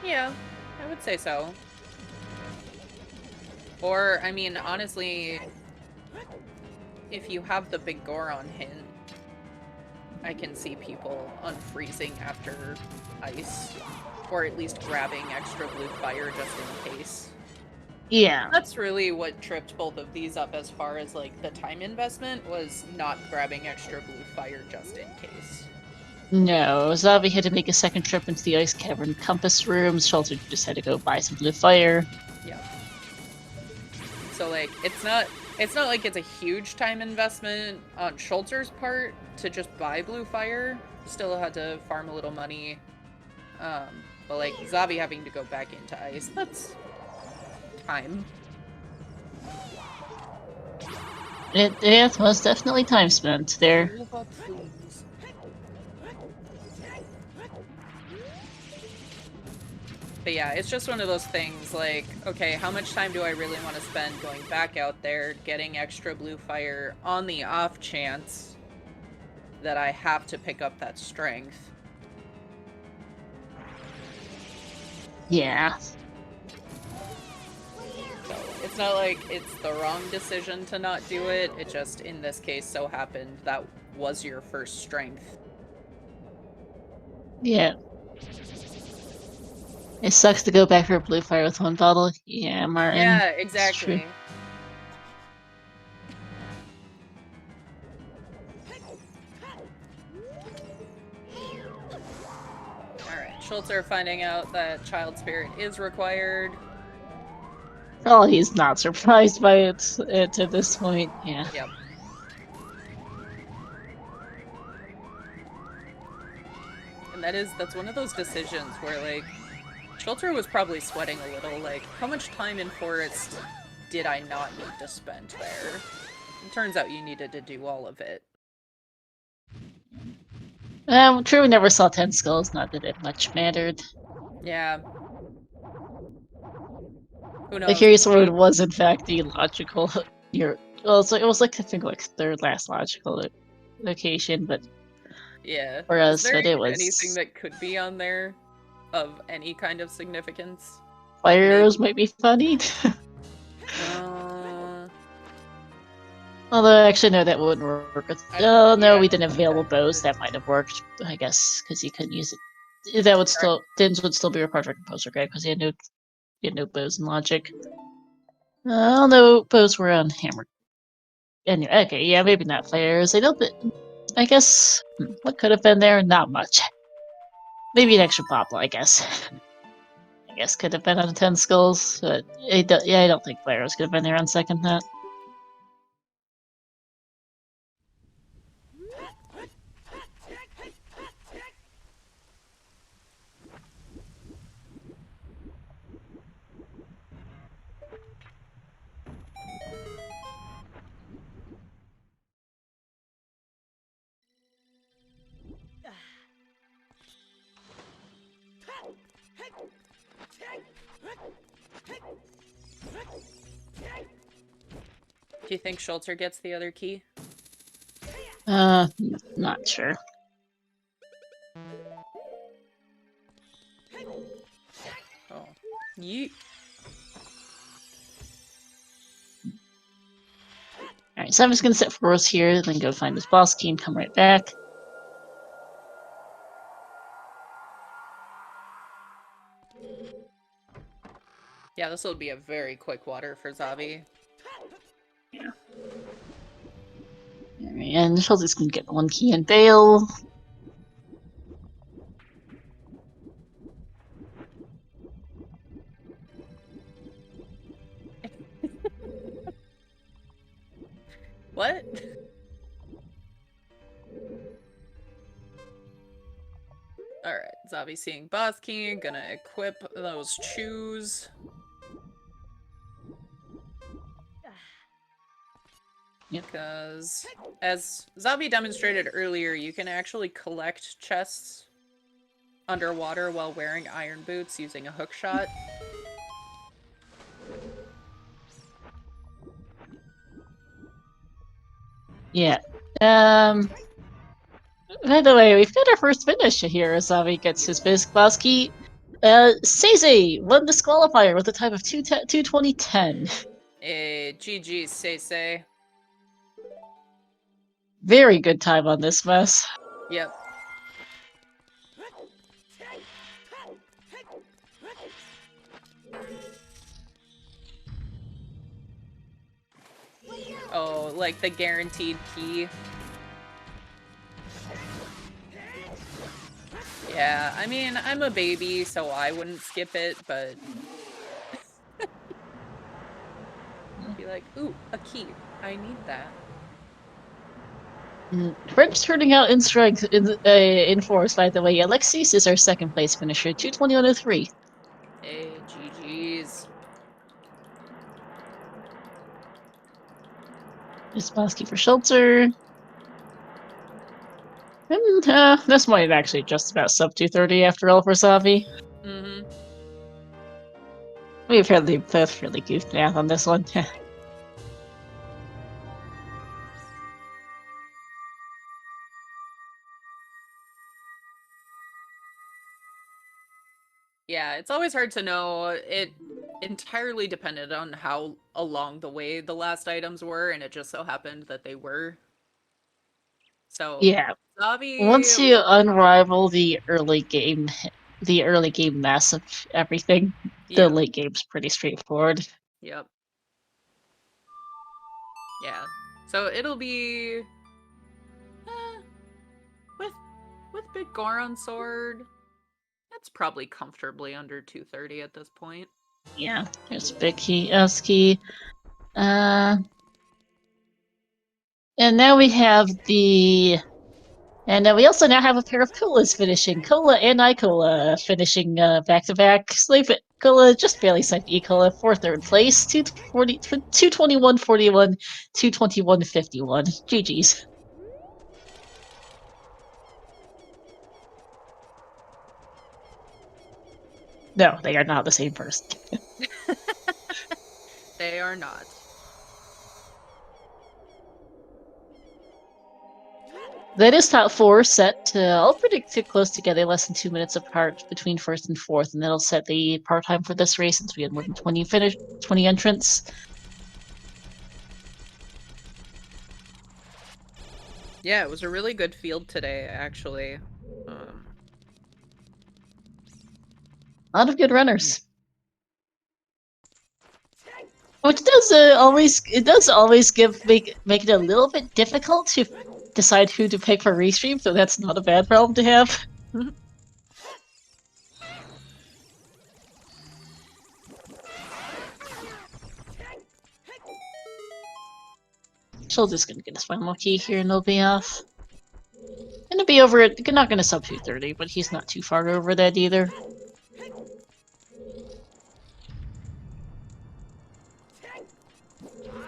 Yeah, I would say so. Or, I mean, honestly, if you have the big Goron hint, I can see people unfreezing after ice. Or at least grabbing extra blue fire just in case. Yeah. That's really what tripped both of these up as far as, like, the time investment, was not grabbing extra blue fire just in case. No, Zavi had to make a second trip into the Ice Cavern Compass Rooms. Shelter just had to go buy some blue fire. Yeah. So, like, it's not like it's a huge time investment on Schultzer's part to just buy blue fire. Still had to farm a little money. But, like, Zavi having to go back into ice, that's time. It was definitely time spent there. But yeah, it's just one of those things, like, okay, how much time do I really want to spend going back out there, getting extra blue fire on the off chance that I have to pick up that strength? Yeah. So, it's not like it's the wrong decision to not do it, it just, in this case, so happened that was your first strength. Yeah. It sucks to go back for blue fire with one bottle. Yeah, Martin. Yeah, exactly. Alright, Schultzer finding out that Child Spirit is required. Oh, he's not surprised by it at this point. Yeah. Yep. And that's one of those decisions where, like, Schultzer was probably sweating a little, like, how much time in Forest did I not need to spend there? It turns out you needed to do all of it. True, we never saw 10 skulls, not that it much mattered. Yeah. Who knows? The Curious Word was, in fact, the logical Well, it was like I think like third last logical location, but Yeah. for Is us, there but it even anything was that could be on there of any kind of significance? fire arrows Maybe. might be funny. Uh, Although actually no, that wouldn't work. yeah. No, we didn't have available bows. That might have worked, I guess, because you couldn't use it. That would still Dins would still be required for composer guide because he had no bows in logic. Although bows were on hammer. Anyway, okay, yeah, maybe not fires. I guess what could have been there? Not much. Maybe an extra poplar, I guess. I guess could have been on 10 skulls, but I don't think fires could have been there on second thought. Do you think Schulter gets the other key? Not sure. Oh. Yeet. Alright, so I'm just gonna sit for us here, then go find this boss key and come right back. Yeah, this will be a very quick water for Zavi. Yeah. And Schultz can get one key and bail. What? Alright, Zavi seeing boss key, gonna equip those shoes. Because, as Zavi demonstrated earlier, you can actually collect chests underwater while wearing iron boots using a hook shot. Yeah. By the way, we've got our first finish here as Zavi gets his basic boss key. Seize won this qualifier with a time of 2:20:10. GG's, say. Very good time on this mess. Yep. Oh, like the guaranteed key. Yeah, I mean, I'm a baby, so I wouldn't skip it, but... be like, ooh, a key. I need that. French turning out in strength in force, by the way. Alexis is our second place finisher, 2:21:03. Hey, GG's. This boss key for Schulter. And this might actually just about sub 2:30 after all for Zavi. Mm-hmm. We've both really goofed math on this one. Yeah, it's always hard to know. It entirely depended on how along the way the last items were, and it just so happened that they were. So, Yeah. Zavi... Once you unravel the early game mess of everything, the Yeah. late game's pretty straightforward. Yep. Yeah. So it'll be... with Big Goron Sword, it's probably comfortably under 230 at this point. Yeah, there's big key, S key. And now we have and then we also now have a pair of Colas finishing. Cola and Icola finishing back to back. Cola just barely sniped E-Cola for third place. 2:21:41, 2:21:51. GG's. No, they are not the same person. They are not. That is top four set. I'll predict too close together, less than 2 minutes apart between first and fourth, and that'll set the part time for this race since we had more than 20 entrants. Yeah, it was a really good field today, actually. A lot of good runners. Which does always make it a little bit difficult to decide who to pick for restream, so that's not a bad problem to have. Shoulder's gonna get his final key here and they'll be off. Gonna be over it, not gonna sub 230, but he's not too far over that either.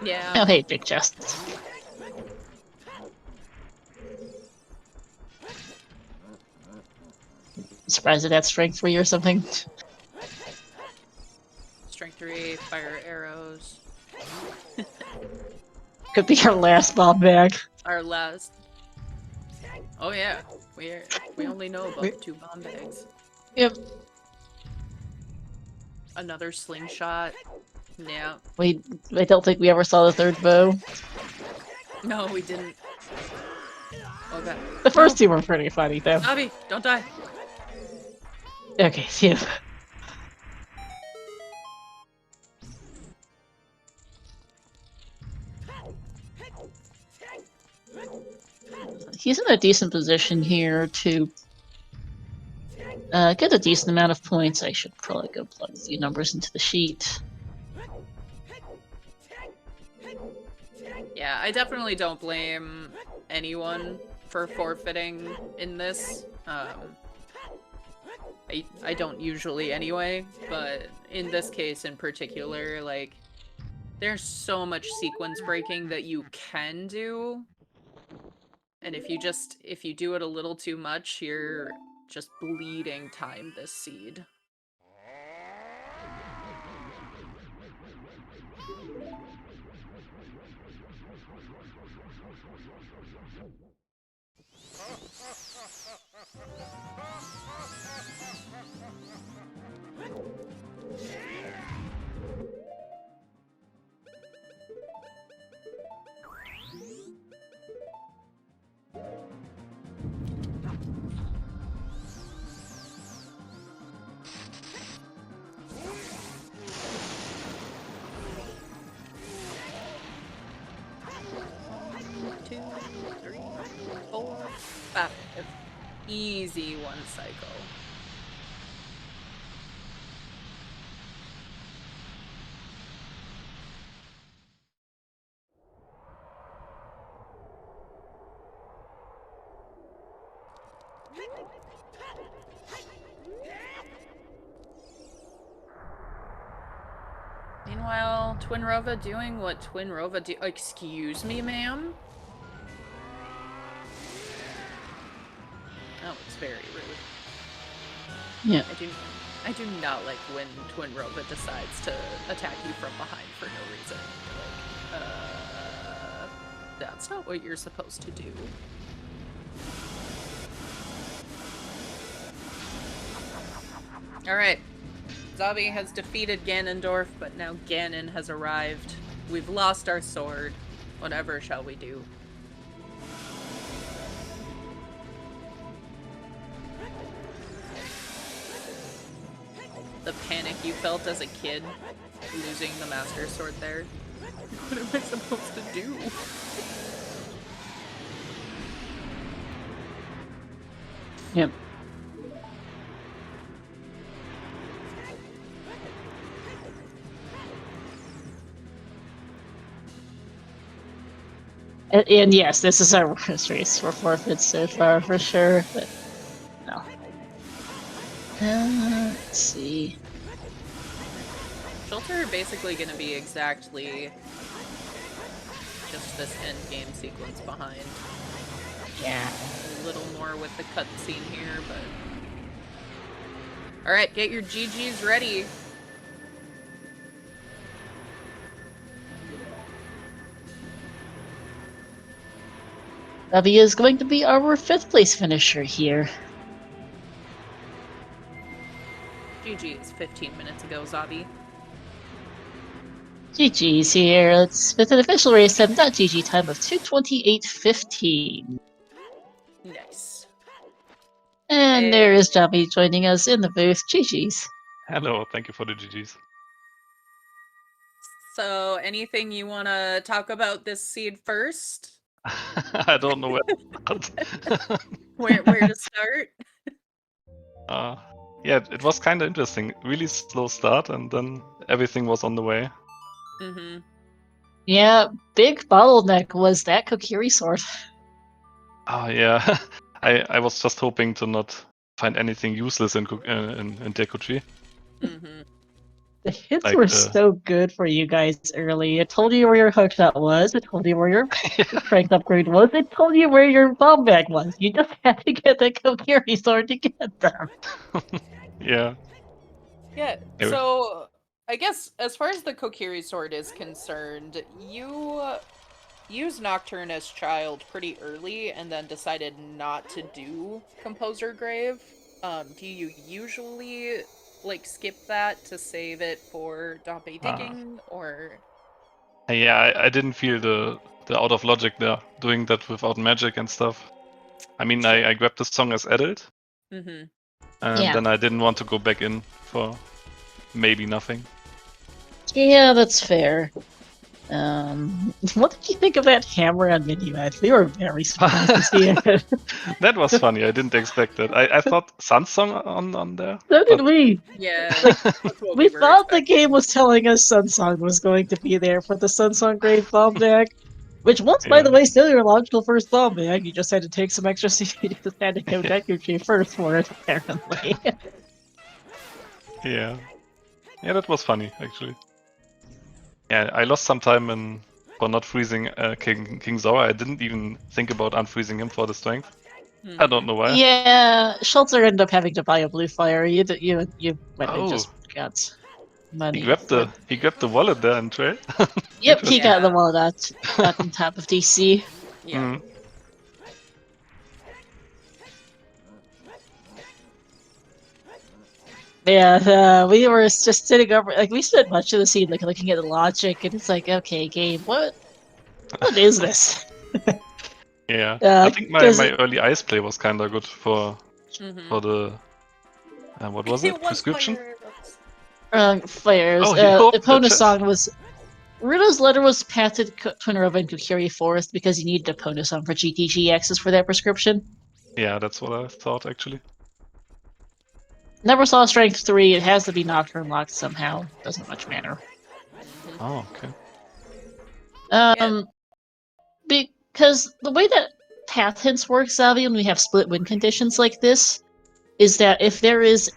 Yeah. Oh hey, big chest. Surprised at that strength 3 or something. Strength 3, fire arrows. Could be our last bomb bag. Our last. Oh yeah, we only know about the 2 bomb bags. Yep. Another slingshot. Yeah. I don't think we ever saw the 3rd bow. No, we didn't. Okay. The first 2 were pretty funny though. Abby, don't die. Okay, phew. He's in a decent position here to get a decent amount of points. I should probably go plug a few numbers into the sheet. Yeah, I definitely don't blame anyone for forfeiting in this. I don't usually anyway, but in this case in particular, like, there's so much sequence breaking that you can do. And if you do it a little too much, you're just bleeding time this seed. Easy 1 cycle. Meanwhile, Twin Rova doing what Twin Rova do- Excuse me, ma'am? That was very rude. Yeah. I do not like when Twin Rova decides to attack you from behind for no reason. Like, that's not what you're supposed to do. Alright. Zabi has defeated Ganondorf, but now Ganon has arrived. We've lost our sword. Whatever shall we do? The panic you felt as a kid, losing the Master Sword there. What am I supposed to do? Yep. And yes, this is our worst race for forfeits so far, for sure, but no. Let's see. Shelter are basically going to be exactly just this end game sequence behind. Yeah. A little more with the cutscene here, but... Alright, get your GGs ready. Zabi is going to be our 5th place finisher here. GG's 15 minutes ago, Zabi. GG's here. It's with an official race time.gg time of 2:28:15. Nice. And there is Zabi joining us in the booth. GG's. Hello, thank you for the GGs. So, anything you want to talk about this seed first? I don't know where to start. Where to start? Yeah, it was kind of interesting. Really slow start, and then everything was on the way. Mm-hmm. Yeah, big bottleneck was that Kokiri sword. Oh yeah, I was just hoping to not find anything useless in Deku-Tree. Mm-hmm. The hits Like were the- so good for you guys early. It told you where your hookshot was. It told you where your strength upgrade was. It told you where your bomb bag was. You just had to get the Kokiri sword to get them. Yeah. Yeah, Yeah. so I guess as far as the Kokiri sword is concerned, you used Nocturne as child pretty early and then decided not to do Composer Grave. Do you usually like skip that to save it for Dompe digging or Yeah, I didn't feel the out of logic there, doing that without magic and stuff. I mean, Sure. I grabbed the song as adult, Mm-hmm. and Yeah. then I didn't want to go back in for maybe nothing. Yeah, that's fair. What did you think of that hammer on Minimat? We were very surprised to see it. That was funny. I didn't expect that. I thought Sunsong on there. So did but- we. Yeah, Like, that's what We were thought the expecting. game was telling us Sunsong was going to be there for the Sunsong Grave bomb bag. Which was, by the Yeah. way, still your logical first bomb bag. You just had to take some extra you just had to go Deku first for it, apparently. Yeah. Yeah, that was funny actually. Yeah, I lost some time for not freezing King Zora. I didn't even think about unfreezing him for the strength. I don't know why. Yeah, Schultzer ended up having to buy a blue fire. You went and Oh. just got money. He grabbed the wallet there and trade. Yep, he got the Yeah. wallet out on top of DC. Yeah. Yeah, we were just sitting over, like, we spent much of the scene, like, looking at the logic, and it's like, okay, game, what is this? Yeah. I think my 'cause early ice play was kinda good for Mm-hmm. the what was it? Prescription? Fires. Oh, he opened the Epona's chest. song was, Rudo's letter was passed to Twinrova and Kokiri Forest because he needed Epona song for GTG access for that prescription. Yeah, that's what I thought actually. Never saw Strength 3, it has to be Nocturne locked somehow. Doesn't much matter. Oh, okay. Because the way that path hints work, Zavi, when we have split win conditions like this, is that if there is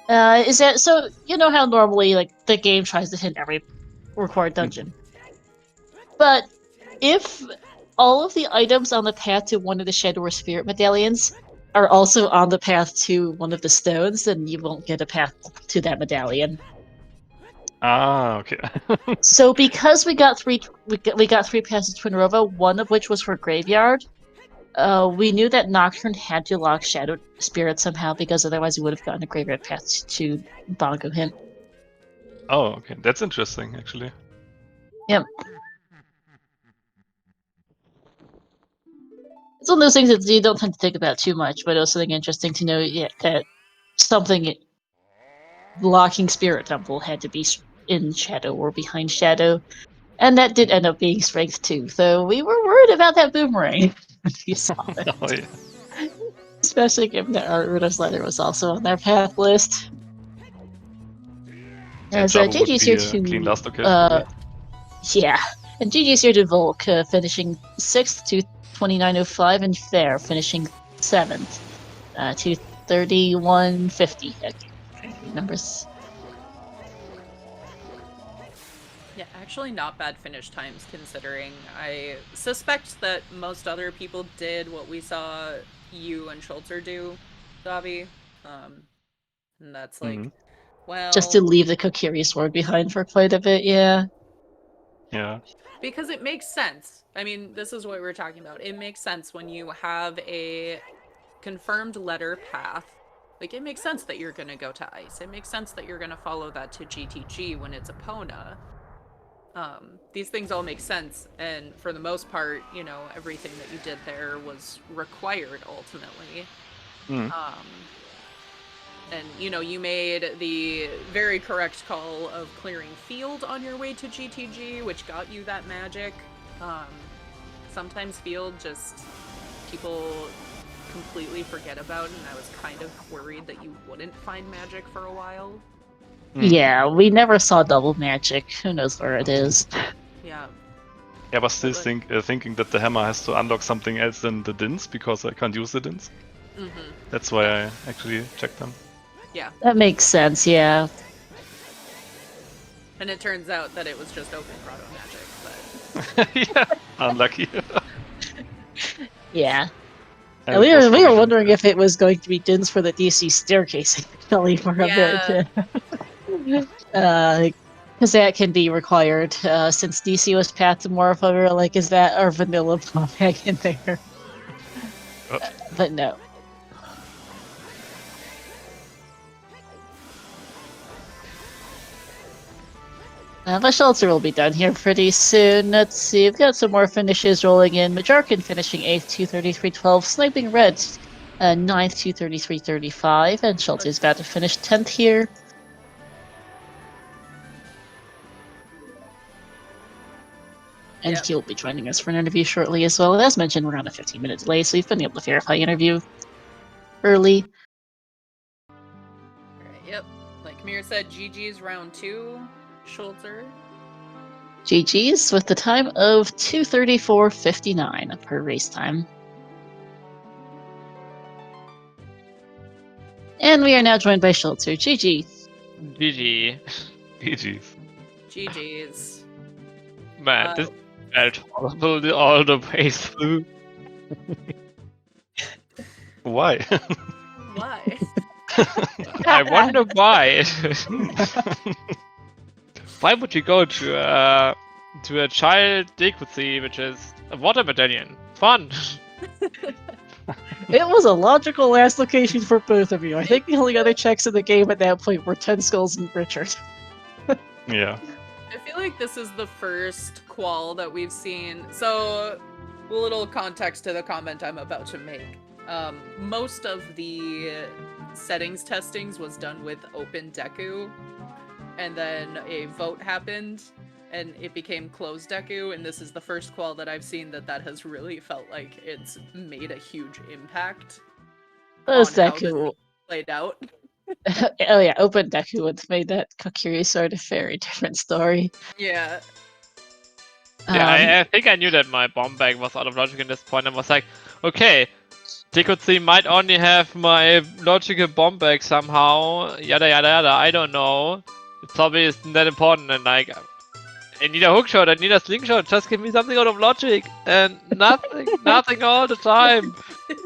so you know how normally like the game tries to hit every required dungeon. But if all of the items on the path to one of the Shadow or Spirit medallions are also on the path to one of the stones, then you won't get a path to that medallion. Ah, okay. So because we got three paths to Twinrova, one of which was for Graveyard, we knew that Nocturne had to lock Shadow Spirit somehow because otherwise we would have gotten a Graveyard path to Bongo him. Oh, okay. That's interesting actually. Yep. It's one of those things that you don't tend to think about too much, but it was something interesting to know that something blocking Spirit Temple had to be in Shadow or behind Shadow. And that did end up being Strength 2, though we were worried about that boomerang when you saw it. Oh, yeah. Especially given that Rudo's letter was also on their path list. As Jabba would GG's be here a clean last to occasion. yeah. And GG's here to Volk, finishing 6th to 29.05, and Fair finishing 7th to 31.50. Numbers. Yeah, actually not bad finish times considering. I suspect that most other people did what we saw you and Schultzer do, Zabi. And that's like, well... Just to leave the Kokiri sword behind for quite a bit, yeah. Yeah. Because it makes sense. I mean, this is what we're talking about. It makes sense when you have a confirmed letter path. Like, it makes sense that you're going to go to Ice. It makes sense that you're going to follow that to GTG when it's Epona. These things all make sense, and for the most part, you know, everything that you did there was required ultimately. Mm. And, you know, you made the very correct call of clearing field on your way to GTG, which got you that magic. Sometimes field just people completely forget about, and I was kind of worried that you wouldn't find magic for a while. Yeah, we never saw double magic. Who knows where it is? Yeah. Yeah, but still But, thinking that the hammer has to unlock something else than the dins because I can't use the dins. mm-hmm. That's why I actually checked them. Yeah. That makes sense, yeah. And it turns out that it was just open grotto magic, but Yeah, unlucky. Yeah. And And we it was were probably wondering if it was going to be Dins for the DC staircase actually for a bit. Because that can be required. Since DC was Pathomorph, we were like, is that our vanilla back in there? But no. The shelter will be done here pretty soon. Let's see, we've got some more finishes rolling in. Majarkin finishing 8th, 233.12. Sniping Red, 9th, 233.35. And Shelter's about to finish 10th here. And Yep. he'll be joining us for an interview shortly as well. As mentioned, we're on a 15-minute delay, so we've been able to verify interview early. Alright, yep. Like Mir said, GG's round 2. Schulzer. GG's with the time of 2:34.59 per race time. And we are now joined by Schulzer. GG. GG. GG's. GG's. Man, this felt horrible all the way through. Why? Why? I wonder why. Why would you go to a child decoracy, which is a water medallion? Fun. It was a logical last location for both of you. I think the only other checks in the game at that point were 10 Skulls and Richard. Yeah. I feel like this is the first qual that we've seen. So, a little context to the comment I'm about to make. Most of the settings testings was done with open Deku, and then a vote happened, and it became closed Deku, and this is the first qual that I've seen that has really felt like it's made a huge impact Closed on how this Deku. played out. Oh yeah, open Deku would have made that Kokiri sort of very different story. Yeah. Yeah, I think I knew that my bomb bag was out of logic at this point and was like, okay, decoracy might only have my logical bomb bag somehow, yada yada yada, I don't know. It probably isn't that important, and like, I need a hookshot, I need a slingshot, just give me something out of logic, and nothing all the time.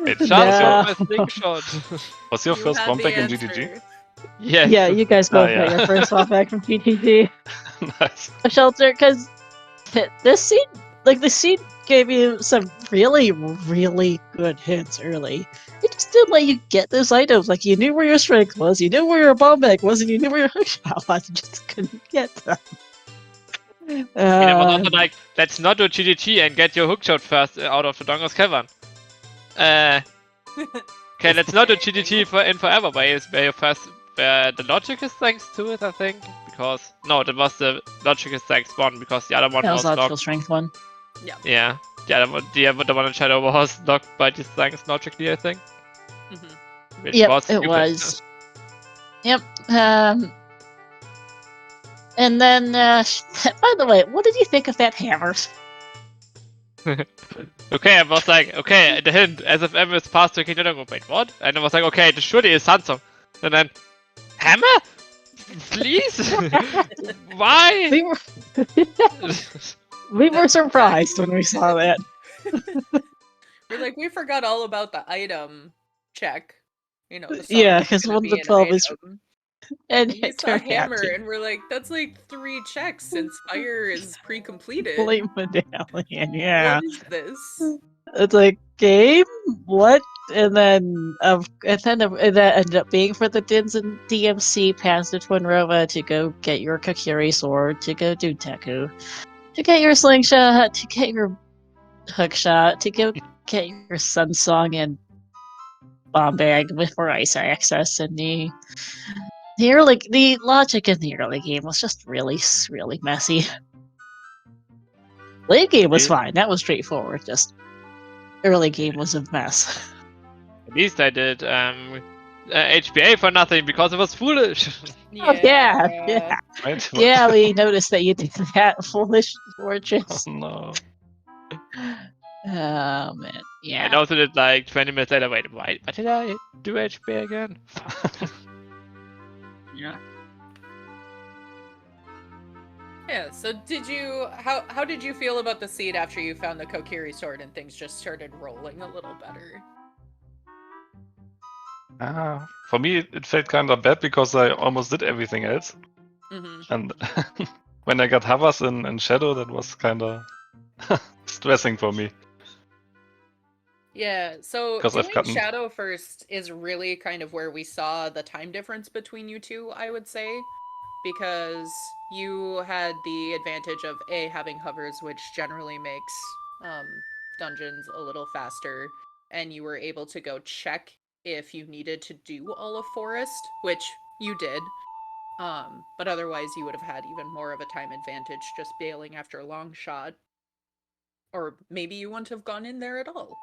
It's Just No. my slingshot. Was your You first had bomb the back in answer. GTG? Yes. Yeah, you guys both yeah. got your first swap back from PTG. Nice. Shelter, because this scene, like the scene gave you some really, really good hits early. It just didn't let you get those items. Like you knew where your strength was, you knew where your bomb bag was, and you knew where your hookshot was. You just couldn't get them. It was also like, let's not do GGT and get your hookshot first out of the Dongo's cavern. Okay, let's not do GGT in forever, where you first, where the logic is thanks to it, I think. Because, no, that was the logic is thanks one, because the other one that was was logical locked. strength one. Yeah, the one in Shadow was locked by this thanks logically, I think. Mm-hmm. Which Yep, was it stupid. was. Yep. And then, by the way, what did you think of that hammer? Okay, I was like, okay, the hint, SFM is past to Kingdom. Wait, what? And I was like, okay, this surely is Samsung. And then, hammer? Please? Why? We were surprised when we saw that. We're like, we forgot all about the item check. You know, the Yeah, song is 'cause gonna 1 be to an 12 is- item. And And we it saw turned out hammer, to and we're like, that's like 3 checks since fire is pre-completed. play medallion, yeah. What is this? It's like, game? What? And then that ended up being for the Dins and DMC past the Twin Rova to go get your Kokiri sword, to go do Teku, to get your slingshot, to get your hookshot, to go get your Sun Song and Bomb Bag for ice access, and the logic in the early game was just really messy. Late game was fine, that was straightforward, just early game was a mess. At least I did HBA for nothing because it was foolish. Oh, yeah. Right? Yeah, we noticed that you did that, foolish Oh fortress. no. Oh man, yeah. I also did like 20 minutes later, wait, why did I do HBA again? Yeah. Yeah, so did you how did you feel about the seed after you found the Kokiri sword and things just started rolling a little better? For me, it felt kind of bad because I almost did everything else. Mm-hmm. And when I got Havas in Shadow, that was kind of stressing for me. Yeah, so 'Cause I've doing gotten- Shadow first is really kind of where we saw the time difference between you two, I would say. Because you had the advantage of A, having hovers, which generally makes dungeons a little faster, and you were able to go check if you needed to do all of Forest, which you did. But otherwise you would have had even more of a time advantage just bailing after a long shot. Or maybe you wouldn't have gone in there at all.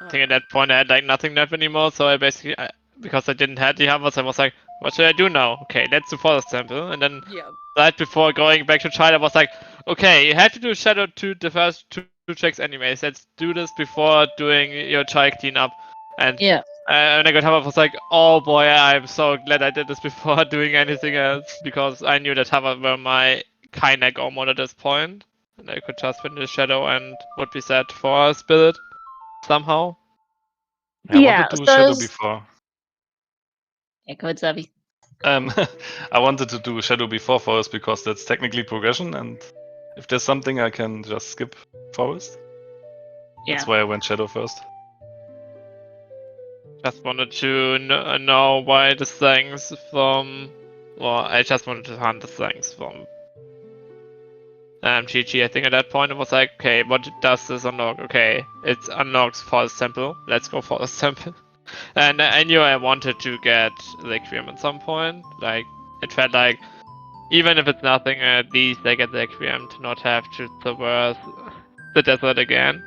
I think at that point I had like nothing left anymore, so I basically, because I didn't have the Havas, I was like, what should I do now? Okay, let's do Forest Temple, and then Yeah. right before going back to China, I was like, okay, you have to do Shadow 2, the first two checks anyways, let's do this before doing your Chai cleanup. And Yeah. when I got Hava, I was like, oh boy, I'm so glad I did this before doing anything else, because I knew that Hava were my kinda go mode at this point, and I could just finish Shadow and would be set for a Spirit somehow. I Yeah, wanted to do so Shadow is- before. Yeah, go ahead, Zabi. I wanted to do Shadow before Forest because that's technically progression, and if there's something I can just skip Forest. Yeah. That's why I went Shadow first. Just wanted to know why the things from. Well, I just wanted to hunt the things from GG. I think at that point it was like, okay, what does this unlock? Okay, it unlocks Forest Temple. Let's go Forest Temple. And I knew I wanted to get Requiem at some point. Like, it felt like, even if it's nothing, at least I get Requiem to not have to traverse the desert again.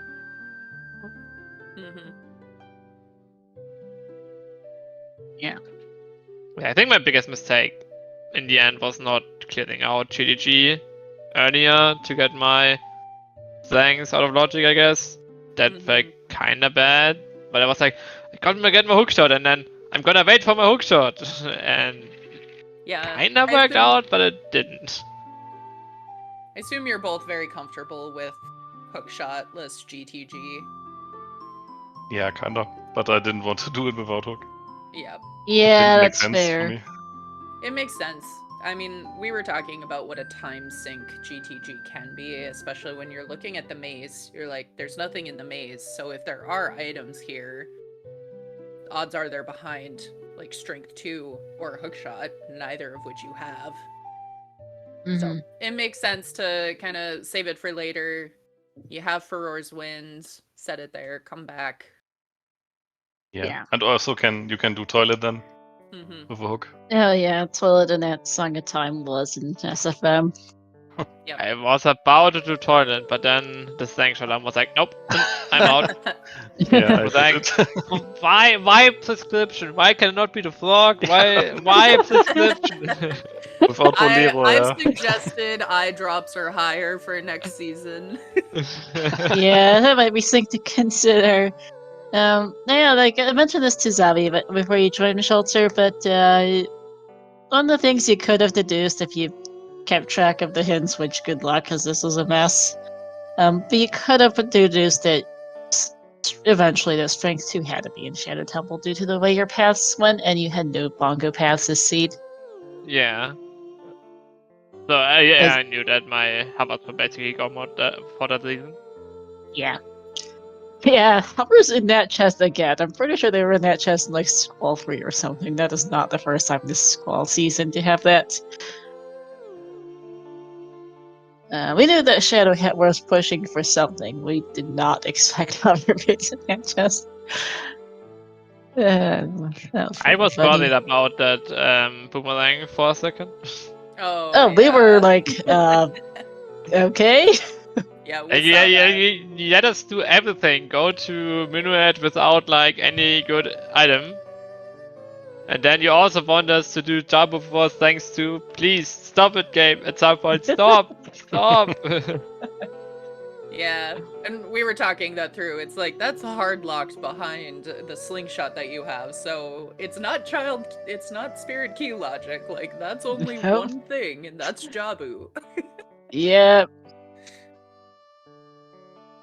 Mm-hmm. Yeah. I think my biggest mistake in the end was not clearing out GDG earlier to get my things out of logic, I guess. That felt kinda bad. But I was like, I gotta get my hookshot and then I'm gonna wait for my hookshot. And Yeah. kinda worked out, but it didn't. I assume you're both very comfortable with hookshotless GTG. Yeah, kinda. But I didn't want to do it without hook. Yeah. Yeah, Didn't make that's sense fair. for me. It makes sense. I mean, we were talking about what a time sink GTG can be, especially when you're looking at the maze. You're like, there's nothing in the maze, so if there are items here, odds are they're behind, like, Strength 2 or Hookshot, neither of which you have. So, it makes sense to kind of save it for later. You have Furor's Winds, set it there, come back. Yeah. And also you can do toilet then Mm-hmm. with a hook. Oh yeah, Toilet in that Song of Time was in SFM. Yep. I was about to do toilet, but then the thanks alarm was like, nope, I'm out. Yeah, I Was did like, it. why prescription? Why can it not be the vlog? Why prescription? Without Bolero, I've yeah. suggested eye drops are higher for next season. Yeah, that might be something to consider. Yeah, like I mentioned this to Zavi, but before you joined the shelter, but one of the things you could have deduced if you kept track of the hints, which good luck, because this was a mess. But you could have deduced that eventually the Strength 2 had to be in Shadow Temple due to the way your paths went, and you had no bongo paths this seed. Yeah. So yeah, I knew that my Hubbard were basically gone for that reason. Yeah. Yeah, Hubbard's in that chest again. I'm pretty sure they were in that chest in like Squall 3 or something. That is not the first time this Squall season to have that. We knew that Shadow Hat was pushing for something. We did not expect Hubbard in that chest. I was funny. worried about that boomerang for a second. Oh, we were yeah. like, okay. Yeah, we Yeah, saw that. you let us do everything. Go to Minuet without like any good item. And then you also want us to do Jabu Force thanks to. Please stop it, game. At some point, stop, stop. Yeah, and we were talking that through. It's like, that's hard locked behind the slingshot that you have, so it's not spirit key logic. Like, that's only Nope. one thing, and that's Jabu. Yeah.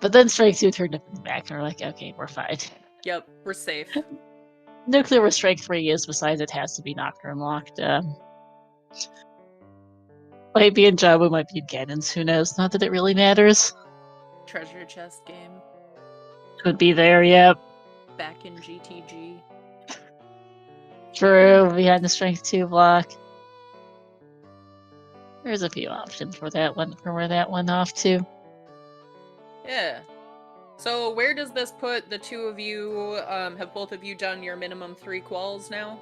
But then Strength 2 turned up in the back, and we're like, okay, we're fine. Yep, we're safe. Nuclear where Strength 3 is, besides it has to be knocked or unlocked. Might be in Jabu, might be in Ganon's, who knows? Not that it really matters. Treasure chest game. Could be there, yep. Back in GTG. True, behind the Strength 2 block. There's a few options for that one, for where that went off to. Yeah. So where does this put the two of you? Have both of you done your minimum 3 quals now?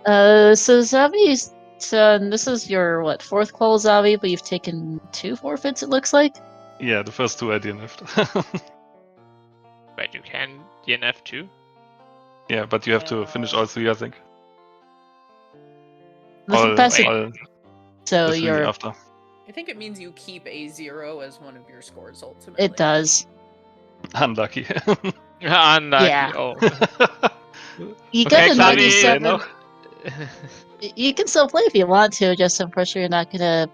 So Zavi's done, this is your, what, 4th qual Zavi, but you've taken 2 forfeits, it looks like? Yeah, the first 2 I DNF'd. Wait, you can DNF too? Yeah, but you have to finish all 3, I think. So The 3 you're... after. I think it means you keep a 0 as one of your scores ultimately. It does. Unlucky. Unlucky. Yeah. Oh. You Okay, got a Xavi, 97... You can still play if you want to, just unfortunately you're not gonna...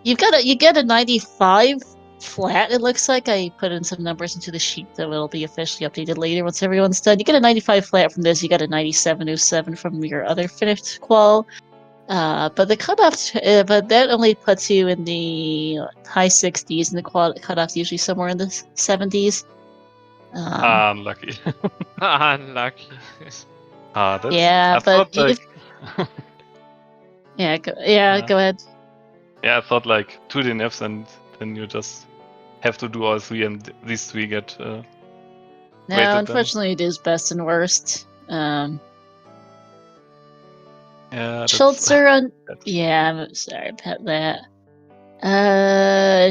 You get a 95 flat, it looks like. I put in some numbers into the sheet, so it'll be officially updated later once everyone's done. You get a 95 flat from this, you got a 97.07 from your other finished qual. But the cutoff, but that only puts you in the high 60s, and the cutoff's usually somewhere in the 70s. Unlucky. Unlucky. That's, yeah, I but thought, like... go ahead. Yeah, I thought like 2 DNFs and then you just have to do all 3 and these 3 get No, rated unfortunately it is best and worst. Yeah, Schultzer on... Yeah, I'm sorry about that.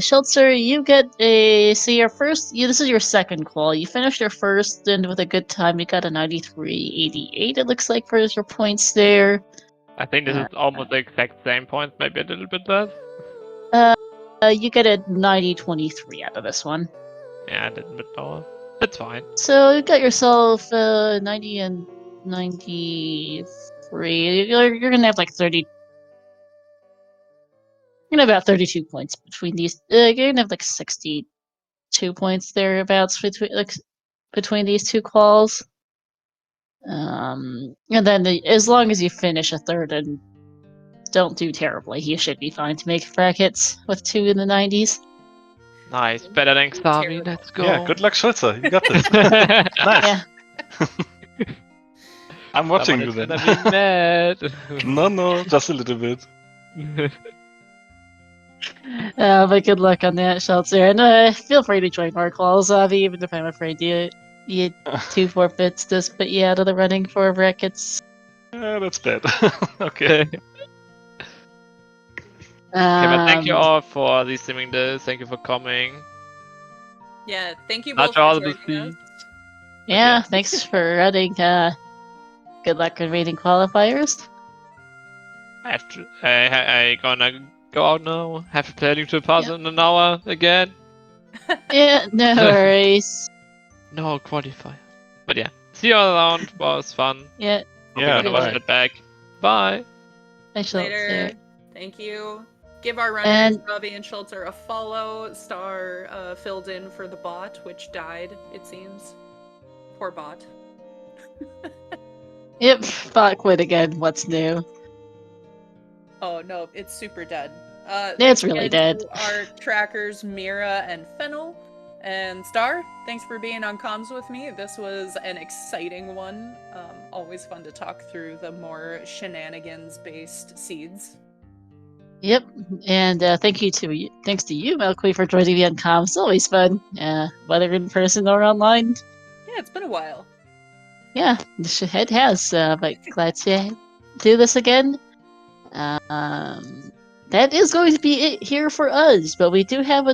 Schultzer, you get a... So your first... this is your second qual. You finished your first, and with a good time, you got a 93.88, it looks like, for your points there. I think this is almost the exact same points, maybe a little bit less. You get a 90.23 out of this one. Yeah, a little bit lower. That's fine. So you got yourself 90 and 93. You're gonna have like 30. You're gonna have about 32 points between these. You're gonna have like 62 points thereabouts between these 2 quals. And then as long as you finish a 3rd and don't do terribly, you should be fine to make brackets with 2 in the 90s. Nice, better than Xavi. Let's go. Yeah, good luck, Schulzer. You got this. Nice. Yeah. I'm watching you Someone then. is gonna be mad. No, just a little bit. But good luck on that, Shelter. And feel free to join our calls, Avi, even if I'm afraid you 2 forfeits does put you out of the running for brackets. That's bad. Okay. Okay, but thank you all for receiving this. Thank you for coming. Yeah, thank you Not both all for the joining us. Yeah, thanks for running. Good luck in reading qualifiers. I gonna go out now. Have to play Link to the Past in an hour again. Yeah, no worries. No qualifier. But yeah, see you all around. Was fun. Yeah, Hope you're gonna watch bye. it back. Bye. I shall. Later. Thank you. Give our runners, And- Ravi and Schultzer, a follow. Star filled in for the bot, which died, it seems. Poor bot. Yep, bot quit again. What's new? Oh no, it's super dead. It's Thanks really again dead. to our trackers, Mira and Fennel. And Star, thanks for being on comms with me. This was an exciting one. Always fun to talk through the more shenanigans-based seeds. Yep, and thanks to you, Milkweed, for joining me on comms. It's always fun, whether in person or online. Yeah, it's been a while. Yeah, it has, but glad to do this again. That is going to be it here for us, but we do have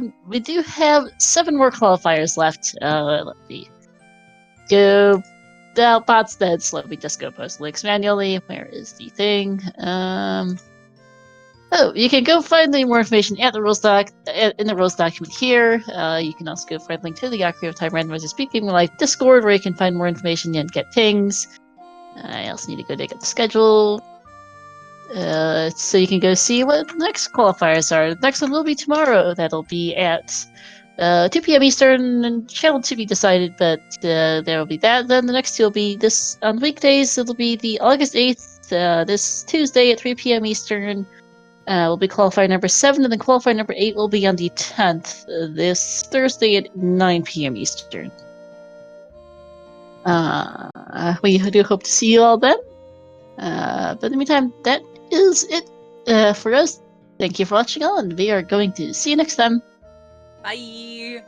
7 more qualifiers left. Let me go. Bot's dead, so let me just go post links manually. Where is the thing? Oh, you can go find the more information at the rules in the rules document here. You can also go find a link to the OOT Randomizer Speedgaming Live Discord, where you can find more information and get pings. I also need to go dig up the schedule. So you can go see what the next qualifiers are. The next one will be tomorrow. That'll be at 2 p.m. Eastern, and channel to be decided, but there will be that. Then the next 2 will be this on weekdays. It'll be the August 8th, this Tuesday at 3 p.m. Eastern. Will be qualifier number 7, and then qualifier number 8 will be on the 10th, this Thursday at 9 p.m. Eastern. We do hope to see you all then. But in the meantime, that is it for us. Thank you for watching on. We are going to see you next time. Bye!